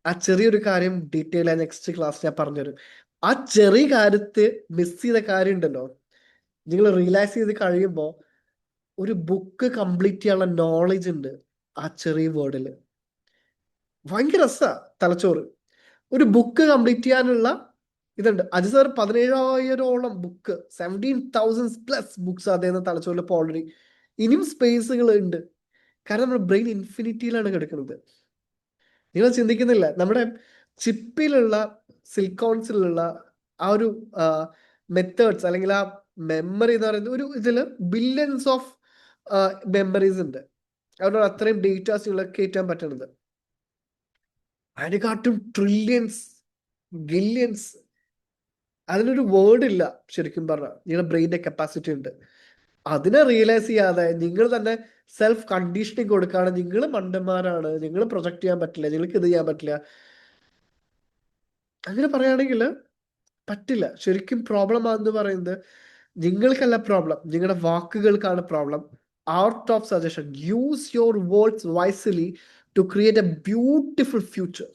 ആ ചെറിയൊരു കാര്യം ഡീറ്റെയിൽ ആയി നെക്സ്റ്റ് ക്ലാസ് ഞാൻ പറഞ്ഞുതരും. ആ ചെറിയ കാര്യത്തെ മിസ് ചെയ്ത കാര്യം ഉണ്ടല്ലോ, നിങ്ങൾ റിയലൈസ് ചെയ്ത് കഴിയുമ്പോൾ ഒരു ബുക്ക് കംപ്ലീറ്റ് ചെയ്യാനുള്ള നോളജ് ഉണ്ട് ആ ചെറിയ വേർഡിൽ. ഭയങ്കര രസാ തലച്ചോറ്. ഒരു ബുക്ക് കംപ്ലീറ്റ് ചെയ്യാനുള്ള ഇതുണ്ട്. അജി സാർ 17,000ഓളം ബുക്ക്, 17,000+ ബുക്സ് അദ്ദേഹം തലച്ചോറിൽ ഇപ്പോൾ ഓൾറെഡി. ഇനിയും സ്പേസുകൾ ഉണ്ട്, കാരണം നമ്മുടെ ബ്രെയിൻ ഇൻഫിനിറ്റിയിലാണ് കിടക്കുന്നത്. നിങ്ങൾ ചിന്തിക്കുന്നില്ല, നമ്മുടെ ചിപ്പിലുള്ള സിലിക്കോൺസിലുള്ള ആ ഒരു മെത്തേഡ്സ്, അല്ലെങ്കിൽ ആ മെമ്മറി എന്ന് പറയുന്നത് ഒരു ഇതിൽ ബില്യൺസ് ഓഫ് മെമ്മറീസ് ഉണ്ട്. അതുകൊണ്ട് അത്രയും ഡേറ്റാസ് നിങ്ങൾ കയറ്റാൻ പറ്റണത്. അതിനെക്കാട്ടും ട്രില്യൺസ്, ഗില്യൺസ്. അതിനൊരു വേർഡ് ഇല്ല ശരിക്കും പറഞ്ഞാൽ. നിങ്ങളുടെ ബ്രെയിനിന്റെ കപ്പാസിറ്റി ഉണ്ട്. അതിനെ റിയലൈസ് ചെയ്യാതെ നിങ്ങൾ തന്നെ സെൽഫ് കണ്ടീഷനിങ് കൊടുക്കുകയാണ്. നിങ്ങൾ മണ്ടന്മാരാണ്, നിങ്ങൾ പ്രൊജക്ട് ചെയ്യാൻ പറ്റില്ല, നിങ്ങൾക്ക് ഇത് ചെയ്യാൻ പറ്റില്ല. അങ്ങനെ പറയുകയാണെങ്കിൽ പറ്റില്ല. ശരിക്കും പ്രോബ്ലം ആണെന്ന് പറയുന്നത് നിങ്ങൾക്കല്ല പ്രോബ്ലം, നിങ്ങളുടെ വാക്കുകൾക്കാണ് problem. Out of suggestion, use your words wisely to create a beautiful future.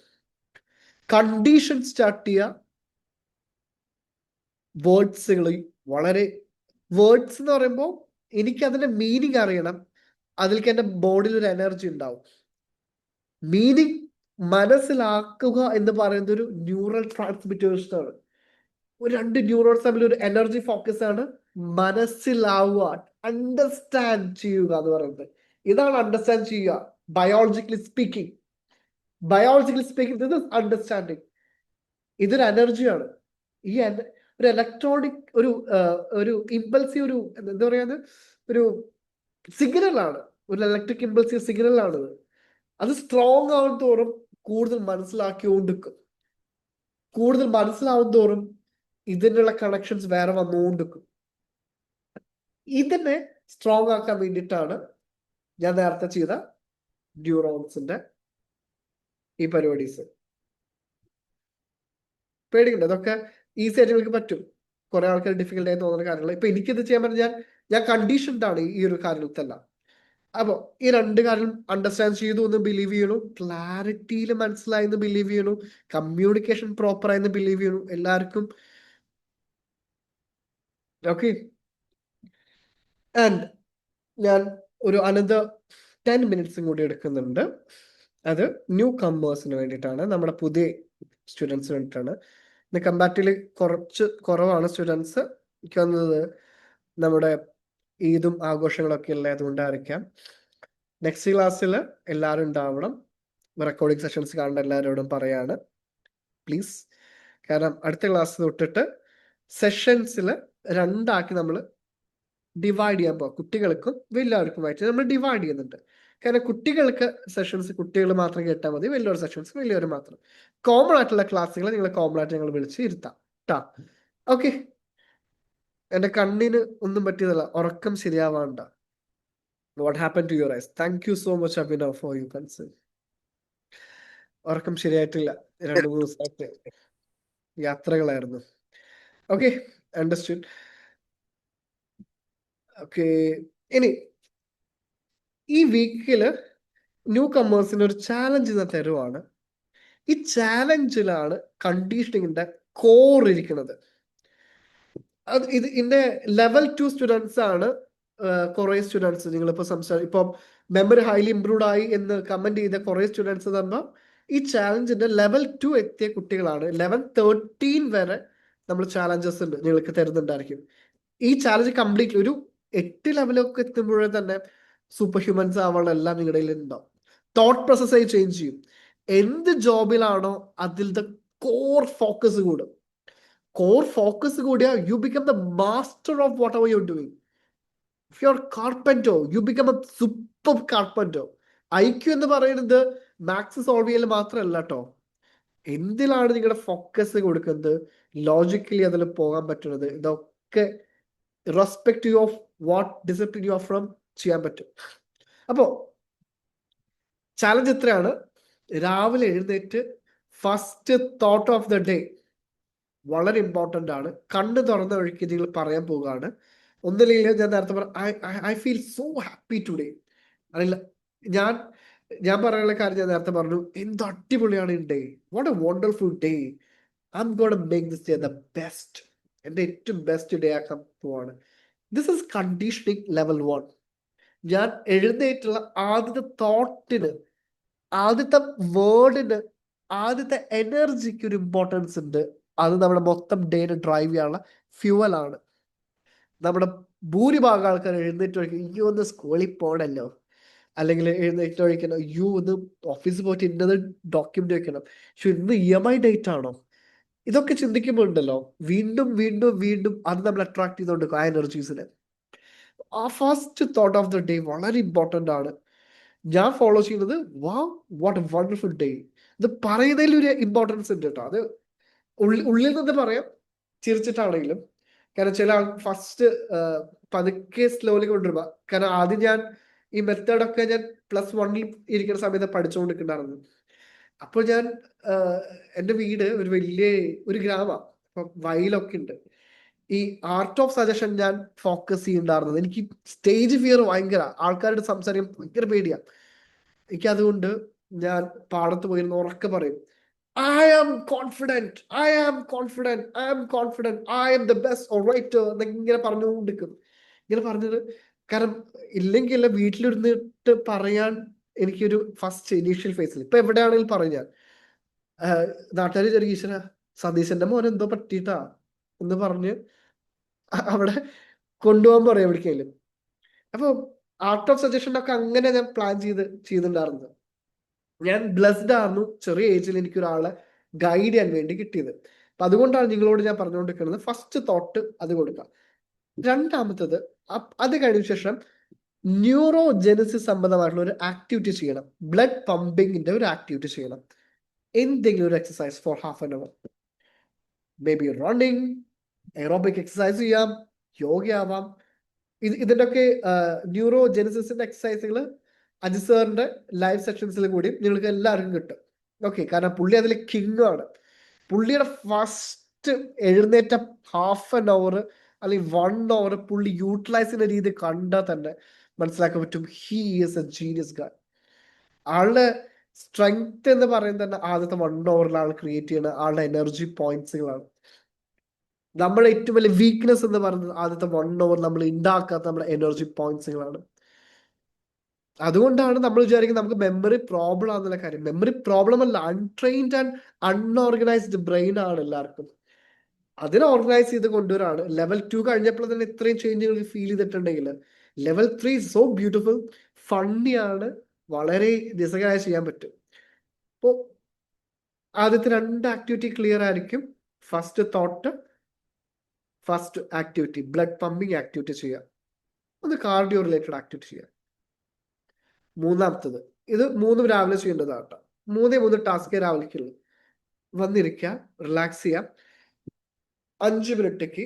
Condition start ചെയ്യുക. വേർഡ്സുകൾ വളരെ, വേർഡ്സ് എന്ന് പറയുമ്പോൾ എനിക്ക് അതിന്റെ മീനിങ് അറിയണം, അതിലേക്ക് എൻ്റെ ബോഡിയിൽ ഒരു എനർജി ഉണ്ടാവും. മീനിങ് മനസ്സിലാക്കുക എന്ന് പറയുന്നത് ഒരു ന്യൂറൽ ട്രാൻസ്മിറ്റേഴ്സ് ആണ്. ഒരു 2 ന്യൂറോൺസ് തമ്മിൽ ഒരു എനർജി ഫോക്കസ് ആണ് മനസ്സിലാവുക, അണ്ടർസ്റ്റാൻഡ് ചെയ്യുക എന്ന് പറയുന്നത്. ഇതാണ് അണ്ടർസ്റ്റാൻഡ് ചെയ്യുക. Biologically speaking, this is understanding. ഇതൊരു എനർജിയാണ്. ഈ ഒരു ഇലക്ട്രോണിക് ഒരു ഇമ്പൾസീവ്, ഒരു എന്താ പറയുന്നത്, ഒരു സിഗ്നലാണ്, ഒരു ഇലക്ട്രിക് ഇമ്പൾസീവ് സിഗ്നലാണിത്. അത് സ്ട്രോങ് ആവും തോറും കൂടുതൽ മനസ്സിലാക്കിക്കൊണ്ടിരിക്കും. കൂടുതൽ മനസ്സിലാവും തോറും ഇതിനുള്ള കണക്ഷൻസ് വേറെ വന്നുകൊണ്ടിരിക്കും. ഇതിനെ സ്ട്രോങ് ആക്കാൻ വേണ്ടിയിട്ടാണ് ഞാൻ നേരത്തെ ചെയ്ത ന്യൂറോൺസിന്റെ ഈ പരിപാടീസ്. പേടിക്കണ്ട, അതൊക്കെ ഈസി ആയിട്ട് നിങ്ങൾക്ക് പറ്റും. കുറെ ആൾക്കാർ ഡിഫിക്കൽട്ട് ആയി തോന്നുന്ന കാര്യങ്ങൾ. ഇപ്പൊ എനിക്കിത് ചെയ്യാൻ പറഞ്ഞാൽ ഞാൻ കണ്ടീഷൻഡ് ആണ് ഈ ഒരു കാര്യത്തിലെല്ലാം. അപ്പോൾ ഈ 2 കാര്യം അണ്ടർസ്റ്റാൻഡ് ചെയ്തു എന്ന് ബിലീവ് ചെയ്യണു, ക്ലാരിറ്റിയിൽ മനസ്സിലായി എന്ന് ബിലീവ് ചെയ്യണു, കമ്മ്യൂണിക്കേഷൻ പ്രോപ്പർ ആയെന്ന് ബിലീവ് ചെയ്യണു എല്ലാവർക്കും. ഓക്കെ, ആൻഡ് ഞാൻ ഒരു അനദർ 10 മിനിറ്റ്സും കൂടി എടുക്കുന്നുണ്ട്. അത് ന്യൂ കമ്മേഴ്സിന് വേണ്ടിയിട്ടാണ്, നമ്മുടെ പുതിയ സ്റ്റുഡൻസിന് വേണ്ടിയിട്ടാണ്. ഇന്ന് കമ്പാരിറ്റീവ്ലി കുറവാണ് സ്റ്റുഡൻസ്. എനിക്ക് വന്നത് നമ്മുടെ ഈദും ആഘോഷങ്ങളൊക്കെ അല്ലേ, അതുകൊണ്ടായിരിക്കാം. നെക്സ്റ്റ് ക്ലാസ്സിൽ എല്ലാവരും ഉണ്ടാവണം. റെക്കോർഡിംഗ് സെഷൻസ് കാണേണ്ട എല്ലാവരോടും പറയാണ് പ്ലീസ്. കാരണം അടുത്ത ക്ലാസ് തൊട്ടിട്ട് സെഷൻസിൽ 2 ആക്കി നമ്മൾ ഡിവൈഡ് ചെയ്യാൻ പോകും. കുട്ടികൾക്കും വലിയവർക്കുമായിട്ട് നമ്മൾ ഡിവൈഡ് ചെയ്യുന്നുണ്ട്. കാരണം കുട്ടികൾക്ക് സെഷൻസ് കുട്ടികൾ മാത്രം കേട്ടാൽ മതി, വലിയൊരു സെഷൻസ് വലിയവർ മാത്രം. കോമൺ ആയിട്ടുള്ള ക്ലാസ്സുകൾ നിങ്ങൾ കോമൺ ആയിട്ട് ഞങ്ങൾ വിളിച്ച് ഇരുത്താം ട്ടാ. ഓക്കെ, എൻ്റെ കണ്ണിന് ഒന്നും പറ്റിയതല്ല, ഉറക്കം ശരിയാവാണ്ട. What happen to your eyes? Thank you so much Abhinav for you concern. ഉറക്കം ശരിയായിട്ടില്ല, 2-3 ദിവസമായിട്ട് യാത്രകളായിരുന്നു. Okay, understood. ഓക്കെ, ഇനി ഈ വീക്കില് ന്യൂ കമ്മേഴ്സിന് ഒരു ചാലഞ്ച് ഇന്ന് തരുവാണ്. ഈ ചാലഞ്ചിലാണ് കണ്ടീഷനിങ്ങിന്റെ കോർ ഇരിക്കുന്നത്. ഇതിന്റെ ലെവൽ 2 സ്റ്റുഡൻസ് ആണ്. കുറെ സ്റ്റുഡൻസ് നിങ്ങളിപ്പോ ഇപ്പം മെമ്മറി ഹൈലി ഇംപ്രൂവ്ഡ് ആയി എന്ന് കമന്റ് ചെയ്ത കുറെ സ്റ്റുഡൻസ് തന്നെ ഈ ചാലഞ്ചിന്റെ ലെവൽ 2 എത്തിയ കുട്ടികളാണ്. ലെവൽ 13 വരെ നമ്മൾ ചാലഞ്ചസ് ഉണ്ട് നിങ്ങൾക്ക് തരുന്നുണ്ടായിരിക്കും. ഈ ചാലഞ്ച് കംപ്ലീറ്റ്ലി ഒരു 8 ലെവലൊക്കെ എത്തുമ്പോഴേ തന്നെ സൂപ്പർ ഹ്യൂമൻസ് ആവാനുള്ള എല്ലാം നിങ്ങളുടെ കയ്യിൽ ഉണ്ടാവും. തോട്ട് പ്രോസസ്സായി ചേഞ്ച് ചെയ്യും. എന്ത് ജോബിലാണോ അതിലത്തെ കോർ ഫോക്കസ് കൂടും. കോർ ഫോക്കസ് കൂടിയാൽ you become the master of whatever you are doing. If you are carpenter you become a super carpenter. IQ എന്ന് പറയുന്നത് മാത്സ് സോൾവ് ചെയ്യൽ മാത്രമല്ല കേട്ടോ. എന്തിലാണ് നിങ്ങളുടെ ഫോക്കസ് കൊടുക്കുന്നത്, ലോജിക്കലി അതിൽ പോകാൻ പറ്റുന്നത്, ഇതൊക്കെ respective of what discipline you are from ചെയ്യാൻ പറ്റും. അപ്പോൾ ചാലഞ്ച് എത്രയാണ്? രാവിലെ എഴുന്നേറ്റ് first thought of the day വളരെ ഇമ്പോർട്ടൻ്റ് ആണ്. കണ്ണ് തുറന്ന വഴിക്ക് നിങ്ങൾ പറയാൻ പോവുകയാണ്. ഒന്നില്ലെങ്കിൽ ഞാൻ നേരത്തെ I feel so happy today. അറിയില്ല, ഞാൻ പറയാനുള്ള കാര്യം ഞാൻ നേരത്തെ പറഞ്ഞു, എന്ത് അടിപൊളിയാണ് ഈ day, what a wonderful day, I M gonna make this day the best, എൻ്റെ ഏറ്റവും ബെസ്റ്റ് ഡേ ആക്കാൻ പോവാണ്. This is conditioning level 1. ഞാൻ എഴുന്നേറ്റുള്ള ആദ്യത്തെ തോട്ടിന്, ആദ്യത്തെ വേർഡിന്, ആദ്യത്തെ എനർജിക്ക് ഒരു ഇമ്പോർട്ടൻസ് ഉണ്ട്. അത് നമ്മുടെ മൊത്തം ഡേനെ ഡ്രൈവ് ചെയ്യാനുള്ള ഫ്യൂവലാണ്. നമ്മുടെ ഭൂരിഭാഗം ആൾക്കാർ എഴുന്നേറ്റ് വഴിക്കും അയ്യോ ഒന്ന് സ്കൂളിൽ പോകണല്ലോ, അല്ലെങ്കിൽ എഴുന്നേറ്റ് വഴിക്കണം അയ്യോ ഒന്ന് ഓഫീസിൽ പോയിട്ട് ഇന്നത് ഡോക്യുമെന്റ് വെക്കണം, പക്ഷെ ഇന്ന് EMI ഡേറ്റ് ആണോ, ഇതൊക്കെ ചിന്തിക്കുമ്പോൾ ഉണ്ടല്ലോ വീണ്ടും വീണ്ടും വീണ്ടും അത് നമ്മൾ അട്രാക്ട് ചെയ്തുകൊണ്ട് ആ എനർജീസിന്. ആ first thought of the day വളരെ ഇമ്പോർട്ടൻ്റ് ആണ്. ഞാൻ ഫോളോ ചെയ്യുന്നത് വാട്ട് എ വണ്ടർഫുൾ ഡേ. ഇത് പറയുന്നതിൽ ഒരു ഇമ്പോർട്ടൻസ് ഉണ്ട് കേട്ടോ. അത് ഉള്ളിൽ നിന്ന് പറയാം, ചിരിച്ചിട്ടാണെങ്കിലും. കാരണം ചില ആൾ ഫസ്റ്റ് പതുക്കെ സ്ലോലി കൊണ്ടുവരുക. കാരണം ആദ്യം ഞാൻ ഈ മെത്തേഡൊക്കെ ഞാൻ +1 ഇരിക്കുന്ന സമയത്ത് പഠിച്ചുകൊണ്ടിരിക്കുന്നുണ്ടായിരുന്നു. അപ്പോൾ ഞാൻ എൻ്റെ വീട് ഒരു വലിയ ഒരു ഗ്രാമമാണ്, അപ്പം വയലൊക്കെ ഉണ്ട്. ഈ ആർട്ട് ഓഫ് സജഷൻ ഞാൻ ഫോക്കസ് ചെയ്യുന്നുണ്ടായിരുന്നത്. എനിക്ക് സ്റ്റേജ് ഫിയർ ഭയങ്കര, ആൾക്കാരുടെ സംസാരം ഭയങ്കര പേടിയാണ് എനിക്ക്. അതുകൊണ്ട് ഞാൻ പാടത്ത് പോയിരുന്ന ഉറക്കെ പറയും I am confident, I am confident, I am confident, I am the best orator എന്നൊക്കെ ഇങ്ങനെ പറഞ്ഞുകൊണ്ടിരിക്കും. ഇങ്ങനെ പറഞ്ഞത് കാരണം ഇല്ലെങ്കിൽ വീട്ടിലിരുന്നിട്ട് പറയാൻ എനിക്കൊരു ഫസ്റ്റ് ഇനീഷ്യൽ ഫേസിൽ ഇപ്പൊ എവിടെയാണെങ്കിലും പറയും ഞാൻ. നാട്ടുകാർ ചെറിയ ഈശ്വര സതീശന്റെ മോൻ എന്തോ പറ്റിയിട്ടാ എന്ന് പറഞ്ഞ് അവിടെ കൊണ്ടുപോകാൻ പറയും എവിടേക്കെങ്കിലും. അപ്പൊ ആർട്ട് ഓഫ് സജഷനൊക്കെ അങ്ങനെ ഞാൻ പ്ലാൻ ചെയ്തിട്ടുണ്ടായിരുന്നത്. ഞാൻ ബ്ലെസ്ഡ് ആയിരുന്നു ചെറിയ ഏജിൽ എനിക്ക് ഒരാളെ ഗൈഡ് ചെയ്യാൻ വേണ്ടി കിട്ടിയത്. അപ്പൊ അതുകൊണ്ടാണ് നിങ്ങളോട് ഞാൻ പറഞ്ഞുകൊണ്ടിരിക്കുന്നത് ഫസ്റ്റ് തോട്ട് അത് കൊടുക്കുക. രണ്ടാമത്തത് അത് കഴിഞ്ഞ ശേഷം ന്യൂറോ ജെനസിസ് സംബന്ധമായിട്ടുള്ള ഒരു ആക്ടിവിറ്റി ചെയ്യണം. ബ്ലഡ് പമ്പിങ്ങിന്റെ ഒരു ആക്ടിവിറ്റി ചെയ്യണം. എന്തെങ്കിലും ഒരു exercise for half an hour, maybe running, aerobic exercise ചെയ്യാം, യോഗ ആവാം. ഇതിൻ്റെയൊക്കെ ന്യൂറോ ജെനസിസിന്റെ എക്സസൈസുകൾ അജി സാറിന്റെ ലൈവ് സെഷൻസിൽ കൂടി നിങ്ങൾക്ക് എല്ലാവർക്കും കിട്ടും. ഓക്കെ, കാരണം പുള്ളി അതിൽ കിങ് ആണ്. പുള്ളിയുടെ ഫസ്റ്റ് എഴുന്നേറ്റ ഹാഫ് ആൻ അവർ അല്ലെങ്കിൽ 1 hour പുള്ളി യൂട്ടിലൈസ് ചെയ്യുന്ന രീതി കണ്ടാൽ തന്നെ മനസ്സിലാക്കാൻ പറ്റും ഹീ ഈസ് എ ജീനിയസ് ഗായ്. ആളുടെ സ്ട്രെങ്ത് എന്ന് പറയുന്നത് തന്നെ ആദ്യത്തെ 1 hour ആൾ ക്രിയേറ്റ് ചെയ്യുന്ന ആളുടെ എനർജി പോയിന്റ്സുകളാണ്. നമ്മുടെ ഏറ്റവും വലിയ വീക്ക്നെസ് എന്ന് പറയുന്നത് ആദ്യത്തെ 1 hour നമ്മൾ ഉണ്ടാക്കാത്ത നമ്മുടെ എനർജി പോയിന്റ്സുകളാണ്. അതുകൊണ്ടാണ് നമ്മൾ വിചാരിക്കുന്നത് നമുക്ക് മെമ്മറി പ്രോബ്ലം ആണെന്നുള്ള കാര്യം. മെമ്മറി പ്രോബ്ലം അല്ല, അൺട്രെയിൻഡ് ആൻഡ് അൺഓർഗനൈസ്ഡ് ബ്രെയിൻ ആണ് എല്ലാവർക്കും. അതിനെ ഓർഗനൈസ് ചെയ്ത് കൊണ്ടുവരാണ്. ലെവൽ 2 കഴിഞ്ഞപ്പോൾ തന്നെ ഇത്രയും ചേഞ്ചുകൾ ഫീൽ ചെയ്തിട്ടുണ്ടെങ്കിൽ ലെവൽ 3 സോ ബ്യൂട്ടിഫുൾ, ഫണ്ണിയാണ്, വളരെ രസകരമായി ചെയ്യാൻ പറ്റും. അപ്പോൾ ആദ്യത്തെ 2 ആക്ടിവിറ്റി ക്ലിയർ ആയിരിക്കും. First thought, first activity blood pumping activity ചെയ്യുക, ഒന്ന് കാർഡിയോ റിലേറ്റഡ് ആക്ടിവിറ്റി ചെയ്യുക. മൂന്നാമത്തത്, ഇത് 3 രാവിലെ ചെയ്യേണ്ടതാണ് കേട്ടോ. 3 ടാസ്ക് രാവിലേക്കുള്ളൂ. വന്നിരിക്കുക, റിലാക്സ് ചെയ്യാം, 5 മിനിറ്റേക്ക്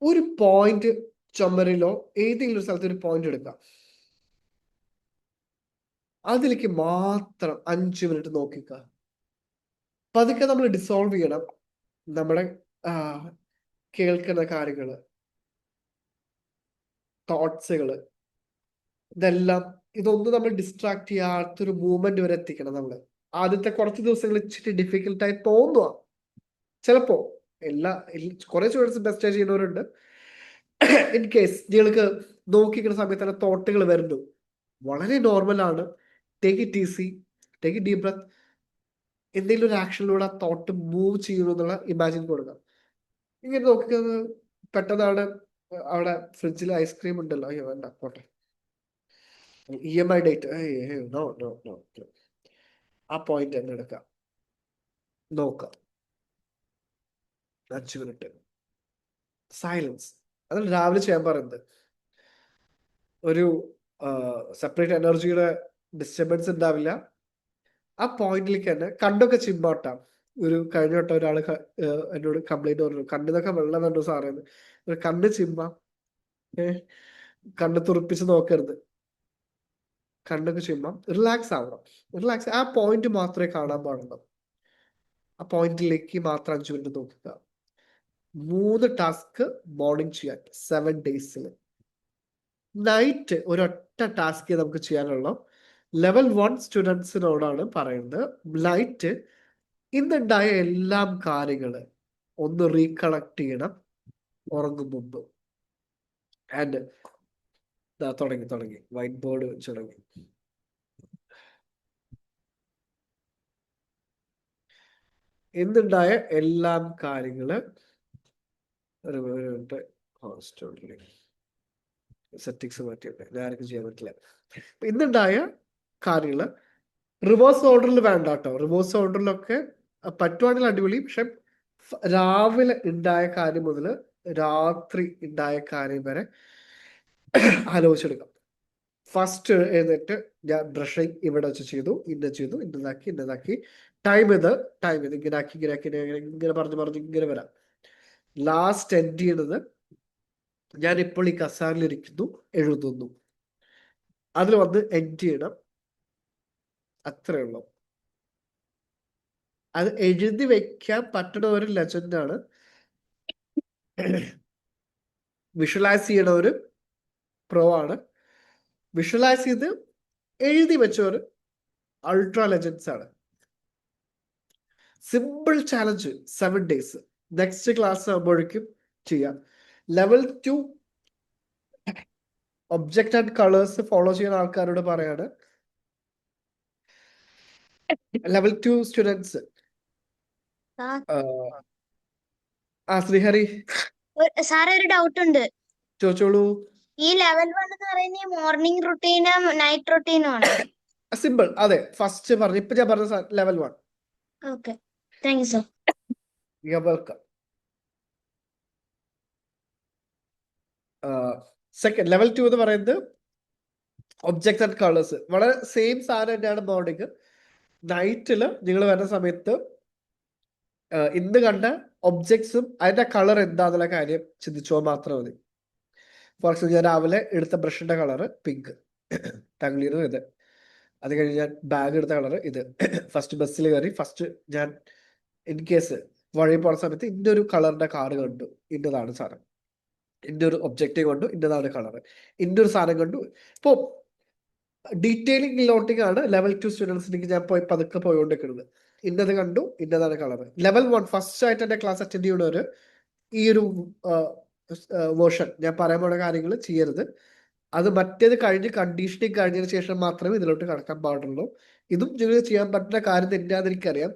ഒരു പോയിന്റ് ചുമരിലോ ഏതെങ്കിലും ഒരു സ്ഥലത്ത് ഒരു പോയിന്റ് എടുക്കാം. അതിലേക്ക് മാത്രം 5 മിനിറ്റ് നോക്കിക്കുക. പതുക്കെ നമ്മൾ ഡിസോൾവ് ചെയ്യണം നമ്മുടെ കേൾക്കുന്ന കാര്യങ്ങള്, തോട്ട്സുകള്, ഇതൊന്നും നമ്മൾ ഡിസ്ട്രാക്ട് ചെയ്യാത്തൊരു മൂവ്മെന്റ് വരെ എത്തിക്കണം. നമ്മൾ ആദ്യത്തെ കുറച്ച് ദിവസങ്ങൾ ഇച്ചിരി ഡിഫിക്കൽട്ടായി തോന്നുക ചിലപ്പോ. കുറെ സ്റ്റുഡൻസ് ബെസ്റ്റ് ചെയ്യുന്നവരുണ്ട്. ഇൻ കേസ് നിങ്ങൾക്ക് നോക്കിക്കുന്ന സമയത്ത് തന്നെ തോട്ടുകൾ വരുന്നു, വളരെ നോർമലാണ്. Take it easy, take it deep breath. എന്തെങ്കിലും ഒരു ആക്ഷനിലൂടെ ആ തോട്ട് മൂവ് ചെയ്യുന്നു എന്നുള്ള ഇമാജിൻ കൊടുക്കാം. ഇങ്ങനെ നോക്കുന്നത് പെട്ടെന്നാണ് അവിടെ ഫ്രിഡ്ജിൽ ഐസ്ക്രീം ഉണ്ടല്ലോ, അയ്യോ വേണ്ട പോട്ടെ. EMI date, no no no, ആ പോയിന്റ് തന്നെ എടുക്കാം, നോക്കാം. 5 മിനിറ്റ് സൈലൻസ്. അതാണ് രാവിലെ ചെയ്യാൻ പറയുന്നത്. ഒരു സെപ്പറേറ്റ് എനർജിയുടെ ഡിസ്റ്റർബൻസ് ഉണ്ടാവില്ല. ആ പോയിന്റിലേക്ക് തന്നെ കണ്ണൊക്കെ ചിമ്പാട്ടാം. ഒരു കഴിഞ്ഞ വട്ടം ഒരാൾ എന്നോട് കംപ്ലൈന്റ് പറഞ്ഞു, കണ്ണിന്നൊക്കെ വെള്ളം കണ്ടു സാറേന്ന്. ഒരു കണ്ണ് ചിമ്പാം, കണ്ണ് തുറപ്പിച്ച് നോക്കരുത്, കണ്ണൊക്കെ ചിമ്പാം, റിലാക്സ് ആവണം. റിലാക്സ്, ആ പോയിന്റ് മാത്രമേ കാണാൻ പാടുള്ളൂ. ആ പോയിന്റിലേക്ക് മാത്രം 5 മിനിറ്റ് നോക്കുക. 3 ടാസ്ക് മോർണിംഗ് ചെയ്യാൻ 7 ഡേയ്സിൽ. നൈറ്റ് ഒരൊറ്റ ടാസ്ക് നമുക്ക് ചെയ്യാനുള്ളൂ. ലെവൽ 1 സ്റ്റുഡൻസിനോടാണ് പറയുന്നത്, നൈറ്റ് ഇന്നുണ്ടായ എല്ലാം കാര്യങ്ങൾ ഒന്ന് റീകളക്ട് ചെയ്യണം ഉറങ്ങും മുമ്പ്. ആൻഡ് തുടങ്ങി വൈറ്റ് ബോർഡ് വെച്ച് തുടങ്ങി. ഇന്നുണ്ടായ എല്ലാം കാര്യങ്ങള് സെറ്റിങ്സ് മാറ്റിയിട്ട് ഞാനൊക്കെ ചെയ്യാൻ പറ്റില്ല. ഇന്നുണ്ടായ കാര്യങ്ങള് റിവേഴ്സ് ഓർഡറിൽ വേണ്ട കേട്ടോ. റിവേഴ്സ് ഓർഡറിലൊക്കെ പറ്റുവാണെങ്കിൽ അടിപൊളി. പക്ഷെ രാവിലെ ഉണ്ടായ കാര്യം മുതൽ രാത്രി ഉണ്ടായ കാര്യം വരെ ആലോചിച്ചെടുക്കാം. ഫസ്റ്റ് എഴുന്നേറ്റ് ഞാൻ ബ്രഷിങ് ഇവിടെ വെച്ച് ചെയ്തു, ഇന്നതാക്കി ടൈം ഇത് ഇങ്ങനെ പറഞ്ഞ് ഇങ്ങനെ വരാം. ലാസ്റ്റ് എൻഡ് ചെയ്യുന്നത് ഞാൻ ഇപ്പോൾ ഈ കസാരയിലിരിക്കുന്നു, എഴുതുന്നു, അതിൽ വന്ന് എൻഡ് ചെയ്യണം. അത്രേ ഉള്ളൂ. അത് എഴുതി വെക്കാൻ പറ്റുന്ന ഒരു ലെജൻഡാണ്. വിഷ്വലൈസ് ചെയ്യണ ഒരു പ്രോ ആണ്. വിഷ്വലൈസ് ചെയ്ത് എഴുതി വെച്ചവർ അൾട്രാ ലെജൻസ് ആണ്. Simple challenge 7 days. Next class ആകുമ്പോഴേക്കും ചെയ്യാം. Level 2 object and colours follow ചെയ്യുന്ന ആൾക്കാരോട് പറയാണ്, ലെവൽ 2 സ്റ്റുഡൻസ്. ശ്രീഹരി സാറേ ഒരു ഡൗട്ട് ഉണ്ട്. ചോദിച്ചോളൂ. ഈ ലെവൽ 1 എന്ന് പറയുന്നത് മോർണിംഗ് റുട്ടീനും നൈറ്റ് റുട്ടീനും ആണ്? സിമ്പിൾ, അതെ. ഫസ്റ്റ് പറഞ്ഞു, ഇപ്പൊ ഞാൻ പറഞ്ഞ level 1. Okay, thank you sir. You are welcome. Second level 2 എന്ന് പറയുന്നത് ഒബ്ജക്ട്സ് ആൻഡ് കളേഴ്സ്. വളരെ സെയിം സാധനം തന്നെയാണ്. മോർണിംഗ് നൈറ്റില് നിങ്ങൾ വരുന്ന സമയത്ത് ഇന്ന് കണ്ട ഒബ്ജക്ട്സും അതിന്റെ കളർ എന്താന്നുള്ള കാര്യം ചിന്തിച്ചോ മാത്രം മതി. ഫോർ എക്സാമ്പിൾ, ഞാൻ രാവിലെ എടുത്ത ബ്രഷിന്റെ കളറ് പിങ്ക്, ടങ് ക്ലീനർ ഇത്. അത് കഴിഞ്ഞ് ഞാൻ ബാഗ് എടുത്ത കളർ ഇത്. ഫസ്റ്റ് ബസ്സിൽ കയറി, ഫസ്റ്റ് ഞാൻ ഇൻ കേസ് വഴി പോകുന്ന സമയത്ത് ഇന്നൊരു കളറിന്റെ കാർഡ് കണ്ടു, ഇന്നതാണ് സാധനം. ഇന്നൊരു ഒബ്ജക്റ്റീവ് കണ്ടു, ഇന്നതാണ് കളർ. ഇന്നൊരു സാധനം കണ്ടു. ഇപ്പോൾ ഡീറ്റെയിലിംഗ് നോട്ടിംഗ് ആണ് ലെവൽ 2 സ്റ്റുഡൻസിലേക്ക് ഞാൻ പതുക്കെ പോയിക്കൊണ്ടിരിക്കുന്നത്. ഇന്നത് കണ്ടു, ഇന്നതാണ് കളർ. ലെവൽ 1 ഫസ്റ്റ് ആയിട്ട് എന്റെ ക്ലാസ് അറ്റൻഡ് ചെയ്യുന്നവര് ഈ ഒരു വേർഷൻ ഞാൻ പറയാൻ പോണ കാര്യങ്ങൾ ചെയ്യരുത്. അത് മറ്റേത് കഴിഞ്ഞ് കണ്ടീഷനിങ് കഴിഞ്ഞതിന് ശേഷം മാത്രമേ ഇതിലോട്ട് കടക്കാൻ പാടുള്ളൂ. ഇതും നിങ്ങൾ ചെയ്യാൻ പറ്റുന്ന കാര്യം തന്നെയാണെന്ന് എനിക്കറിയാം.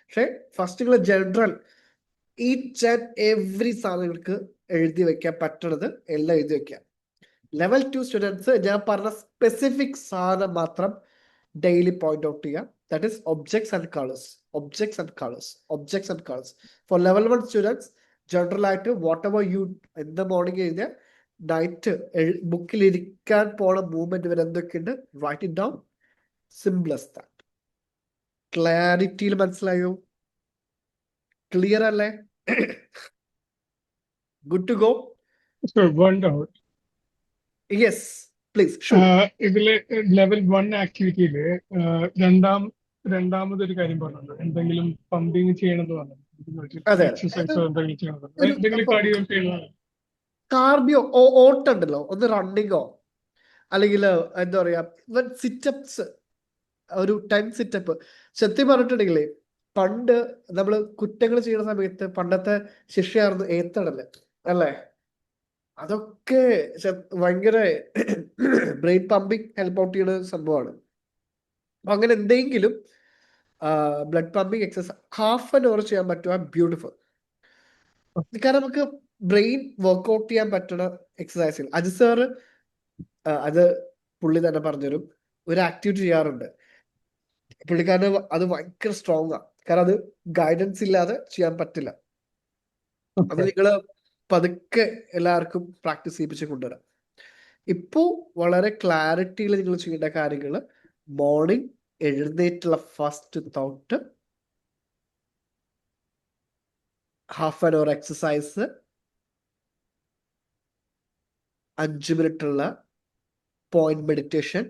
പക്ഷെ ഫസ്റ്റ് നിങ്ങൾ ജനറൽ ഈച്ച് ആൻഡ് എവറി സാധനങ്ങൾക്ക് എഴുതി വെക്കാൻ പറ്റണത് എല്ലാം എഴുതി വെക്കാം. ലെവൽ 2 സ്റ്റുഡൻസ് ഞാൻ പറഞ്ഞ സ്പെസിഫിക് സാധനം മാത്രം ഡെയിലി പോയിന്റ് ഔട്ട് ചെയ്യാം. That is objects and colours. For level 1 students general ആയിട്ട് whatever you in the morning എഴുതിയ നൈറ്റ് ബുക്കിൽ ഇരിക്കാൻ പോണ മൂവ്മെന്റ് വരെ എന്തൊക്കെയുണ്ട്, write it down. Simple as that. ക്ലാരിറ്റിയിൽ മനസ്സിലായോ? ക്ലിയർ അല്ലേ? Good to go? So one doubt. Yes please. ഇതില് ലെവൽ 1 ആക്ടിവിറ്റിയില് രണ്ടാമതൊരു കാര്യം പറഞ്ഞത്, എന്തെങ്കിലും പമ്പിങ് ചെയ്യണമെന്ന് പറഞ്ഞു. അതെ. എക്സസൈസോ എന്തെങ്കിലും ചെയ്യണം, എന്തെങ്കിലും കാർഡിയോ ചെയ്യണം. കാർഡിയോ ഓട്ടുണ്ടല്ലോ, ഒന്ന് റണ്ണിങ്ങോ അല്ലെങ്കിൽ എന്താ പറയാ സിറ്റപ്സ്, ഒരു 10 സിറ്റപ്പ്. സത്യം പറഞ്ഞിട്ടുണ്ടെങ്കിലേ പണ്ട് നമ്മള് കുറ്റങ്ങൾ ചെയ്യുന്ന സമയത്ത് പണ്ടത്തെ ശിക്ഷയായിരുന്നു ഏത്തടല് അല്ലേ? അതൊക്കെ ഭയങ്കര ബ്രെയിൻ പമ്പിങ് ഹെൽപ്പ് ഔട്ട് ചെയ്യുന്ന സംഭവമാണ്. അപ്പൊ അങ്ങനെ എന്തെങ്കിലും blood pumping exercise half an അവർ ചെയ്യാൻ പറ്റുക ബ്യൂട്ടിഫുൾ. കാരണം നമുക്ക് ബ്രെയിൻ വർക്ക്ഔട്ട് ചെയ്യാൻ പറ്റുന്ന എക്സസൈസുകൾ. അജിത് സാറ് അത് പുള്ളി തന്നെ പറഞ്ഞുതരും. ഒരു ആക്ടിവിറ്റി ചെയ്യാറുണ്ട്. പുള്ളിക്കാരന് അത് ഭയങ്കര സ്ട്രോങ് ആണ്. കാരണം അത് ഗൈഡൻസ് ഇല്ലാതെ ചെയ്യാൻ പറ്റില്ല. അത് നിങ്ങള് പതുക്കെ എല്ലാവർക്കും പ്രാക്ടീസ് ചെയ്യിപ്പിച്ച് കൊണ്ടുവരാം. ഇപ്പോ വളരെ ക്ലാരിറ്റിയിൽ നിങ്ങൾ ചെയ്യേണ്ട കാര്യങ്ങൾ, മോർണിംഗ് എഴുന്നേറ്റുള്ള first thought, half an hour exercise, 5 മിനിറ്റുള്ള point meditation,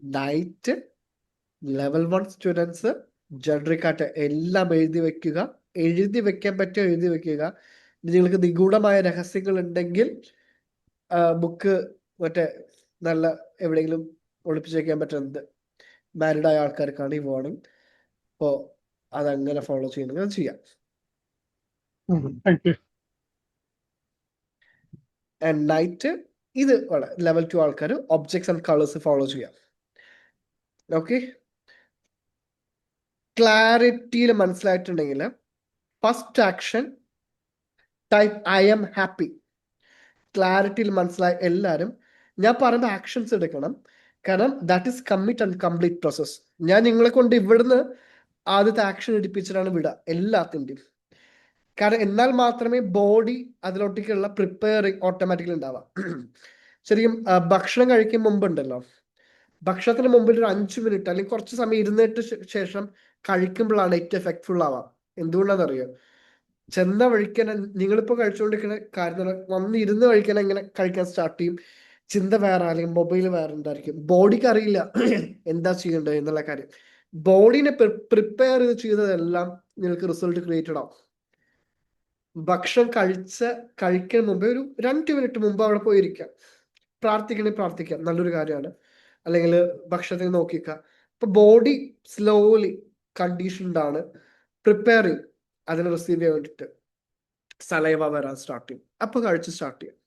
night level 1 students generic ആയിട്ട് എല്ലാം എഴുതി വെക്കുക. എഴുതി വെക്കാൻ പറ്റുമോ എഴുതി വെക്കുക. നിങ്ങൾക്ക് നിഗൂഢമായ രഹസ്യങ്ങൾ ഉണ്ടെങ്കിൽ ബുക്ക് മറ്റേ നല്ല എവിടെയെങ്കിലും ഒളിപ്പിച്ച് വെക്കാൻ പറ്റുന്നത് മാരിഡ് ആയ ആൾക്കാർക്കാണ് ഈ വാർണിംഗ്. അപ്പോൾ അതങ്ങനെ ഫോളോ ചെയ്യണമെങ്കിൽ അത് ചെയ്യാം. Thank you. ആൻഡ് നൈറ്റ് ഇത് ലെവൽ 2 ആൾക്കാർ ഒബ്ജക്ട്സ് ആൻഡ് കളേഴ്സ് ഫോളോ ചെയ്യാം. ഓക്കെ, ക്ലാരിറ്റിയിൽ മനസ്സിലായിട്ടുണ്ടെങ്കിൽ first action type I'm happy. ക്ലാരിറ്റിയിൽ മനസ്സിലായ എല്ലാവരും ഞാൻ പറയുന്ന ആക്ഷൻസ് എടുക്കണം. കാരണം that is commit and complete process. ഞാൻ നിങ്ങളെ കൊണ്ട് ഇവിടുന്ന് ആദ്യത്തെ ആക്ഷൻ എടുപ്പിച്ചിട്ടാണ് വിടുക എല്ലാത്തിൻ്റെയും. കാരണം എന്നാൽ മാത്രമേ ബോഡി അതിലോട്ടേക്കുള്ള പ്രിപ്പയറിങ് ഓട്ടോമാറ്റിക്കലി ഉണ്ടാവാം. ശരിക്കും ഭക്ഷണം കഴിക്കും മുമ്പുണ്ടല്ലോ, ഭക്ഷണത്തിന് മുമ്പിൽ ഒരു 5 മിനിറ്റ് അല്ലെങ്കിൽ കുറച്ച് സമയം ഇരുന്നിട്ട് ശേഷം കഴിക്കുമ്പോഴാണ് ഏറ്റവും എഫക്ട്ഫുൾ ആവാം. എന്തുകൊണ്ടാണെന്നറിയോ? ചെന്ന വഴിക്കൻ നിങ്ങളിപ്പോൾ കഴിച്ചുകൊണ്ടിരിക്കുന്ന കാര്യം വന്ന് ഇരുന്ന് കഴിക്കാൻ എങ്ങനെ കഴിക്കാൻ സ്റ്റാർട്ട് ചെയ്യും. ചിന്ത വേറെ, അല്ലെങ്കിൽ മൊബൈൽ വേറെ ഉണ്ടായിരിക്കും. ബോഡിക്ക് അറിയില്ല എന്താ ചെയ്യേണ്ടത് എന്നുള്ള കാര്യം. ബോഡിനെ പ്രിപ്പയർ ചെയ്തതെല്ലാം നിങ്ങൾക്ക് റിസൾട്ട് ക്രിയേറ്റഡ് ആവും. ഭക്ഷണം കഴിക്കാൻ മുമ്പേ ഒരു 2 മിനിറ്റ് മുമ്പ് അവിടെ പോയിരിക്കാം. പ്രാർത്ഥിക്കണേ പ്രാർത്ഥിക്കാം, നല്ലൊരു കാര്യമാണ്. അല്ലെങ്കിൽ ഭക്ഷണത്തിന് നോക്കിക്കാം. അപ്പൊ ബോഡി സ്ലോലി കണ്ടീഷൻഡ് ആണ്, പ്രിപ്പയർ ചെയ്യും അതിനെ റിസീവ് ചെയ്യാൻ വേണ്ടിയിട്ട്. സലൈവ വരാൻ സ്റ്റാർട്ട് ചെയ്യും. അപ്പൊ കഴിച്ച് സ്റ്റാർട്ട് ചെയ്യും.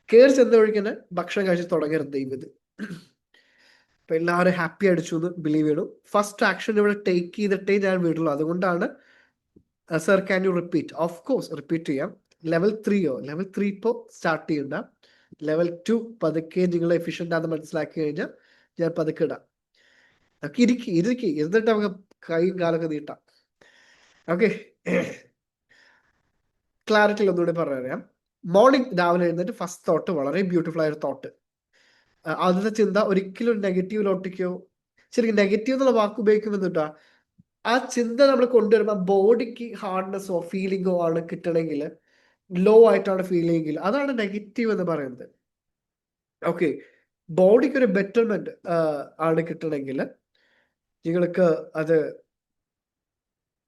കയറി ചെന്ന വഴിക്കന്നെ ഭക്ഷണം കഴിച്ച് തുടങ്ങരുത് ദൈവത്. അപ്പൊ എല്ലാവരും ഹാപ്പി അടിച്ചു എന്ന് ബിലീവ് ചെയ്യണം. ഫസ്റ്റ് ആക്ഷൻ ഇവിടെ ടേക്ക് ചെയ്തിട്ടേ ഞാൻ വിടുള്ളൂ. അതുകൊണ്ടാണ് sir can you repeat? Of course repeat ചെയ്യാം. ലെവൽ 3യോ ലെവൽ 3 ഇപ്പോൾ സ്റ്റാർട്ട് ചെയ്യണ്ട. ലെവൽ 2 പതുക്കെ നിങ്ങൾ എഫിഷ്യൻ്റ് ആണെന്ന് മനസ്സിലാക്കി കഴിഞ്ഞാൽ ഞാൻ പതുക്കെ ഇടാം. നമുക്ക് ഇരിക്കി എന്നിട്ട് നമുക്ക് കൈയും കാലൊക്കെ നീട്ടാം. ഓക്കെ, ക്ലാരിറ്റിയിൽ ഒന്നുകൂടി പറയാം. മോർണിംഗ് രാവിലെ എഴുന്നേറ്റ് ഫസ്റ്റ് തോട്ട് വളരെ ബ്യൂട്ടിഫുൾ ആയ ഒരു തോട്ട്. ആദ്യത്തെ ചിന്ത ഒരിക്കലും നെഗറ്റീവിലോട്ടേക്കോ, ശരിക്കും നെഗറ്റീവ് എന്നുള്ള വാക്ക് ഉപയോഗിക്കുമ്പോൾ കേട്ടോ, ആ ചിന്ത നമ്മൾ കൊണ്ടുവരുമ്പോൾ ബോഡിക്ക് ഹാർഡ്നെസ്സോ ഫീലിംഗോ ആണ് കിട്ടണമെങ്കിൽ, ലോ ആയിട്ടാണ് ഫീലിംഗെങ്കിൽ അതാണ് നെഗറ്റീവ് എന്ന് പറയുന്നത്. ഓക്കെ, ബോഡിക്ക് ഒരു ബെറ്റർമെന്റ് ആണ് കിട്ടണമെങ്കിൽ നിങ്ങൾക്ക് അത്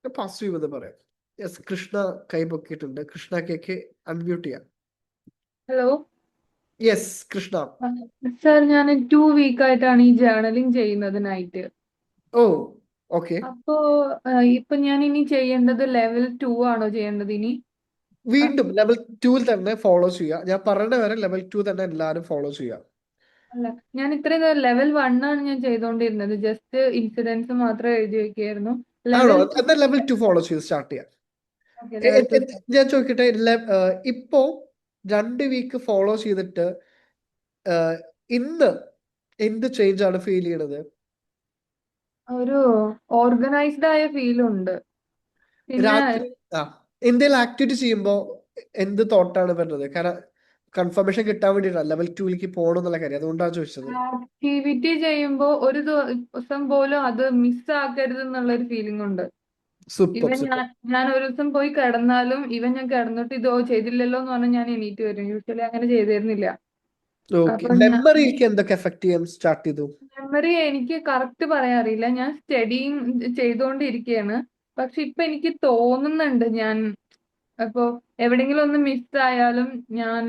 പോസിറ്റീവ് എന്ന് പറയാം. യെസ്, കൃഷ്ണ കൈ പൊക്കിയിട്ടുണ്ട്. കൃഷ്ണ കേക്ക് അൺമ്യൂട്ട് ചെയ്യാം. Hello yes Krishna. സർ, ഞാൻ 2 വീക്ക് ആയിട്ടാണ് ഈ ജേർണലിംഗ് ചെയ്യുന്നത് നൈറ്റ്. ഓ ഓക്കെ, അപ്പോ ഇപ്പൊ ഞാൻ ഇനി ചെയ്യേണ്ടത് ലെവൽ 2 ആണോ ചെയ്യേണ്ടത് ഇനി? വീണ്ടും ലെവൽ 2 തന്നെ ഫോളോ ചെയ്യുക. ഞാൻ പറഞ്ഞ വരെ ലെവൽ 2 തന്നെ എല്ലാവരും ഫോളോ ചെയ്യുക. അല്ല, ഞാൻ ഇത്രയും ലെവൽ 1 ആണ് ഞാൻ ചെയ്തോണ്ടിരുന്നത്. ജസ്റ്റ് ഇൻസിഡൻസ് മാത്രം എഴുതി വെക്കായിരുന്നു. ആണോ? ലെവൽ എന്നാൽ ലെവൽ 2 ഫോളോ ചെയ്ത് സ്റ്റാർട്ട് ചെയ്യാം. ലെവൽ 2 ഞാൻ ചോദിക്കട്ടെ, ഇപ്പോ 2 വീക്ക് ഫോളോ ചെയ്തിട്ട് ഇന്ന് എന്ത് ചേഞ്ച് ആണ് ഫീൽ ചെയ്യണത്? ഒരു ഓർഗനൈസ്ഡ് ആയ ഫീൽ ഉണ്ട്. പിന്നെ രാത്രി എന്തെങ്കിലും ആക്ടിവിറ്റി ചെയ്യുമ്പോ എന്ത് തോട്ടാണ് വരുന്നത്? കാരണം കൺഫർമേഷൻ കിട്ടാൻ വേണ്ടിയിട്ടാണ് ലെവൽ 2ലേക്ക് പോകണം എന്നുള്ള കാര്യം, അതുകൊണ്ടാണ് ചോദിച്ചത്. ആക്ടിവിറ്റി ചെയ്യുമ്പോ ഒരു ദിവസം പോലും അത് മിസ് ആക്കരുത് എന്നുള്ള ഒരു ഫീലിംഗ് ഉണ്ട്. സൂപ്പർ ഇവൻ സൂപ്പർ. ഞാൻ ഒരു ദിവസം പോയി കിടന്നാലും ഞാൻ കിടന്നിട്ട് ഇതോ ചെയ്തില്ലല്ലോ എന്ന് പറഞ്ഞാൽ ഞാൻ എണീറ്റ് വരും. യൂഷ്വലി അങ്ങനെ ചെയ്തിരുന്നില്ല. ഓക്കെ, അപ്പൊ മെമ്മറിയിലേക്ക് എന്തൊക്കെ എഫക്ട് ചെയ്യാൻ സ്റ്റാർട്ട് ചെയ്തു? മെമ്മറി എനിക്ക് കറക്റ്റ് പറയാൻ അറിയില്ല. ഞാൻ സ്റ്റഡിങ് ചെയ്തുകൊണ്ടിരിക്കുകയാണ്. പക്ഷെ ഇപ്പൊ എനിക്ക് തോന്നുന്നുണ്ട് ഞാൻ അപ്പൊ എവിടെയെങ്കിലും ഒന്ന് മിസ്സായാലും ഞാൻ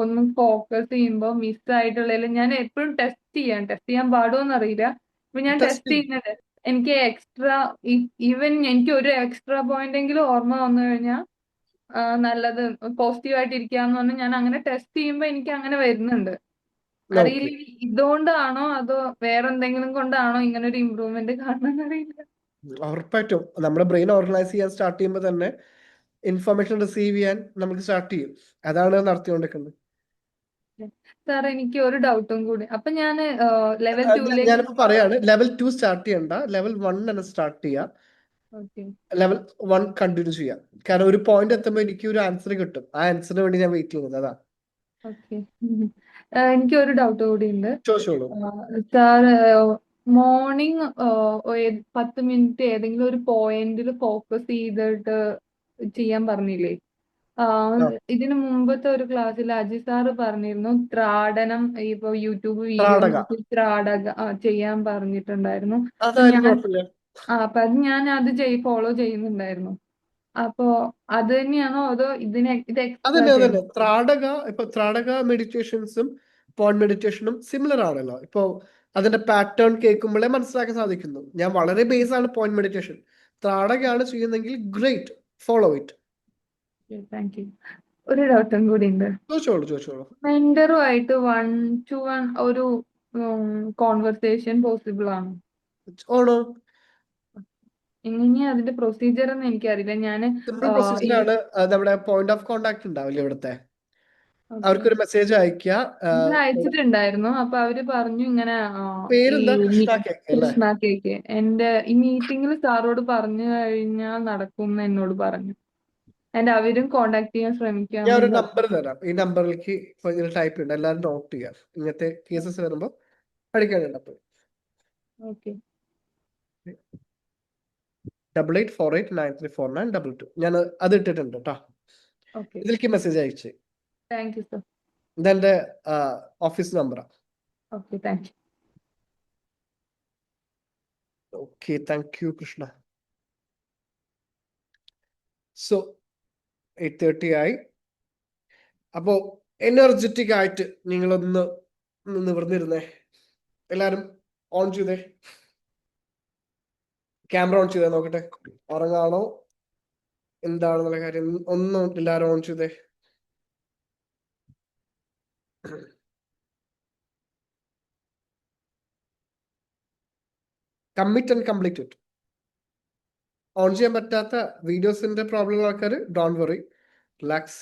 ഒന്ന് ഫോക്കസ് ചെയ്യുമ്പോൾ മിസ്സായിട്ടുള്ളതിൽ ഞാൻ എപ്പോഴും ടെസ്റ്റ് ചെയ്യാൻ പാടുമോന്ന് അറിയില്ല. ഇപ്പൊ ഞാൻ ടെസ്റ്റ് ചെയ്യുന്നുണ്ട്. എനിക്ക് എക്സ്ട്രാ ഈവൻ എനിക്ക് ഒരു എക്സ്ട്രാ പോയിന്റ് എങ്കിലും ഓർമ്മ വന്നു കഴിഞ്ഞാൽ നല്ലത് പോസിറ്റീവായിട്ട് ഇരിക്കാന്ന് പറഞ്ഞാൽ ഞാൻ അങ്ങനെ ടെസ്റ്റ് ചെയ്യുമ്പോ എനിക്ക് അങ്ങനെ വരുന്നുണ്ട്. അറിയില്ല ഇതുകൊണ്ടാണോ അതോ വേറെന്തെങ്കിലും കൊണ്ടാണോ ഇങ്ങനെ ഒരു ഇമ്പ്രൂവ്മെന്റ് കാണണമെന്ന് അറിയില്ല. ഉറപ്പായിട്ടും നമ്മുടെ ബ്രെയിൻ ഓർഗനൈസ് ചെയ്യാൻ സ്റ്റാർട്ട് ചെയ്യുമ്പോൾ തന്നെ ഇൻഫർമേഷൻ റിസീവ് ചെയ്യാൻ നമുക്ക് സ്റ്റാർട്ട് ചെയ്യും. അതാണ് നടത്തിക്കൊണ്ടിരിക്കുന്നത്. സാർ എനിക്ക് ഒരു ഡൗട്ടും കൂടി. അപ്പൊ ഞാൻ ലെവൽ ഞാനിപ്പോ പറയാണ്, ലെവൽ 2 സ്റ്റാർട്ട് ചെയ്യണ്ട, ലെവൽ 1 തന്നെ സ്റ്റാർട്ട് ചെയ്യാം. ഓക്കെ ലെവൽ 1 കണ്ടിന്യൂ ചെയ്യാം. കാരണം ഒരു പോയിന്റ് എത്തുമ്പോൾ എനിക്ക് ഒരു ആൻസർ കിട്ടും. ആ ആൻസറിന് വേണ്ടി ഞാൻ വെയിറ്റ് ചെയ്യുന്നത്. അതാ. ഓക്കെ എനിക്ക് ഒരു ഡൗട്ട് കൂടി ഉണ്ട്. ചോദിച്ചോളൂ. സാർ മോർണിംഗ് 10 മിനിറ്റ് ഏതെങ്കിലും ഒരു പോയിന്റിൽ ഫോക്കസ് ചെയ്തിട്ട് ചെയ്യാൻ പറഞ്ഞില്ലേ? ഇതിനു മുമ്പത്തെ ഒരു ക്ലാസ്സിൽ അജി സാറ് പറഞ്ഞിരുന്നു ത്രാടനം, ഇപ്പൊ യൂട്യൂബ് വീഡിയോ ത്രാടക. നോക്കി ത്രാടക ചെയ്യാൻ പറഞ്ഞിട്ടുണ്ടായിരുന്നു. അതായാലും കുഴപ്പമില്ല. അപ്പൊ അത് ഞാൻ അത് ഫോളോ ചെയ്യുന്നുണ്ടായിരുന്നു. അപ്പോ അത് തന്നെയാണോ അതോ ഇത് എക്സ്ട്രാ അതന്നെ ചെയ്യണം? ത്രാടക. ഇപ്പൊ ത്രാടക മെഡിറ്റേഷൻസും പോയിന്റ് മെഡിറ്റേഷനും സിമിലർ ആണല്ലോ. ഇപ്പൊ അതിന്റെ പാറ്റേൺ കേൾക്കുമ്പോഴേ മനസ്സിലാക്കാൻ സാധിക്കുന്നു. ഞാൻ വളരെ ബേസ് ആണ് പോയിന്റ് മെഡിറ്റേഷൻ. ത്രാടകയാണ് ചെയ്യുന്നെങ്കിൽ great, follow it. Thank you. ഒരു ഡൗട്ടും കൂടി ഉണ്ട്. ചോദിച്ചോളൂ. മെന്ററുമായിട്ട് 1-to-1 ഒരു കോൺവെർസേഷൻ പോസിബിൾ ആണ്? ഓണോ? എങ്ങനെയാ അതിന്റെ പ്രൊസീജിയർ എന്ന് എനിക്കറിയില്ല. സിമ്പിൾ പ്രൊസീജിയർ ആണ്. നമ്മുടെ പോയിന്റ് ഓഫ് കോണ്ടാക്ട് ഉണ്ടാവില്ലേ ഇവിടുത്തെ, അവർക്കൊരു മെസ്സേജ് അയക്കുക. അയച്ചിട്ടുണ്ടായിരുന്നു. അപ്പൊ അവര് പറഞ്ഞു ഇങ്ങനെ പേരെന്താ? കൃഷ്ണ കേക്ക് അല്ലേ? കൃഷ്ണ കേക്ക് ഈ മീറ്റിംഗിൽ സാറോട് പറഞ്ഞു കഴിഞ്ഞാൽ നടക്കും എന്ന് എന്നോട് പറഞ്ഞു. അവരും കോണ്ടാക്ട് ചെയ്യാൻ ശ്രമിക്കാം. ഞാൻ ഒരു നമ്പർ തരാം. ഈ നമ്പറിലേക്ക് ടൈപ്പ് ചെയ്യണ്ട, എല്ലാവരും നോട്ട് ചെയ്യാം. ഇങ്ങനത്തെ കേസസ് വരുമ്പോൾ പഠിക്കാനുണ്ട്. ഓക്കെ 8848934922. ഞാൻ അത് ഇട്ടിട്ടുണ്ട് കേട്ടോ. ഓക്കെ ഇതിലേക്ക് മെസ്സേജ് അയച്ച്. Thank you sir. ഇതെന്റെ ഓഫീസ് നമ്പറാണ്. Okay thank you. Okay, thank you Krishna. So 8:30 ആയി. അപ്പോ എനർജറ്റിക് ആയിട്ട് നിങ്ങളൊന്ന് നിവർന്നിരുന്നേ. എല്ലാരും ഓൺ ചെയ്തേ, ക്യാമറ ഓൺ ചെയ്തേ, നോക്കട്ടെ ഉറങ്ങാണോ എന്താണെന്നുള്ള കാര്യം. ഒന്നും എല്ലാരും ഓൺ ചെയ്തേ. Commit and complete it. On ചെയ്യാൻ പറ്റാത്ത വീഡിയോസിന്റെ പ്രോബ്ലം ആൾക്കാർ don't worry, relax.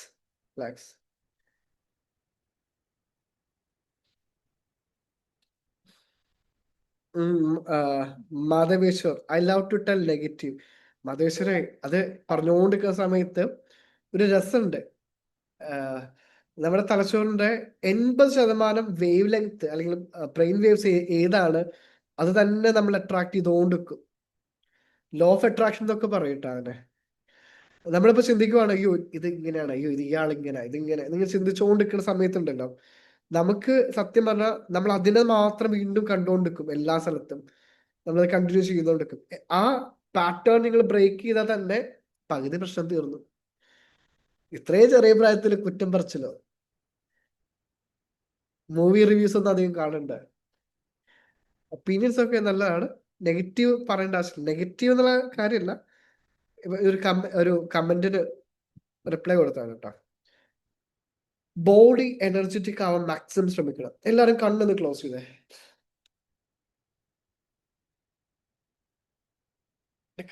Madhaveshwar, I love to tell negative. മാധവേശ്വരെ, അത് പറഞ്ഞുകൊണ്ടിരിക്കുന്ന സമയത്ത് ഒരു രസമുണ്ട്. നമ്മുടെ തലച്ചോറിന്റെ 80% വേവ് ലെങ്ത് അല്ലെങ്കിൽ ബ്രെയിൻ വേവ്സ് ഏതാണ്, അത് തന്നെ നമ്മൾ അട്രാക്ട് ചെയ്തുകൊണ്ടിരിക്കും. ലോ ഓഫ് അട്രാക്ഷൻ എന്നൊക്കെ പറയട്ടെ അതിനെ. നമ്മളിപ്പോ ചിന്തിക്കുവാണ്, അയ്യോ ഇത് ഇങ്ങനെയാണ്, അയ്യോ ഇത് ഇയാളിങ്ങനെ, ഇതിങ്ങനെ നിങ്ങൾ ചിന്തിച്ചുകൊണ്ടിരിക്കുന്ന സമയത്തുണ്ടല്ലോ, നമുക്ക് സത്യം പറഞ്ഞാൽ നമ്മൾ അതിനെ മാത്രം വീണ്ടും കണ്ടുകൊണ്ടിരിക്കും. എല്ലാ സ്ഥലത്തും നമ്മൾ കണ്ടിന്യൂ ചെയ്തുകൊണ്ടിരിക്കും. ആ പാറ്റേൺ നിങ്ങൾ ബ്രേക്ക് ചെയ്താൽ തന്നെ പകുതി പ്രശ്നം തീർന്നു. ഇത്രയും ചെറിയ പ്രായത്തിൽ കുറ്റം പറിച്ചല്ലോ. മൂവി റിവ്യൂസ് ഒന്നും അധികം കാണണ്ട. ഒപ്പീനിയൻസ് ഒക്കെ നല്ലതാണ്. നെഗറ്റീവ് പറയേണ്ട ആവശ്യമില്ല. നെഗറ്റീവ് എന്നുള്ള കാര്യമല്ല. ഒരു കമന്റിന് റിപ്ലൈ കൊടുത്താണ് കേട്ടോ. ബോഡി എനർജറ്റിക് ആവാൻ മാക്സിമം ശ്രമിക്കണം. എല്ലാവരും കണ്ണൊന്ന് ക്ലോസ് ചെയ്തേ.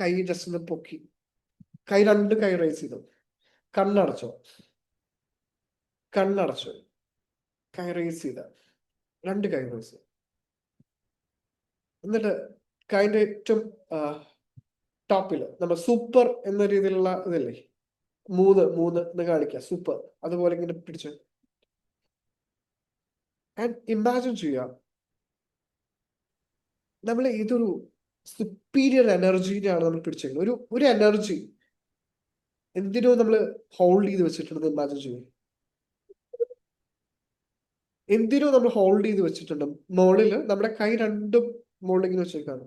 കൈ ജസ്റ്റ് ഒന്ന് പൊക്കി, രണ്ട് കൈ റേസ് ചെയ്തു. കണ്ണടച്ചോ, കൈ റേസ് ചെയ്ത, രണ്ട് കൈ റേസ്. എന്നിട്ട് കൈൻ്റെ ഏറ്റവും ടോപ്പില് നമ്മൾ സൂപ്പർ എന്ന രീതിയിലുള്ള ഇതല്ലേ, മൂന്ന് എന്ന് കാണിക്കുക, സൂപ്പർ. അതുപോലെ ഇങ്ങനെ പിടിച്ച് ആൻഡ് ഇമാജിൻ ചെയ്യുക, നമ്മൾ ഏതൊരു സുപ്പീരിയർ എനർജിയിലാണ് നമ്മൾ പിടിച്ചേക്കുന്നത്. ഒരു എനർജി എന്തിനോ നമ്മൾ ഹോൾഡ് ചെയ്ത് വെച്ചിട്ടുണ്ടെന്ന് ഇമാജിൻ ചെയ്യും. എന്തിനോ നമ്മൾ ഹോൾഡ് ചെയ്ത് വെച്ചിട്ടുണ്ട്. മുകളില് നമ്മുടെ കൈ രണ്ടും മുകളിലേക്ക് വെച്ചേക്കാണ്.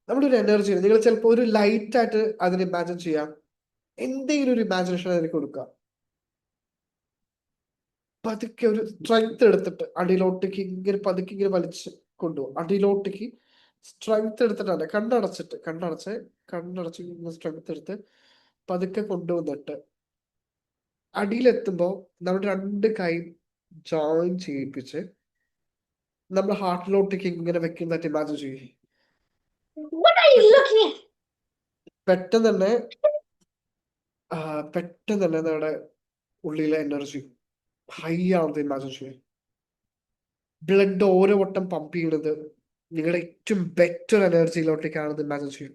നമ്മുടെ ഒരു എനർജി. നിങ്ങൾ ചിലപ്പോൾ ഒരു ലൈറ്റ് ആയിട്ട് അതിനെ ഇമാജിൻ ചെയ്യാം. എന്തെങ്കിലും ഒരു ഇമാജിനേഷൻ അതിന് കൊടുക്കുക. പതുക്കെ ഒരു സ്ട്രെങ്ത് എടുത്തിട്ട് അടിയിലോട്ടേക്ക് ഇങ്ങനെ പതുക്കെ ഇങ്ങനെ വലിച്ച് കൊണ്ടുപോകും. അടിയിലോട്ടേക്ക് സ്ട്രെങ്ത് എടുത്തിട്ടാണ് കണ്ണടച്ച് സ്ട്രെങ്ത് എടുത്ത് പതുക്കെ കൊണ്ടുവന്നിട്ട് അടിയിലെത്തുമ്പോൾ നമ്മുടെ രണ്ട് കൈ ജോയിൻ ചെയ്യിപ്പിച്ച് നമ്മൾ ഹാർട്ടിലോട്ടേക്ക് ഇങ്ങനെ വെക്കുന്നതായിട്ട് ഇമാജിൻ ചെയ്യും. പെട്ടെന്ന് തന്നെ പെട്ടെന്ന് തന്നെ നിങ്ങളുടെ ഉള്ളിലെ എനർജി ഹൈ ആവുന്നത് ഇമാജിൻ ചെയ്യുക. ബ്ലഡ് ഓരോ വട്ടം പമ്പ് ചെയ്യുന്നത് നിങ്ങളുടെ ഏറ്റവും ബെറ്റർ എനർജിയിലോട്ടേക്കാണെന്ന് ഇമാജിൻ ചെയ്യും.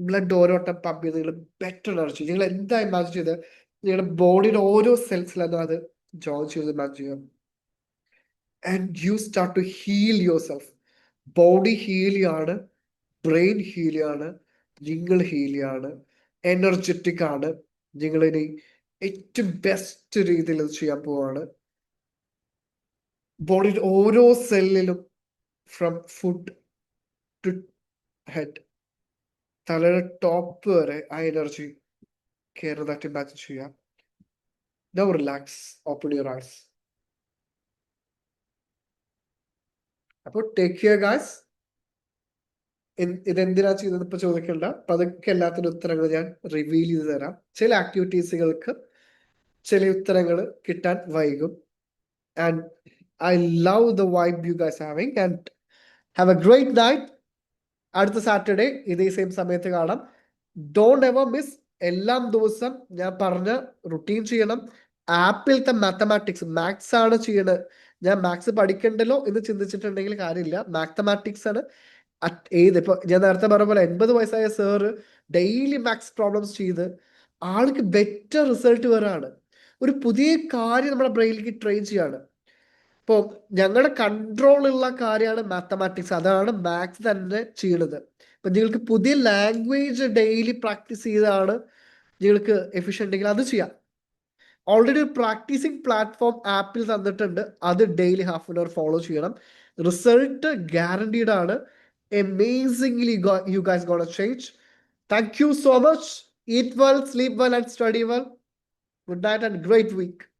ബ്ലഡ് ഓരോ വട്ടം പമ്പ് ചെയ്ത് നിങ്ങൾ ബെറ്റർ എനർജി, നിങ്ങൾ എന്താ ഇമാജിൻ ചെയ്ത് നിങ്ങളുടെ ബോഡിയുടെ ഓരോ സെൽസിലാണ് അത് ജോയിൻ ചെയ്ത് ഇമാജിൻ ചെയ്യുക. And you start to heal yourself. Body heal ചെയ്യാണ്, ബ്രെയിൻ ഹീൽ ചെയ്യാണ്, നിങ്ങൾ ഹീൽ ചെയ്യാണ്, എനർജറ്റിക് ആണ്. നിങ്ങളിനി ഏറ്റവും ബെസ്റ്റ് രീതിയിൽ അത് ചെയ്യാൻ പോവാണ്. ബോഡിയുടെ ഓരോ സെല്ലിലും ഫ്രം ഫുഡ് ടു ഹെഡ്, തലയുടെ ടോപ്പ് വരെ ആ എനർജി കയറുന്നതായിട്ട് ഇമാജിൻ ചെയ്യാം. Now relax, open your eyes. അപ്പോൾ ടേക്ക് കെയർ ഗായ്സ്. ഇതെന്തിനാ ചെയ്യുന്നത് ഇപ്പൊ ചോദിക്കണ്ട, പതുക്കെ എല്ലാത്തിനും ഉത്തരങ്ങൾ ഞാൻ റിവീൽ ചെയ്ത് തരാം. ചില ആക്ടിവിറ്റീസുകൾക്ക് ചില ഉത്തരങ്ങൾ കിട്ടാൻ വൈകും. And I love the vibe you guys having and have A great night. അടുത്ത സാറ്റർഡേ ഇതേ സെയിം സമയത്ത് കാണാം. Don't ever miss. എല്ലാം ദിവസം ഞാൻ പറഞ്ഞ റുട്ടീൻ ചെയ്യണം. ആപ്പിലത്തെ മാത്തമാറ്റിക്സ്, മാത്സ് ആണ് ചെയ്യണത്. ഞാൻ മാത്സ് പഠിക്കണ്ടല്ലോ എന്ന് ചിന്തിച്ചിട്ടുണ്ടെങ്കിൽ കാര്യമില്ല. മാത്തമാറ്റിക്സ് ആണ് ഇപ്പൊ ഞാൻ നേരത്തെ പറഞ്ഞ പോലെ 80 വയസ്സായ സാറ് ഡെയിലി മാത്സ് പ്രോബ്ലംസ് ചെയ്ത് ആൾക്ക് ബെറ്റർ റിസൾട്ട് വരാണ്. ഒരു പുതിയ കാര്യം നമ്മുടെ ബ്രെയിനിലേക്ക് ട്രെയിൻ ചെയ്യാണ്. ഇപ്പോൾ ഞങ്ങളുടെ കൺട്രോളുള്ള കാര്യമാണ് മാത്തമാറ്റിക്സ്. അതാണ് മാത്സ് തന്നെ ചെയ്യണത്. ഇപ്പൊ നിങ്ങൾക്ക് പുതിയ ലാംഗ്വേജ് ഡെയിലി പ്രാക്ടീസ് ചെയ്താണ് നിങ്ങൾക്ക് എഫിഷ്യൻ്റ് എങ്കിൽ അത് ചെയ്യാം. ഓൾറെഡി ഒരു പ്രാക്ടീസിങ് പ്ലാറ്റ്ഫോം ആപ്പിൽ തന്നിട്ടുണ്ട്. അത് daily half an our follow ചെയ്യണം. റിസൾട്ട് ഗ്യാരണ്ടീഡ് ആണ്. Amazingly, you guys gonna change. Thank you so much. Eat well, sleep well, and study well. Good night and great week.